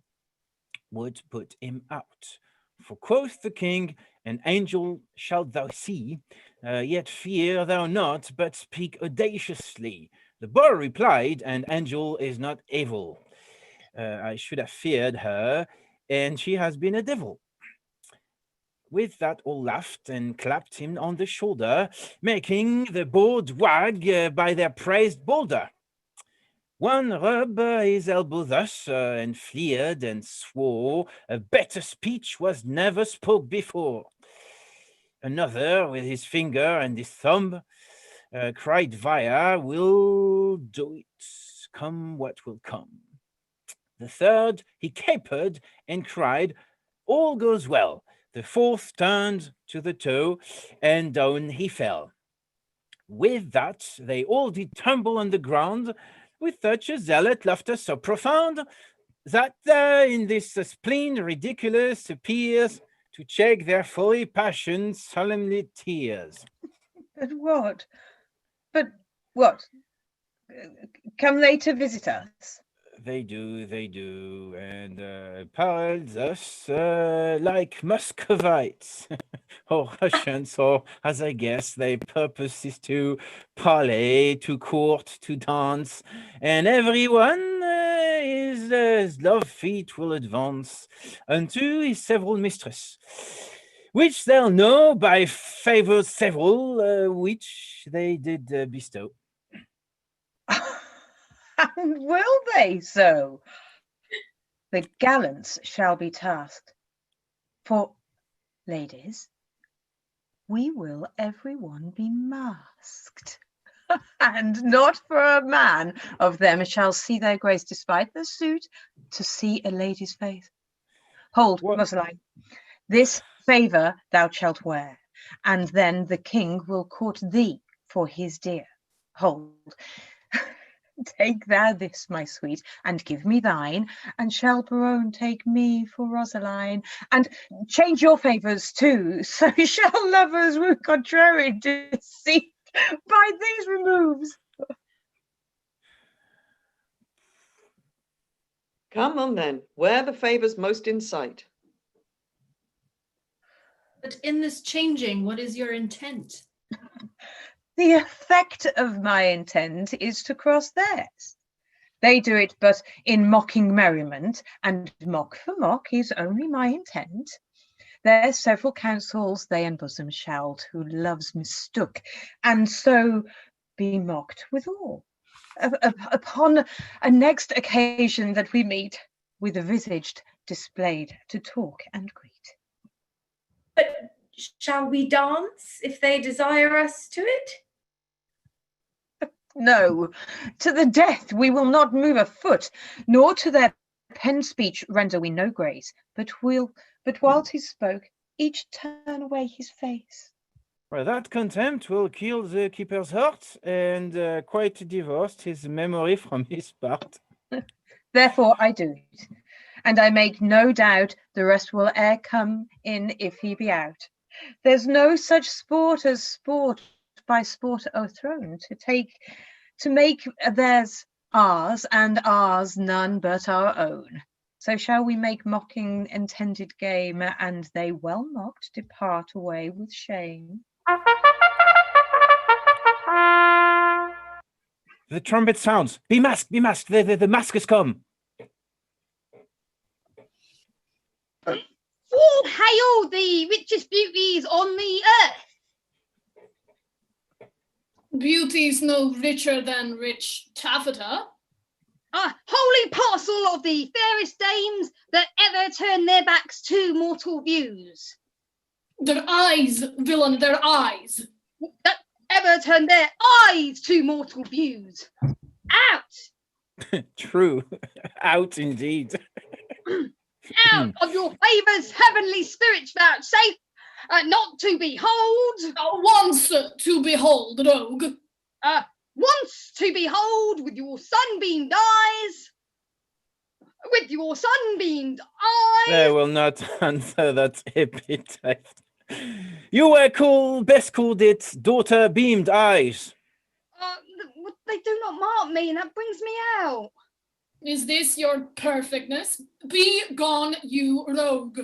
would put him out. For quoth the king, an angel shalt thou see, yet fear thou not, but speak audaciously. The boy replied, an angel is not evil. I should have feared her, and she has been a devil. With that all laughed and clapped him on the shoulder, making the board wag by their praised boulder. One rubbed his elbow thus, and fleered and swore a better speech was never spoke before. Another, with his finger and his thumb, cried via, will do it, come what will come. The third, he capered and cried, all goes well. The fourth turned to the toe, and down he fell. With that, they all did tumble on the ground, with such a zealot laughter so profound, that in this spleen ridiculous appears to check their folly passion solemnly tears. But what? But what? Come they to visit us? They do, and parley thus like Muscovites or Russians, or as I guess their purpose is to parley, to court, to dance, and everyone his love feet will advance unto his several mistress, which they'll know by favors several, which they did bestow. And will they so? The gallants shall be tasked. For, ladies, we will every one be masked. And not for a man of them shall see their grace, despite the suit, to see a lady's face. Hold, Rosaline, this favour thou shalt wear, and then the king will court thee for his dear. Hold. Take thou this, my sweet, and give me thine, and shall Barone take me for Rosaline, and change your favours too, so shall lovers woo contrary deceit by these removes. Come on then, where the favours most in sight? But in this changing, what is your intent? The effect of my intent is to cross theirs. They do it but in mocking merriment, and mock for mock is only my intent. Their several counsels they unbosom shall, who loves mistook, and so be mocked withal. Upon a next occasion that we meet, with a visage displayed to talk and greet. But shall we dance if they desire us to it? No, to the death we will not move a foot, nor to their pen speech render we no grace, but whilst he spoke, each turn away his face. Well, that contempt will kill the keeper's heart, and quite divorced his memory from his part. Therefore I do it, and I make no doubt the rest will ere come in if he be out. There's no such sport as sport by sport o'erthrown, to make theirs ours, and ours none but our own. So shall we make mocking intended game, and they well mocked depart away with shame. The trumpet sounds. Be masked, be masked. The mask has come. All hail the richest beauties on the earth. Beauty's no richer than rich taffeta. A holy parcel of the fairest dames that ever turn their backs to mortal views. Their eyes, villain, their eyes. That ever turn their eyes to mortal views. Out! True. Out indeed. out of your favours, heavenly spirits vouchsafe, not to behold. Once to behold, rogue. Once to behold with your sunbeamed eyes. With your sunbeamed eyes. They will not answer that epithet. You were best called it daughter beamed eyes. They do not mark me, and that brings me out. Is this your perfectness? Be gone, you rogue.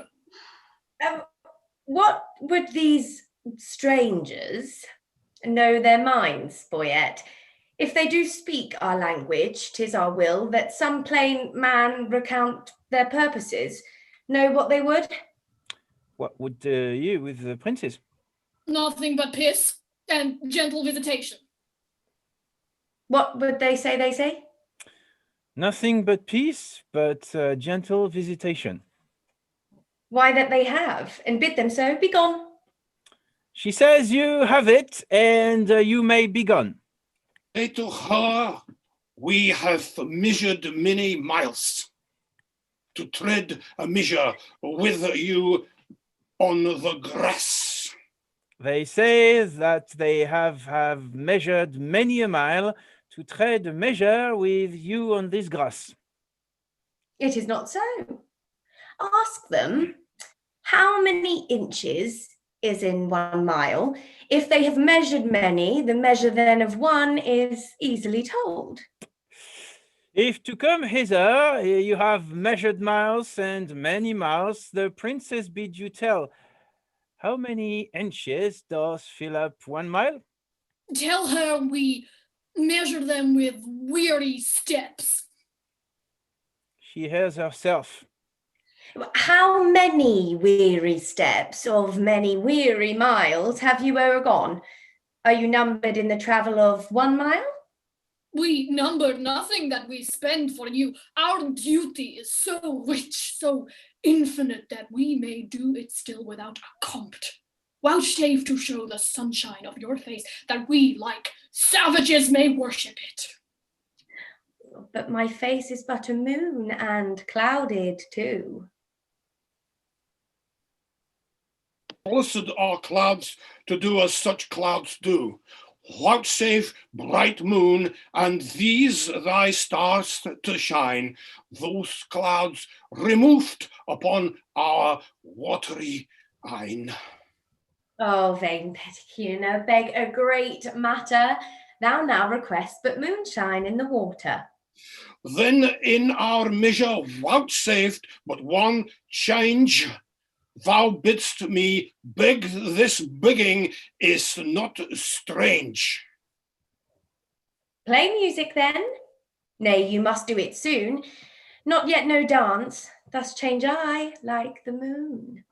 What would these strangers know their minds, Boyette? If they do speak our language, 'tis our will that some plain man recount their purposes. Know what they would? What would you with the princes? Nothing but piss and gentle visitation. What would they say? Nothing but peace, but gentle visitation. Why, that they have, and bid them so, be gone. She says you have it, and you may be gone. Say to her, we have measured many miles to tread a measure with you on the grass. They say that they have measured many a mile to tread a measure with you on this grass. It is not so. Ask them, how many inches is in 1 mile? If they have measured many, the measure then of one is easily told. If to come hither you have measured miles and many miles, the princess bid you tell, how many inches does fill up 1 mile? Tell her we measure them with weary steps. She hears herself. How many weary steps of many weary miles have you o'ergone? Are you numbered in the travel of 1 mile? We number nothing that we spend for you. Our duty is so rich, so infinite, that we may do it still without a compt. Vouchsafe to show the sunshine of your face, that we, like savages, may worship it. But my face is but a moon, and clouded too. Blessed are clouds to do as such clouds do. Vouchsafe, bright moon, and these thy stars to shine, those clouds removed upon our watery eyne. Oh, vain Petticuna, beg a great matter. Thou now request but moonshine in the water. Then in our measure vouchsafed but one change. Thou bidst me beg, this begging is not strange. Play music then? Nay, you must do it soon. Not yet no dance, thus change I like the moon.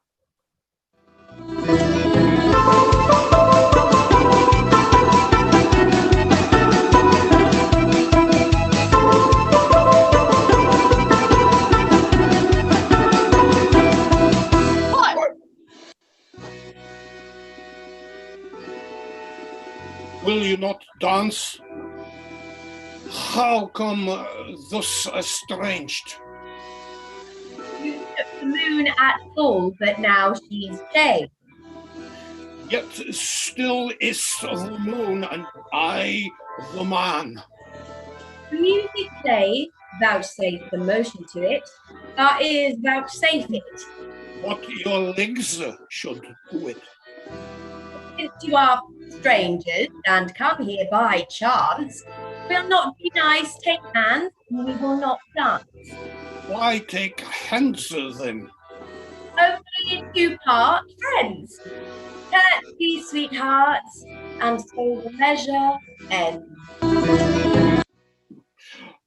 Will you not dance? How come thus estranged? You took the moon at full, but now she's shade. Yet still is the moon and I the man. The music plays, vouchsafe the motion to it. Our ears vouchsafe it. What your legs should do it. Since you are strangers and come here by chance, we'll not be nice, take hands, and we will not dance. Why take hands then? Only to part friends. Curtsy, sweethearts, and so the measure ends.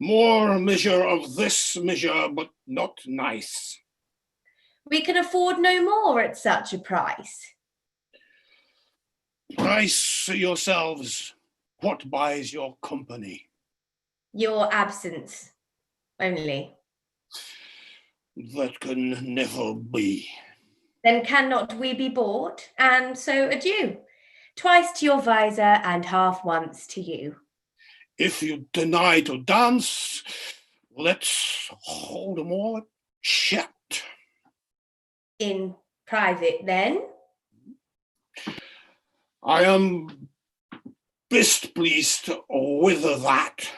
More measure of this measure, but not nice. We can afford no more at such a price. Price yourselves. What buys your company? Your absence only. That can never be. Then cannot we be bought, and so adieu. Twice to your visor, and half once to you. If you deny to dance, let's hold more chat. In private, then? I am best pleased with that.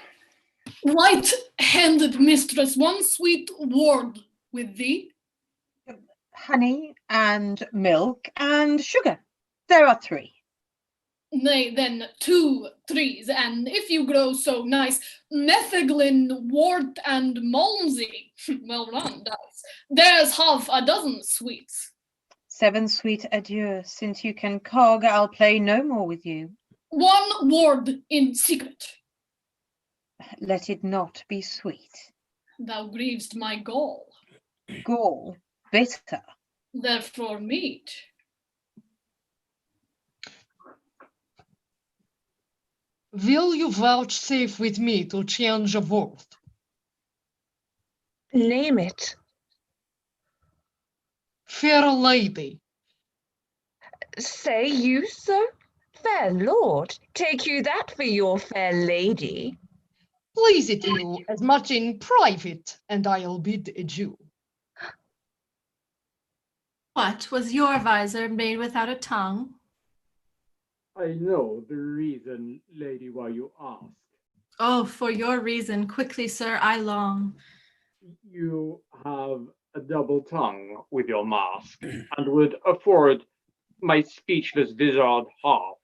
Right-handed mistress, one sweet word with thee. Honey and milk and sugar. There are 3. Nay, then 2 trees, and if you grow so nice, metheglin, wort, and malmsey. Well run, dice. There's half a dozen sweets. 7 sweet adieu. Since you can cog, I'll play no more with you. 1 word in secret. Let it not be sweet. Thou grievest my gall. Gall, bitter. Therefore meet. Will you vouchsafe with me to change a word? Name it. Fair lady. Say you so? Fair lord, take you that for your fair lady? Please it you as much in private, and I'll bid adieu. What, was your visor made without a tongue? I know the reason, lady, why you ask. Oh, for your reason, quickly, sir, I long. You have a double tongue with your mask, and would afford my speechless vizard half.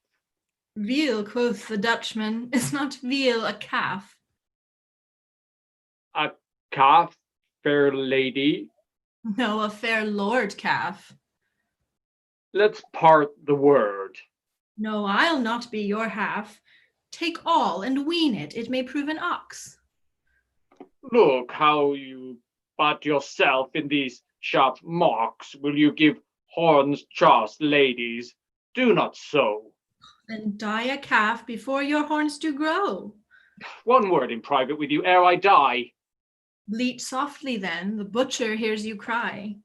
Veal, quoth the Dutchman, is not veal a calf? A calf, fair lady? No, a fair lord calf. Let's part the word. No, I'll not be your half. Take all and wean it, it may prove an ox. Look how you butt yourself in these sharp marks. Will you give horns chas, ladies? Do not so. Then die a calf before your horns do grow. One word in private with you ere I die. Bleat softly then, the butcher hears you cry.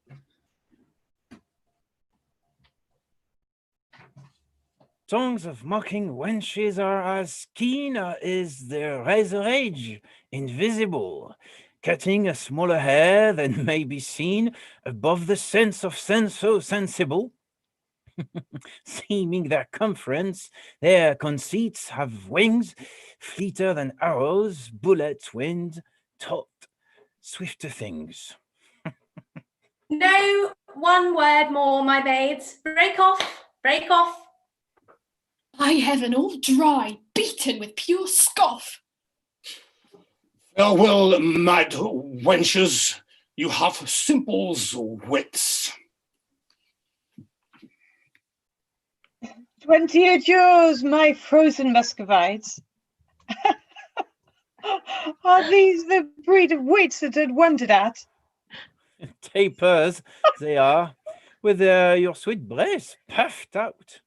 Tongues of mocking wenches are as keen as their razor edge, invisible, cutting a smaller hair than may be seen above the sense of senso sensible. Seeming their conference, their conceits have wings, fleeter than arrows, bullets, wind, taught, swifter things. No, 1 word more, my maids. Break off, break off. By heaven, all dry, beaten with pure scoff. Farewell, mad wenches, you have simple's wits. 20 adieus, my frozen Muscovites. Are these the breed of wits that I'd wondered at? Tapers they are, with your sweet breasts puffed out.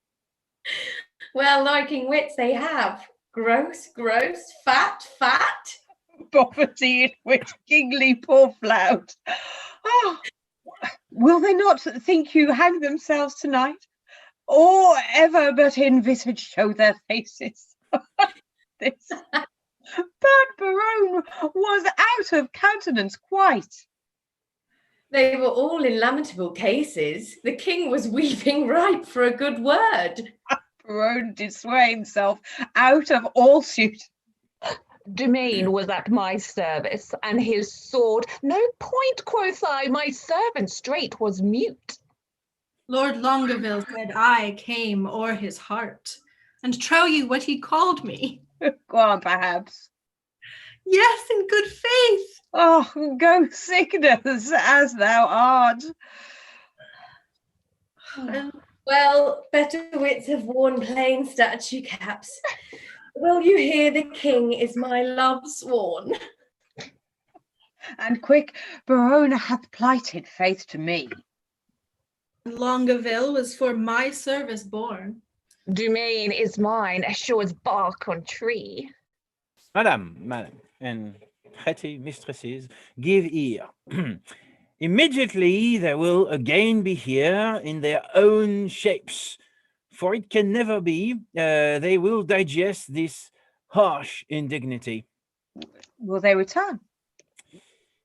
Well liking wits they have. Gross, gross, fat, fat. Poverty in wit, giggly poor flout. Oh, will they not think you hang themselves tonight? Or ever but in visage show their faces? This bad Barone was out of countenance quite. They were all in lamentable cases. The king was weeping ripe for a good word. Barone did swear himself out of all suit. Domain was at my service, and his sword, no point, quoth I, my servant straight was mute. Lord Longueville said I came o'er his heart, and trow you what he called me? Go on, perhaps. Yes, in good faith. Oh, go sickness as thou art. Well, better wits have worn plain statue caps. Will you hear the king is my love sworn? And quick, Barone hath plighted faith to me. Longueville was for my service born. Domain is mine, as sure as bark on tree. Madam, and pretty mistresses, give ear. Immediately they will again be here in their own shapes, for it can never be. They will digest this harsh indignity. Will they return?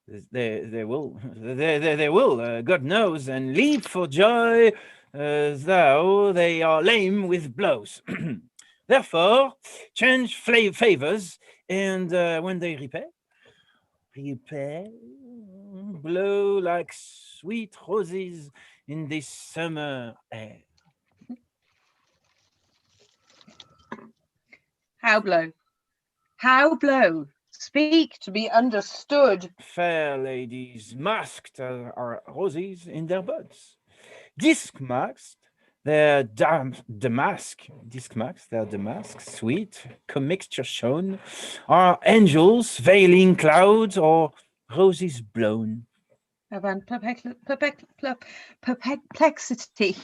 They will, God knows, and leap for joy, though they are lame with blows. Therefore, change favors, and when they repair, blow like sweet roses in this summer air. How blow? How blow? Speak to be understood. Fair ladies, masked are roses in their buds. Disc-masked, their damask, sweet, commixture shown, are angels veiling clouds or roses blown. Around perplexity.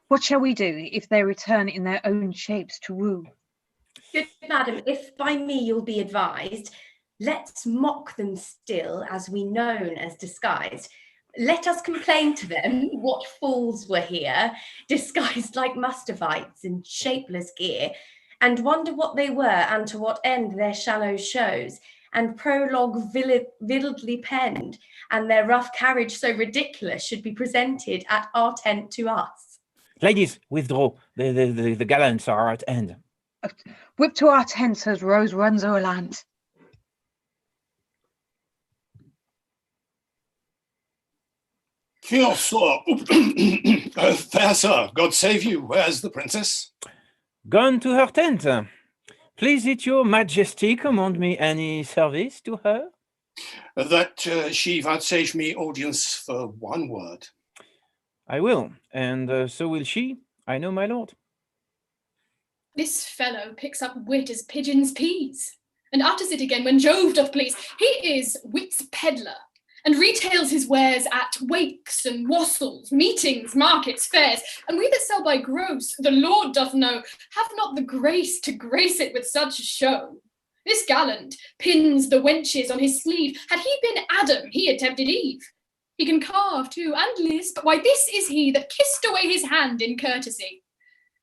What shall we do if they return in their own shapes to woo? Good madam, if by me you'll be advised, let's mock them still as we known as disguised. Let us complain to them what fools were here, disguised like mustavites in shapeless gear, and wonder what they were and to what end their shallow shows, and prologue vividly penned, and their rough carriage so ridiculous should be presented at our tent to us. Ladies, withdraw. The gallants are at end. Whip to our tents as Rose runs o'er land. Fair sir, fair sir, God save you. Where's the princess? Gone to her tent. Please it your majesty command me any service to her? That she vouchsafe me audience for one word. I will, and so will she, I know my lord. This fellow picks up wit as pigeons peas, and utters it again when Jove doth please. He is wit's peddler, and retails his wares at wakes and wassels, meetings, markets, fairs, and we that sell by gross, the Lord doth know, have not the grace to grace it with such a show. This gallant pins the wenches on his sleeve. Had he been Adam, he had tempted Eve. He can carve too, and lisp. Why, this is he that kissed away his hand in courtesy.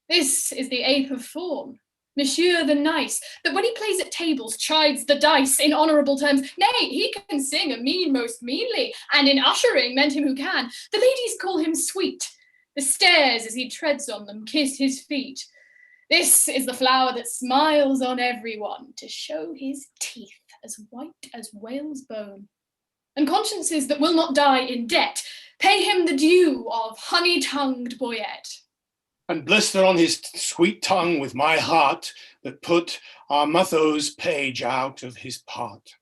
This is the ape of form, Monsieur the Nice, that when he plays at tables chides the dice in honourable terms. Nay, he can sing a mean most meanly, and in ushering mend him who can. The ladies call him sweet. The stairs, as he treads on them, kiss his feet. This is the flower that smiles on everyone, to show his teeth as white as whale's bone. And consciences that will not die in debt pay him the due of honey-tongued boyette. And blister on his sweet tongue with my heart, that put our Motho's page out of his part.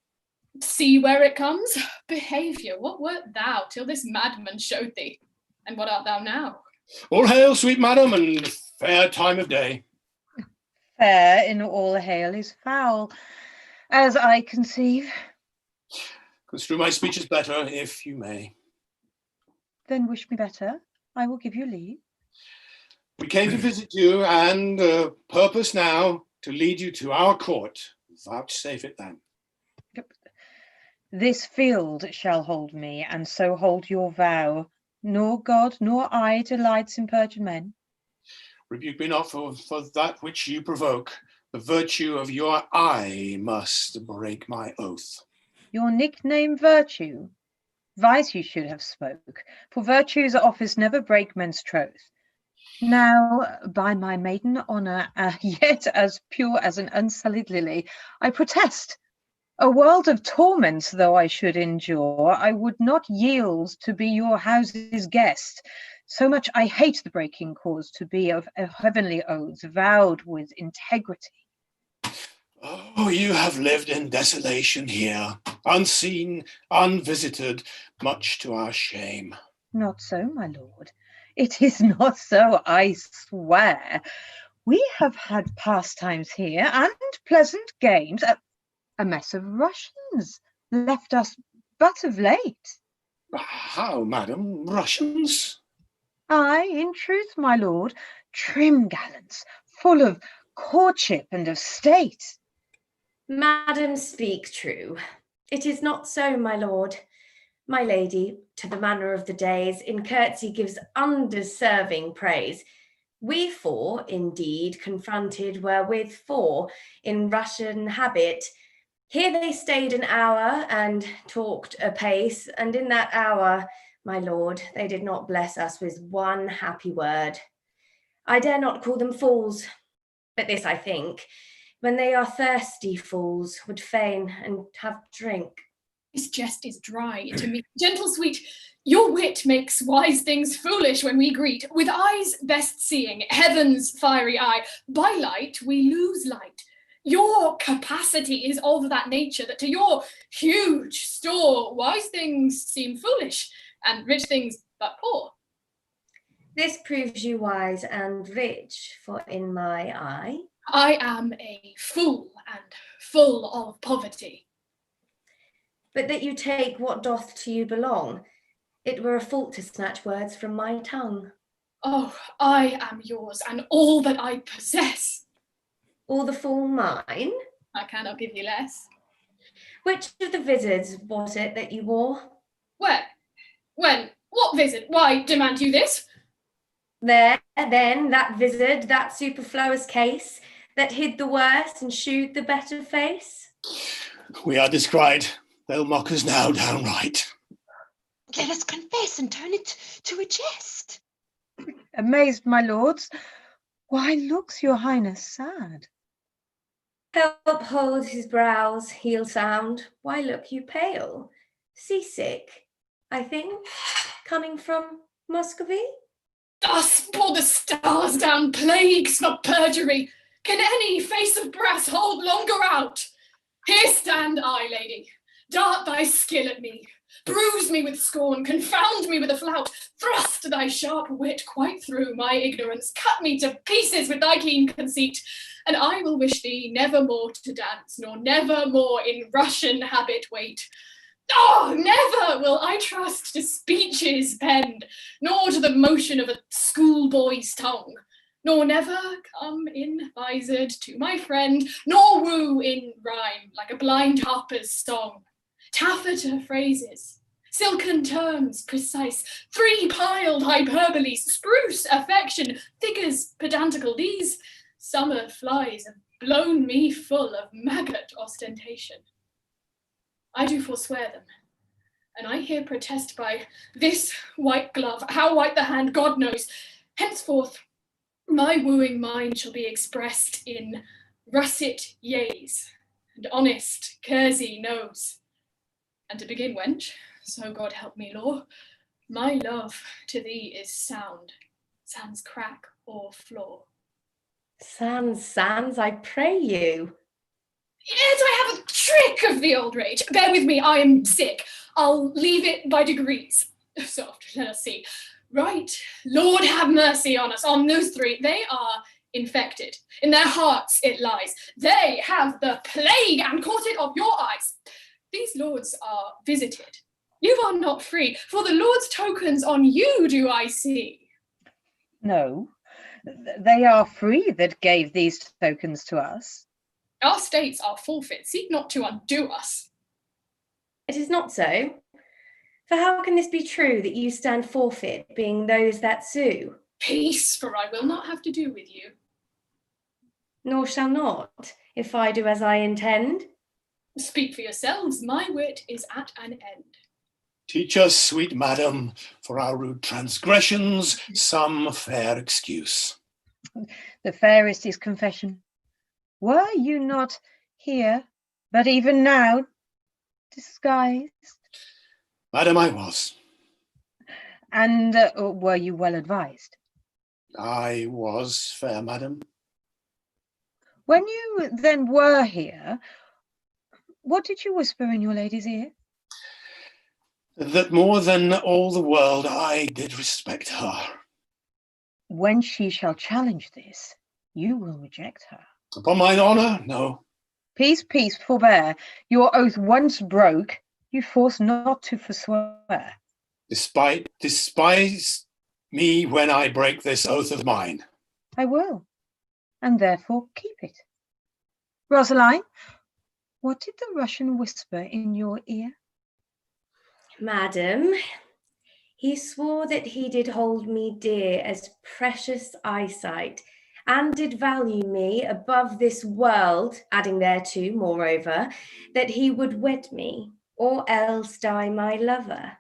See where it comes? Behaviour, what wert thou till this madman showed thee? And what art thou now? All hail, sweet madam, and fair time of day. Fair in all hail is foul, as I conceive. Construe my speech is better, if you may. Then wish me better, I will give you leave. We came to visit you, and purpose now to lead you to our court. Vouchsafe it then. This field shall hold me, and so hold your vow. Nor God nor I delights in perjured men. Rebuke me not for that which you provoke. The virtue of your eye must break my oath. Your nickname virtue? Vice you should have spoke, for virtue's office never break men's troth. Now, by my maiden honour, yet as pure as an unsullied lily, I protest, a world of torments though I should endure, I would not yield to be your house's guest. So much I hate the breaking cause to be of heavenly oaths vowed with integrity. Oh, you have lived in desolation here, unseen, unvisited, much to our shame. Not so, my lord. It is not so, I swear. We have had pastimes here and pleasant games. A mess of Russians left us but of late. How, madam, Russians? Aye, in truth, my lord, trim gallants, full of courtship and of state. Madam, speak true. It is not so, my lord. My lady, to the manner of the days, in courtesy gives undeserving praise. We four, indeed, confronted were with four in Russian habit. Here they stayed an hour and talked apace, and in that hour, my lord, they did not bless us with one happy word. I dare not call them fools, but this I think, when they are thirsty fools, would fain and have drink. This jest is dry to me. Gentle sweet, your wit makes wise things foolish when we greet. With eyes best seeing, heaven's fiery eye, by light we lose light. Your capacity is of that nature that to your huge store wise things seem foolish, and rich things but poor. This proves you wise and rich, for in my eye I am a fool and full of poverty. But that you take what doth to you belong, it were a fault to snatch words from my tongue. Oh, I am yours, and all that I possess. All the fool mine? I cannot give you less. Which of the vizards was it that you wore? Where? When? What vizard? Why demand you this? There, then, that vizard, that superfluous case, that hid the worse and shewed the better face? We are descried. They'll mock us now downright. Let us confess and turn it to a jest. Amazed, my lords, why looks your highness sad? Help hold his brows, heel sound. Why look you pale? Seasick, I think, coming from Muscovy? Thus pour the stars down plagues for perjury. Can any face of brass hold longer out? Here stand I, lady. Dart thy skill at me. Bruise me with scorn, confound me with a flout. Thrust thy sharp wit quite through my ignorance. Cut me to pieces with thy keen conceit. And I will wish thee never more to dance, nor never more in Russian habit wait. Oh, never will I trust to speeches penned, nor to the motion of a schoolboy's tongue, nor never come in visored to my friend, nor woo in rhyme like a blind harper's song. Taffeta phrases, silken terms precise, three-piled hyperboles, spruce affection, figures pedantical, these summer flies have blown me full of maggot ostentation. I do forswear them, and I here protest by this white glove, how white the hand, God knows. Henceforth, my wooing mind shall be expressed in russet yeas and honest kersey noes. And to begin, wench, so God help me, law, my love to thee is sound, sans crack or flaw. Sans, I pray you. Yet I have a trick of the old rage. Bear with me, I am sick. I'll leave it by degrees. Soft, let us see. Right, Lord have mercy on us, on those three. They are infected. In their hearts it lies. They have the plague and caught it of your eyes. These lords are visited. You are not free, for the Lord's tokens on you do I see. No, they are free that gave these tokens to us. Our states are forfeit. Seek not to undo us. It is not so. For how can this be true that you stand forfeit, being those that sue? Peace, for I will not have to do with you. Nor shall not, if I do as I intend. Speak for yourselves, my wit is at an end. Teach us, sweet madam, for our rude transgressions, some fair excuse. The fairest is confession. Were you not here, but even now, disguised? Madam, I was. And were you well advised? I was, fair madam. When you then were here, what did you whisper in your lady's ear? That more than all the world I did respect her. When she shall challenge this, you will reject her. Upon mine honour, no. Peace, peace, forbear. Your oath once broke, you force not to forswear. Despise me when I break this oath of mine. I will, and therefore keep it. Rosaline, what did the Russian whisper in your ear? Madam, he swore that he did hold me dear as precious eyesight, and did value me above this world, adding thereto, moreover, that he would wed me, or else die my lover.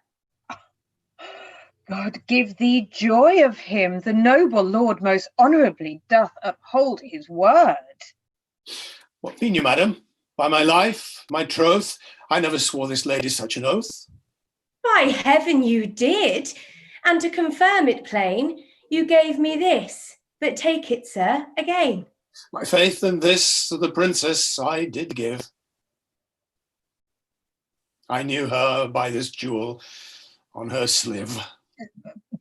God give thee joy of him. The noble lord most honourably doth uphold his word. What mean you, madam? By my life, my troth, I never swore this lady such an oath. By heaven you did, and to confirm it plain, you gave me this, but take it, sir, again. My faith in this to the princess I did give. I knew her by this jewel on her sleeve.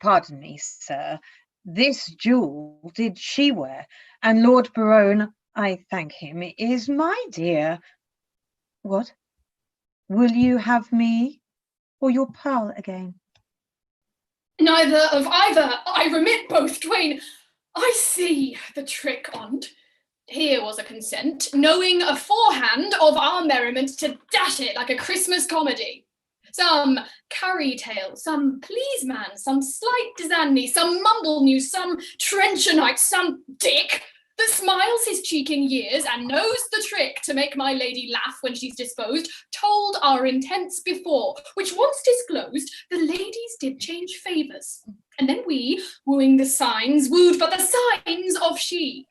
Pardon me, sir. This jewel did she wear, and Lord Barone, I thank him, is my dear. What? Will you have me or your pearl again? Neither of either. I remit both twain. I see the trick on't. Here was a consent, knowing aforehand of our merriment to dash it like a Christmas comedy. Some curry tale, some please man, some slight disanny, some mumble news, some trencher knight, some dick that smiles his cheek in years and knows the trick to make my lady laugh when she's disposed, told our intents before, which once disclosed, the ladies did change favours. And then we, wooing the signs, wooed but the signs of she.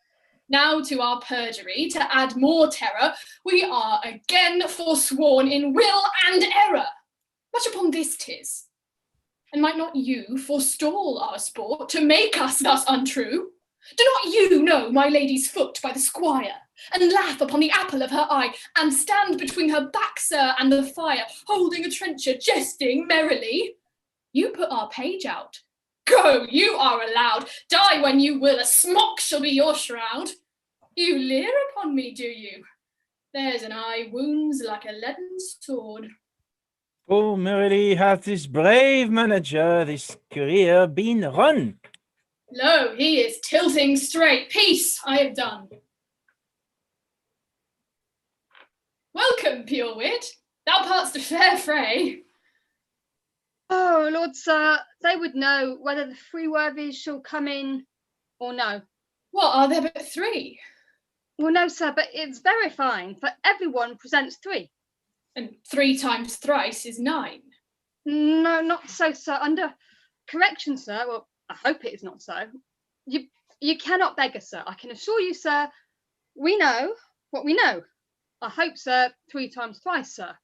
Now to our perjury, to add more terror, we are again forsworn in will and error. Much upon this 'tis. And might not you forestall our sport to make us thus untrue? Do not you know my lady's foot by the squire, and laugh upon the apple of her eye, and stand between her back, sir, and the fire, holding a trencher, jesting merrily? You put our page out. Go, you are allowed. Die when you will, a smock shall be your shroud. You leer upon me, do you? There's an eye wounds like a leaden sword. Full merrily hath this brave manager this career been run. Lo, he is tilting straight. Peace, I have done. Welcome, pure wit. Thou part'st a fair fray. Oh, Lord Sir, they would know whether the three worthies shall come in or no. What, are there but three? Well, no, sir, but it's very fine, for everyone presents three. And 3 times thrice is 9. No, not so, sir. Under correction, sir, well, I hope it is not so. You cannot beg us, sir. I can assure you, sir, we know what we know. I hope, sir, 3 times thrice, sir.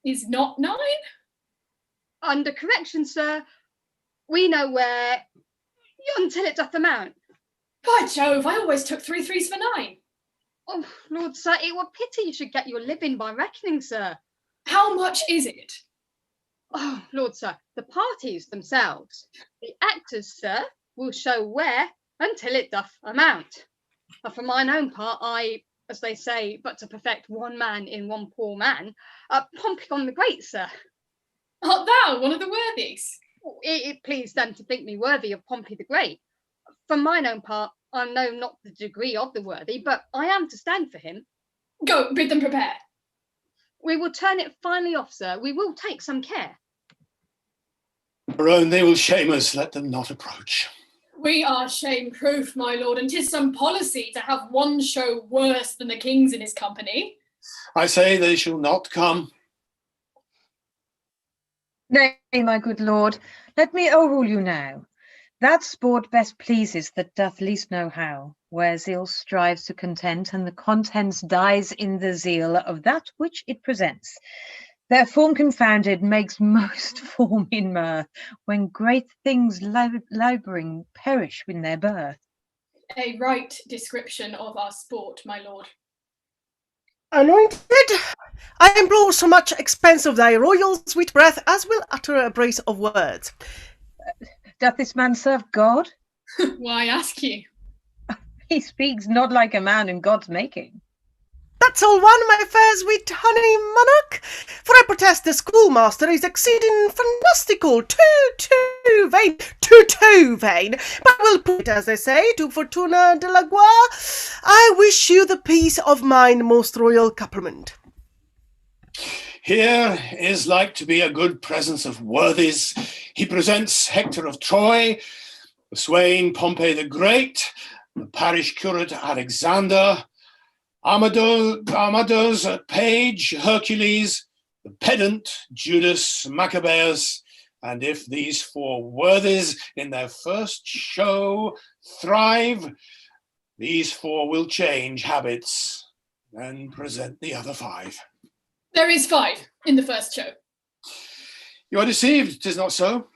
Is not 9? Under correction, sir, we know where until it doth amount. By Jove, I always took 3 threes for 9. Oh, Lord, sir, it were pity you should get your living by reckoning, sir. How much is it? Oh, Lord, sir, the parties themselves, the actors, sir, will show where until it doth amount. But for mine own part, I, as they say, but to perfect one man in one poor man, Pompey the Great, sir. Art thou one of the worthies? It pleased them to think me worthy of Pompey the Great. For mine own part, I know not the degree of the worthy, but I am to stand for him. Go, bid them prepare. We will turn it finely off, sir. We will take some care. Barone, they will shame us. Let them not approach. We are shame-proof, my lord, and 'tis some policy to have one show worse than the king's in his company. I say they shall not come. Nay, my good lord, let me overrule you now. That sport best pleases that doth least know how, where zeal strives to content, and the contents dies in the zeal of that which it presents. Their form confounded makes most form in mirth, when great things labouring perish in their birth. A right description of our sport, my lord. Anointed, I implore so much expense of thy royal sweet breath as will utter a brace of words. Doth this man serve God? Why ask you? He speaks not like a man in God's making. That's all one, my fair sweet honey monarch, for I protest the schoolmaster is exceeding fantastical, too vain, but we'll put it, as they say, to Fortuna de la Gloire. I wish you the peace of mind, most royal compliment. Here is like to be a good presence of worthies. He presents Hector of Troy, the swain Pompey the Great, the parish curate Alexander, Amadeus Page, Hercules, the pedant Judas Maccabeus, and if these 4 worthies in their first show thrive, these 4 will change habits and present the other 5. There is 5 in the first show. You are deceived, 'tis not so.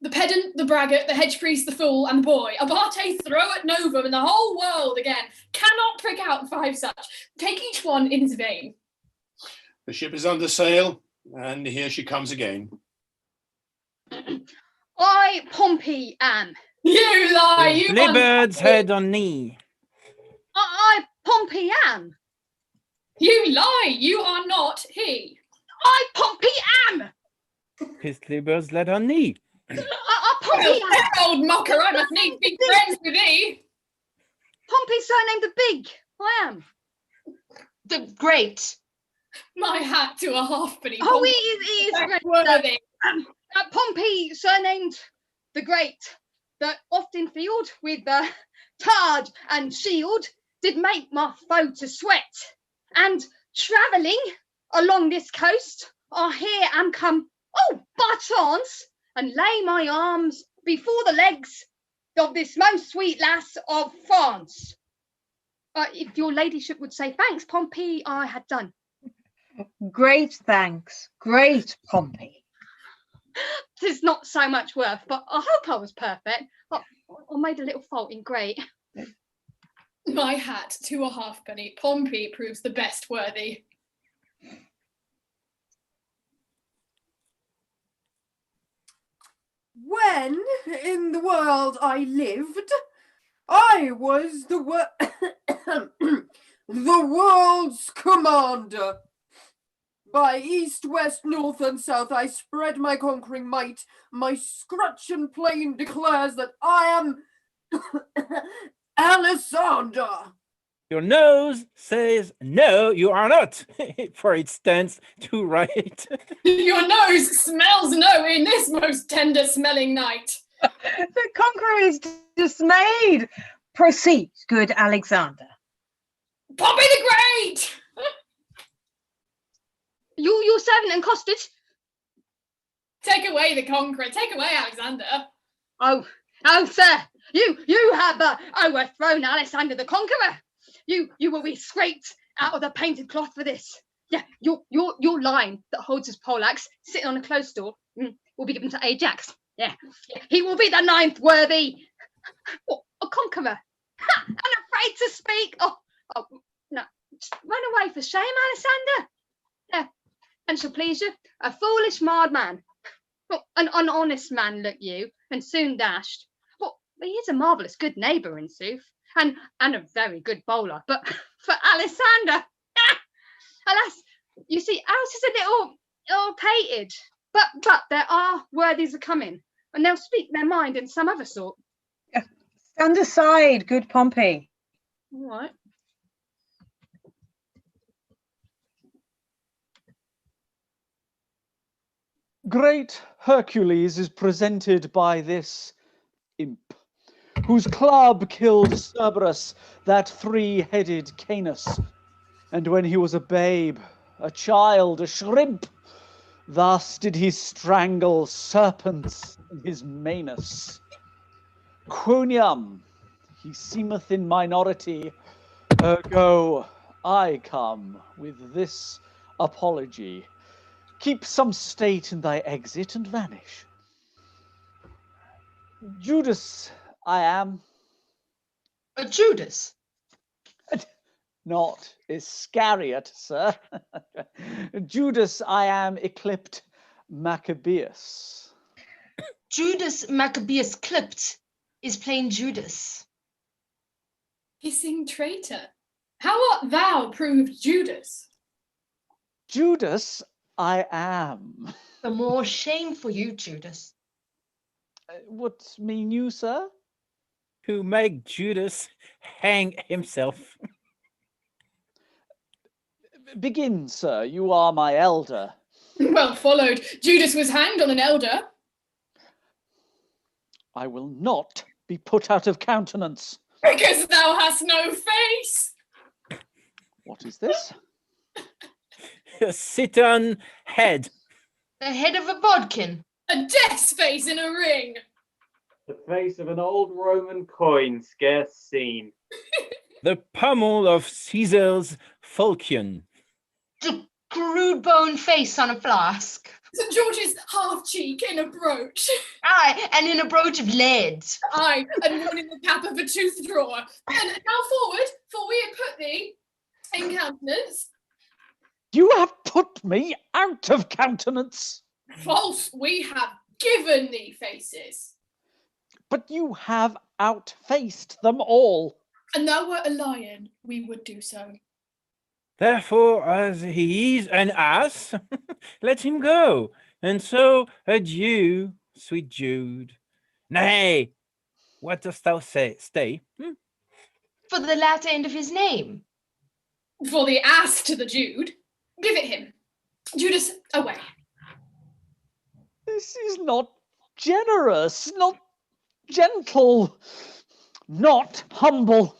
The pedant, the braggart, the hedge priest, the fool, and the boy. Abate throw at novum, and the whole world again cannot prick out 5 such. Take each one in his vein. The ship is under sail, and here she comes again. I, Pompey, am. You lie, you Bird's head on knee. I, Pompey, am. You lie, you are not he. I, Pompey, am. Bird's head on knee. Pompey, old mocker, I must need be friends with thee. Pompey, surnamed the Big. I am. The Great. My hat to a halfpenny. Oh, he is great. Worthy. Pompey, surnamed the Great, that oft in field with targe and shield did make my foe to sweat. And travelling along this coast, I here am come, by chance, and lay my arms before the legs of this most sweet lass of France. If your ladyship would say thanks, Pompey, I had done. Great thanks, great Pompey. 'Tis not so much worth, but I hope I was perfect. I made a little fault in great. My hat to a halfpenny. Pompey proves the best worthy. When in the world I lived, I was the world's commander. By east, west, north, and south I spread my conquering might. My scratch and plain declares that I am Alexander. Your nose says, no, you are not, for it stands to right. Your nose smells no in this most tender smelling night. The conqueror is dismayed. Proceed, good Alexander. Pompey the Great! Your servant and costed. Take away the conqueror. Take away Alexander. Oh, sir, you have overthrown Alexander the Conqueror. You will be scraped out of the painted cloth for this. Yeah, your line that holds his poleaxe sitting on a closed door will be given to Ajax. Yeah, he will be the 9th worthy. What, a conqueror? Ha, and afraid to speak. Oh, no, run away for shame, Alexander. Yeah, and shall please you, a foolish marred man. Well, an honest man, look you, and soon dashed. Well, he is a marvellous good neighbour, in sooth, and a very good bowler. But for Alexander, alas, you see, ours is a little pated. But there are worthies a coming, and they'll speak their mind in some other sort. Stand aside, good Pompey. All right. Great Hercules is presented by this imp, whose club killed Cerberus, that 3-headed Canis, and when he was a babe, a child, a shrimp, thus did he strangle serpents in his manus. Quoniam, he seemeth in minority, ergo I come with this apology. Keep some state in thy exit and vanish. Judas I am. A Judas? Not Iscariot, sir. Judas I am eclipsed Maccabeus. Judas Maccabeus clipped is plain Judas. Hissing traitor. How art thou proved Judas? Judas I am. The more shame for you, Judas. What mean you, sir? To make Judas hang himself. Begin, sir. You are my elder. Well followed. Judas was hanged on an elder. I will not be put out of countenance. Because thou hast no face. What is this? A sit-on head. The head of a bodkin. A death's face in a ring. The face of an old Roman coin scarce seen. The pummel of Caesar's falchion. The crude bone face on a flask. St. George's half cheek in a brooch. Aye, and in a brooch of lead. Aye, and one in the cap of a tooth drawer. And now forward, for we had put thee in countenance. You have put me out of countenance. False, we have given thee faces. But you have outfaced them all. And thou wert a lion, we would do so. Therefore, as he is an ass, let him go. And so adieu, sweet Jude. Nay, what dost thou say? Stay. For the latter end of his name. For the ass to the Jude, give it him. Judas, away. This is not generous, not gentle, not humble.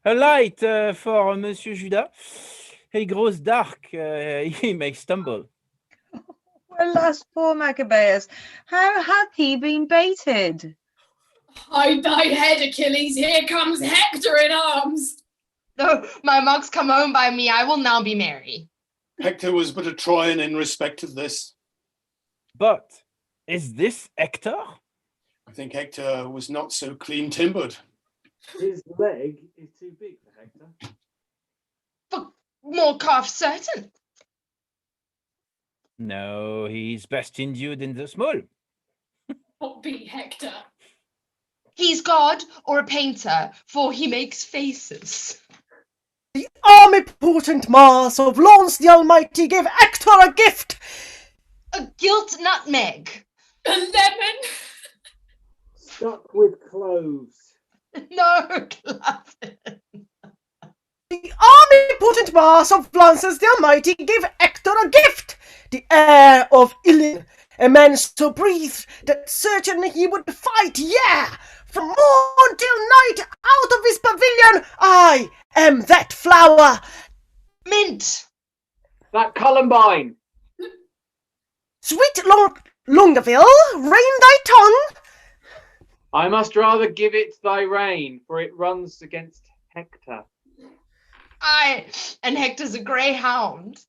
A light for Monsieur Judas. He grows dark, he may stumble. Alas, poor Maccabeus, how hath he been baited? Hide thy head, Achilles, here comes Hector in arms. Though my monks come home by me, I will now be merry. Hector was but a Trojan in respect of this. But is this Hector? I think Hector was not so clean timbered. His leg is too big for Hector. For more calf certain. No, he's best endued in the small. What be Hector? He's God or a painter, for he makes faces. The omnipotent Mars of Lawrence the Almighty gave Hector a gift. A gilt nutmeg. A lemon. Stuck with cloves. No, Clavin. The omnipotent Mars of Lawrence the Almighty gave Hector a gift. The air of Ilion, a man so breathed that certain he would fight, yeah, from morn till night out of his pavilion. I am that flower. Mint. That Columbine. Sweet Longaville, rein thy tongue. I must rather give it thy rein, for it runs against Hector. Aye, and Hector's a greyhound.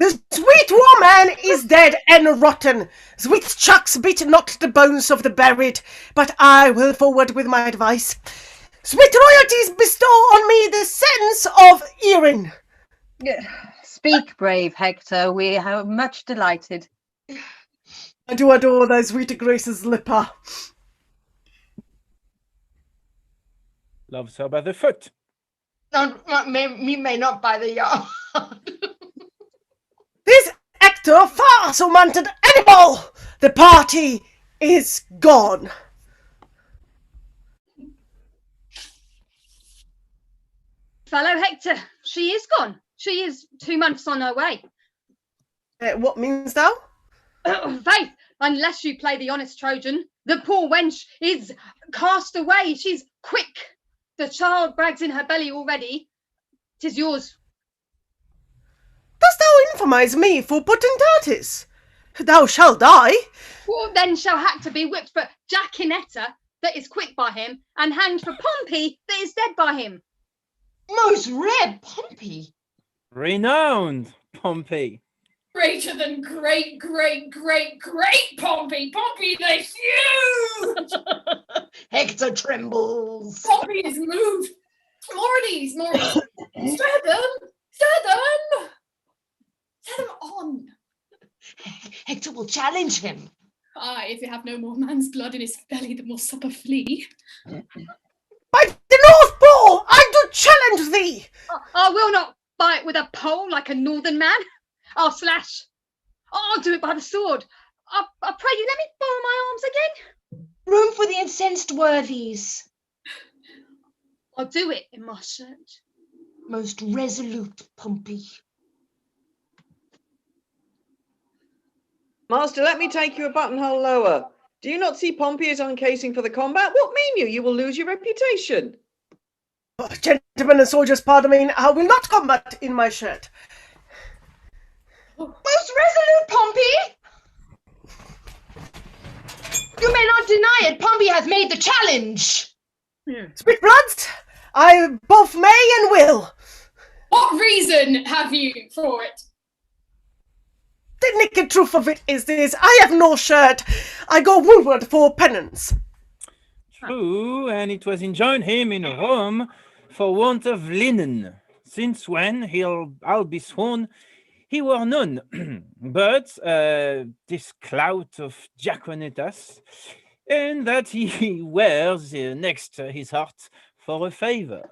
The sweet woman is dead and rotten. Sweet chucks beat not the bones of the buried, but I will forward with my advice. Sweet royalties bestow on me the sense of hearing. Speak, brave Hector, we are much delighted. I do adore thy sweet grace's lipper. Loves her by the foot. Me may not by the yard. This Hector far surmounted animal. The party is gone. Fellow Hector, she is gone. She is 2 months on her way. What means thou? Faith, unless you play the honest Trojan, the poor wench is cast away. She's quick. The child brags in her belly already. 'Tis yours. Dost thou infamize me for potentatis? Thou shalt die. Well, then shall Hector be whipped for Jacinetta, that is quick by him, and hanged for Pompey, that is dead by him. Most rare Pompey. Renowned Pompey. Greater than great, great, great, great Pompey. Pompey the huge. Hector trembles. Pompey is moved. More of these. Stir them. Stir them. Stir them on. Hector will challenge him. Aye, if you have no more man's blood in his belly, then will supper flee. By the North Pole, I do challenge thee. I will not fight with a pole like a northern man. I'll slash. I'll do it by the sword. I pray you, let me borrow my arms again. Room for the incensed worthies. I'll do it in my shirt. Most resolute Pompey. Master, let me take you a buttonhole lower. Do you not see Pompey is uncasing for the combat? What mean you? You will lose your reputation. Oh, gentlemen and soldiers, pardon me, I will not combat in my shirt. Most resolute, Pompey! You may not deny it. Pompey has made the challenge. Speak bloods, I both may and will. What reason have you for it? The naked truth of it is this: I have no shirt. I go woolward for penance. True, and it was enjoined him in Rome for want of linen, since when I'll be sworn he wore none. But this clout of Diaconitas, and that he wears next his heart for a favor.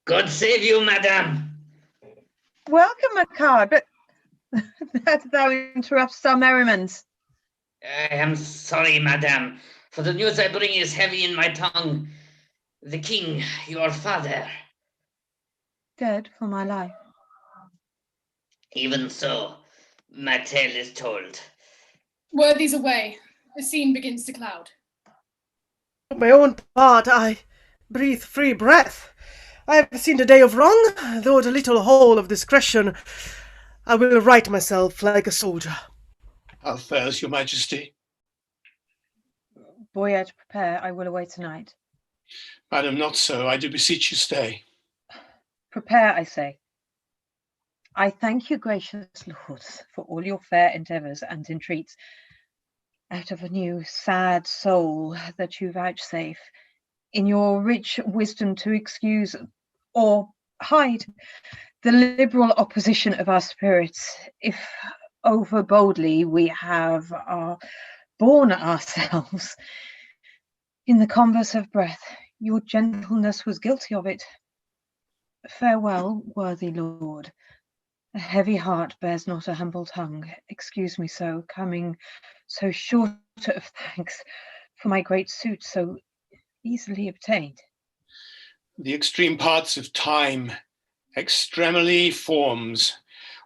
God save you, madame. Welcome, Macard, but that thou interrupts our merriment. I am sorry, madame, for the news I bring is heavy in my tongue. The king, your father. Dead for my life. Even so, my tale is told. Worthies away. The scene begins to cloud. For my own part, I breathe free breath. I have seen the day of wrong, though the little hole of discretion. I will right myself like a soldier. How fares your majesty? Boyette, prepare, I will away tonight. Madam, not so. I do beseech you stay. Prepare, I say. I thank you, gracious lords, for all your fair endeavours and entreats. Out of a new sad soul that you vouchsafe, in your rich wisdom to excuse or hide the liberal opposition of our spirits, if over boldly we have borne ourselves in the converse of breath, your gentleness was guilty of it. Farewell, worthy lord. A heavy heart bears not a humble tongue. Excuse me so, coming so short of thanks for my great suit so easily obtained. The extreme parts of time, extremely forms,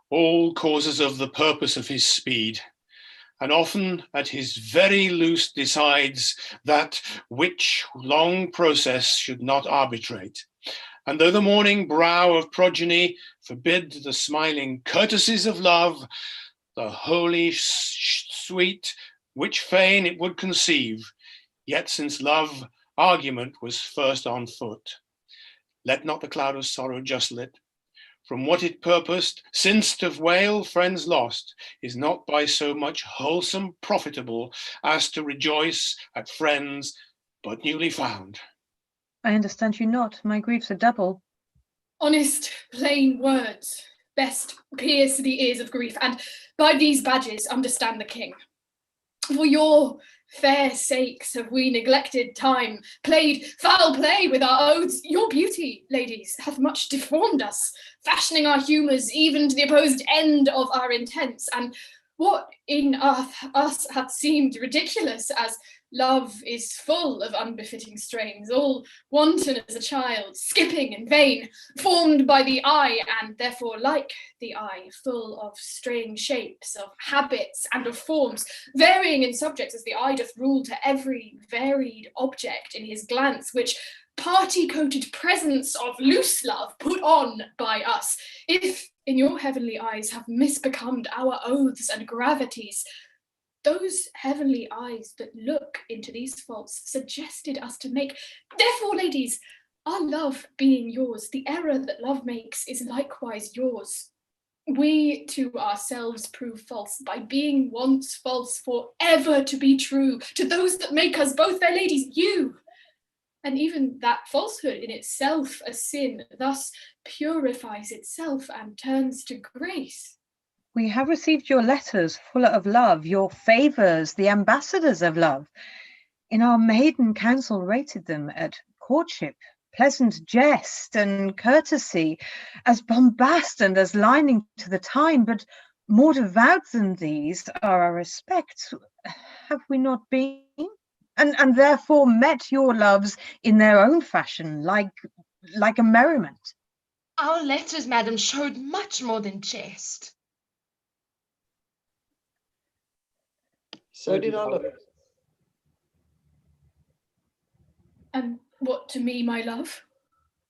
all causes of the purpose of his speed, and often at his very loose decides that which long process should not arbitrate. And though the morning brow of progeny forbid the smiling courtesies of love, the holy sweet which fain it would conceive, yet since love argument was first on foot, let not the cloud of sorrow just lit, from what it purposed, since to wail friends lost is not by so much wholesome profitable as to rejoice at friends but newly found. I understand you not. My griefs are double. Honest, plain words best pierce the ears of grief, and by these badges understand the king. For your fair sakes have we neglected time, played foul play with our oaths. Your beauty, ladies, hath much deformed us, fashioning our humours even to the opposed end of our intents, and what in us hath seemed ridiculous, as love is full of unbefitting strains, all wanton as a child, skipping and vain, formed by the eye, and therefore like the eye, full of strange shapes, of habits, and of forms, varying in subjects as the eye doth rule to every varied object in his glance, which party-coated presence of loose love put on by us, if in your heavenly eyes have misbecomed our oaths and gravities, those heavenly eyes that look into these faults suggested us to make. Therefore, ladies, our love being yours, the error that love makes is likewise yours. We to ourselves prove false by being once false for ever to be true to those that make us both their ladies, you. And even that falsehood in itself a sin, thus purifies itself and turns to grace. We have received your letters full of love, your favours, the ambassadors of love. In our maiden council rated them at courtship, pleasant jest and courtesy, as bombast and as lining to the time, but more devout than these are our respects. Have we not been? And therefore met your loves in their own fashion, like a merriment. Our letters, madam, showed much more than jest. So did our looks. And what to me, my love?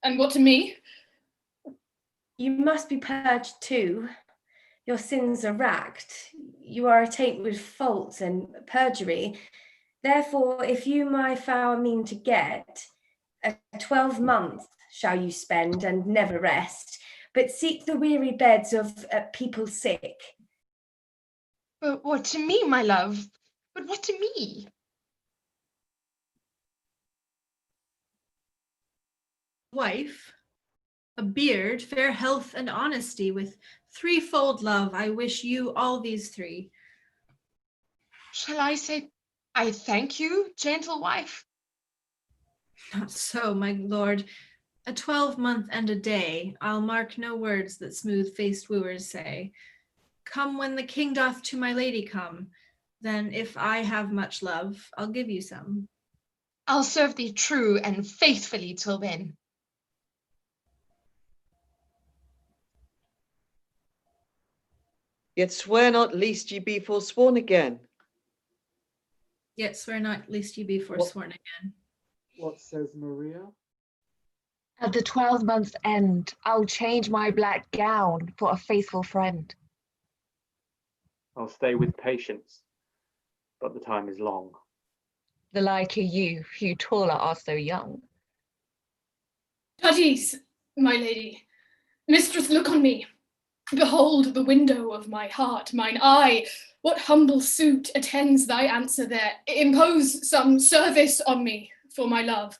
And what to me? You must be purged too. Your sins are racked. You are attaint with fault and perjury. Therefore, if you my vow mean to get, a 12 months shall you spend and never rest, but seek the weary beds of people sick. But what to me, my love? But what to me? Wife, a beard, fair health and honesty, with threefold love I wish you all these three. Shall I say, I thank you, gentle wife? Not so, my lord. A 12-month and a day, I'll mark no words that smooth-faced wooers say. Come when the king doth to my lady come, then if I have much love, I'll give you some. I'll serve thee true and faithfully till then. Yet swear not lest ye be forsworn again. Yet swear not lest ye be forsworn again. What says Maria? At the 12 months' end, I'll change my black gown for a faithful friend. I'll stay with patience, but the time is long. The like of you, who taller are so young. At ease, my lady. Mistress, look on me. Behold the window of my heart, mine eye. What humble suit attends thy answer there? Impose some service on me for my love.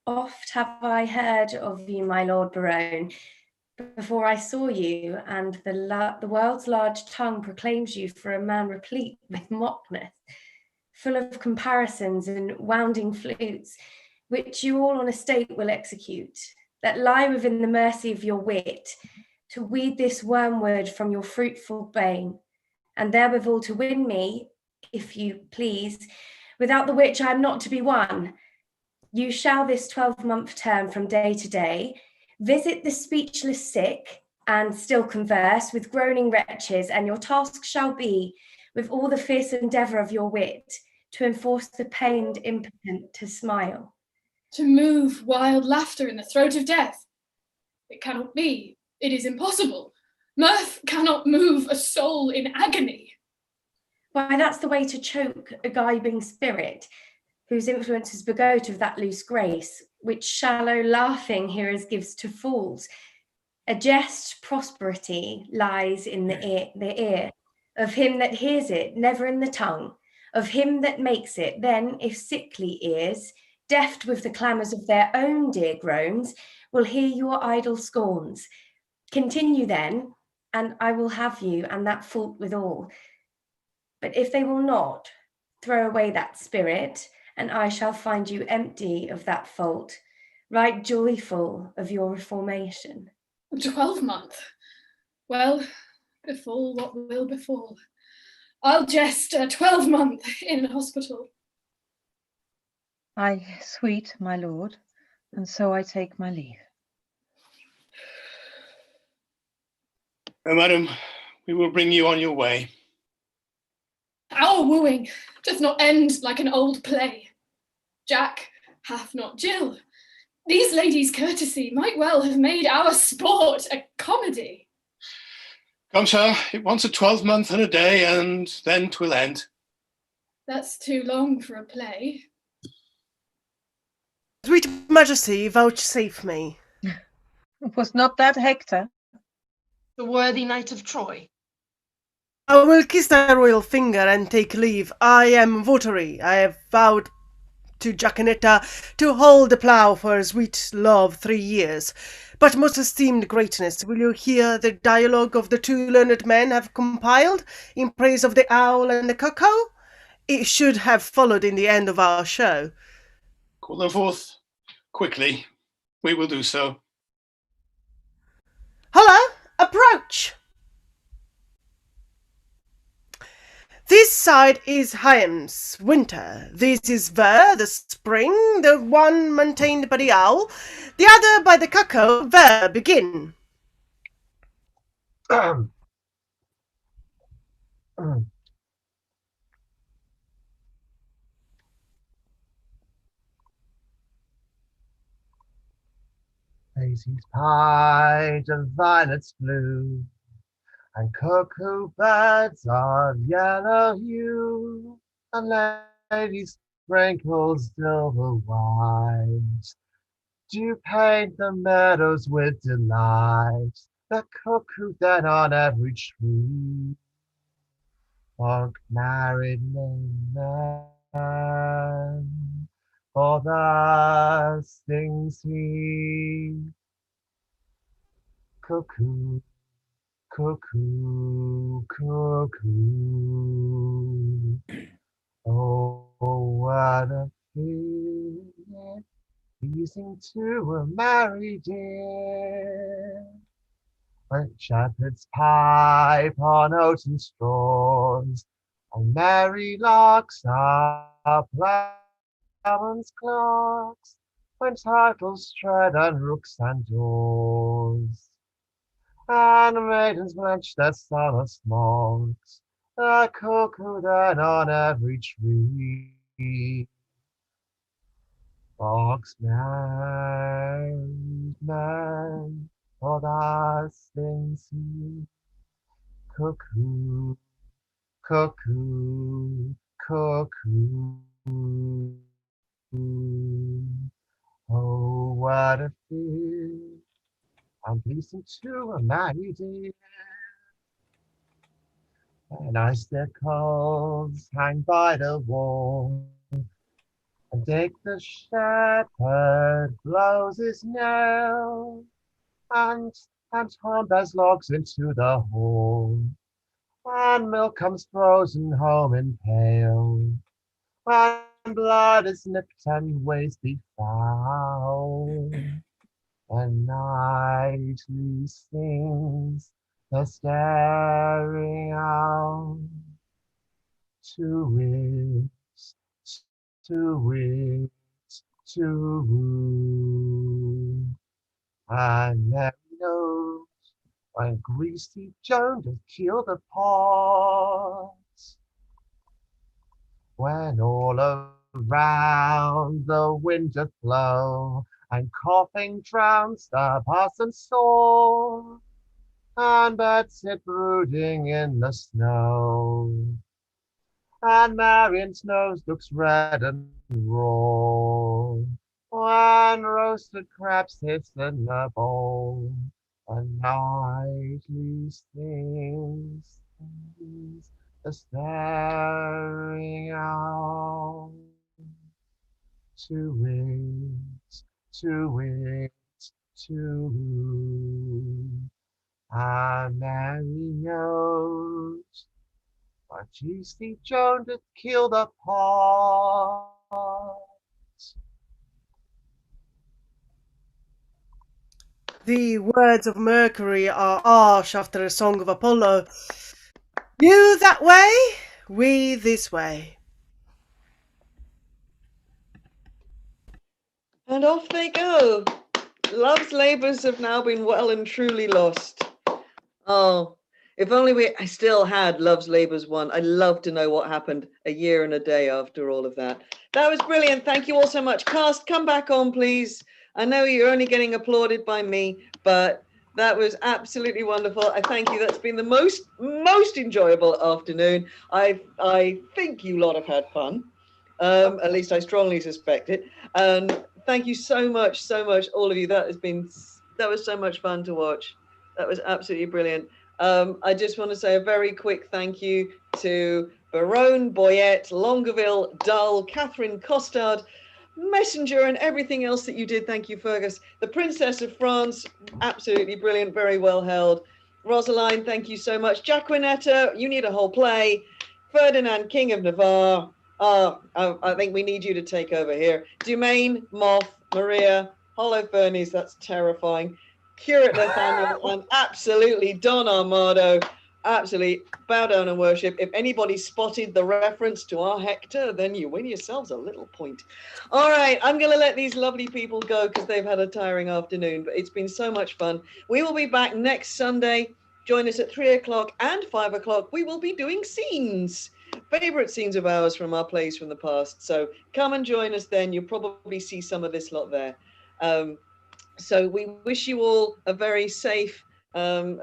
Oft have I heard of you, my Lord Barone, before I saw you, and the world's large tongue proclaims you for a man replete with mockness, full of comparisons and wounding flutes, which you all on a state will execute, that lie within the mercy of your wit, to weed this wormwood from your fruitful bane, and therewithal to win me, if you please, without the which I am not to be won. You shall this 12-month term from day to day visit the speechless sick and still converse with groaning wretches, and your task shall be, with all the fierce endeavour of your wit, to enforce the pained impotent to smile. To move wild laughter in the throat of death. It cannot be. It is impossible. Mirth cannot move a soul in agony. Why, that's the way to choke a gibing spirit, whose influence is begotten of that loose grace, which shallow laughing hearers gives to fools. A jest prosperity lies in the ear of him that hears it, never in the tongue, of him that makes it. Then, if sickly ears, deft with the clamours of their own dear groans, will hear your idle scorns. Continue then, and I will have you, and that fault withal. But if they will not, throw away that spirit, and I shall find you empty of that fault, right joyful of your reformation. 12-month. Well, befall what will befall. I'll jest a 12-month in hospital. Ay, sweet, my lord, and so I take my leave. Madam, we will bring you on your way. Our wooing doth not end like an old play. Jack hath not Jill. These ladies' courtesy might well have made our sport a comedy. Come, sir, it wants a 12-month and a day, and then 'twill end. That's too long for a play. Sweet Majesty, vouchsafe me. Was not that Hector? The worthy knight of Troy. I will kiss thy royal finger and take leave. I am votary. I have vowed to Jacinetta to hold the plough for her sweet love 3 years. But, most esteemed greatness, will you hear the dialogue of the 2 learned men have compiled in praise of the owl and the cuckoo? It should have followed in the end of our show. Call them forth quickly. We will do so. Holla! Approach! This side is Hyams, winter. This is Ver, the spring, the one maintained by the owl, the other by the cuckoo. Ver, begin. Daisies pied of violets blue, and cuckoo birds of yellow hue, and ladies sprinkles silver white, do paint the meadows with delight. The cuckoo then on every tree, folk married men, for thus sings he. Cuckoo, cuckoo, cuckoo. Oh, what a feeling, pleasing to a merry dear. When shepherds pipe on oaten straws, and merry larks are ploughmen's clocks, when turtles tread on rooks and daws, and maidens blench their summer smocks, the cuckoo then on every tree. Fox man, for thus sings he. Cuckoo, cuckoo, cuckoo. Oh, what a fear, I'm pleasing to a mighty dear. And icicles hang by the wall, and Dick the shepherd blows his nail, and Tom bears logs into the hall, and milk comes frozen home in pail, when blood is nipped and ways be foul, and nightly sings the staring owl. To it, to it, to woo. And Mary knows when greasy Joan doth kill the pots, when all around the wind doth blow, and coughing drowns the parson's sore, and birds sit brooding in the snow, and Marion's nose looks red and raw, when roasted crabs hiss in the bowl, and nightly sings the staring owl. To it, to it, to and Mary knows, but Juicy Joan did kill the pot. The words of Mercury are harsh after a song of Apollo. You that way, we this way. And off they go. Love's labours have now been well and truly lost. Oh, if only I still had Love's Labours 1. I'd love to know what happened a year and a day after all of that. That was brilliant. Thank you all so much. Cast, come back on, please. I know you're only getting applauded by me, but that was absolutely wonderful. I thank you. That's been the most enjoyable afternoon. I think you lot have had fun. At least I strongly suspect it. And thank you so much, all of you. That was so much fun to watch. That was absolutely brilliant. I just want to say a very quick thank you to Barone, Boyette, Longueville, Dull, Catherine Costard, Messenger, and everything else that you did. Thank you, Fergus. The Princess of France, absolutely brilliant, very well held. Rosaline, thank you so much. Jacquinetta, you need a whole play. Ferdinand, King of Navarre. I think we need you to take over here. Dumaine, Moth, Maria, Holofernes, that's terrifying. Curate Nathaniel, and absolutely Don Armado. Absolutely bow down and worship. If anybody spotted the reference to our Hector, then you win yourselves a little point. All right, I'm going to let these lovely people go because they've had a tiring afternoon, but it's been so much fun. We will be back next Sunday. Join us at 3 o'clock and 5 o'clock. We will be doing scenes, favorite scenes of ours from our plays from the past. So come and join us then. You'll probably see some of this lot there. So we wish you all a very safe and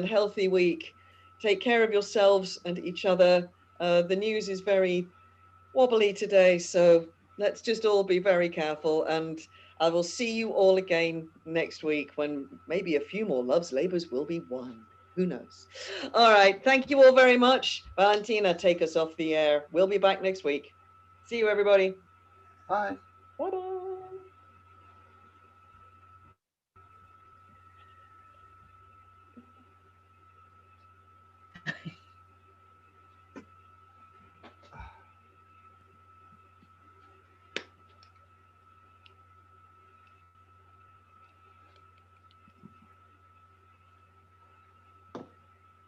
healthy week. Take care of yourselves and each other. The news is very wobbly today, so let's just all be very careful, and I will see you all again next week when maybe a few more love's labors will be won. Who knows? All right. Thank you all very much. Valentina, take us off the air. We'll be back next week. See you, everybody. Bye. Bye-bye.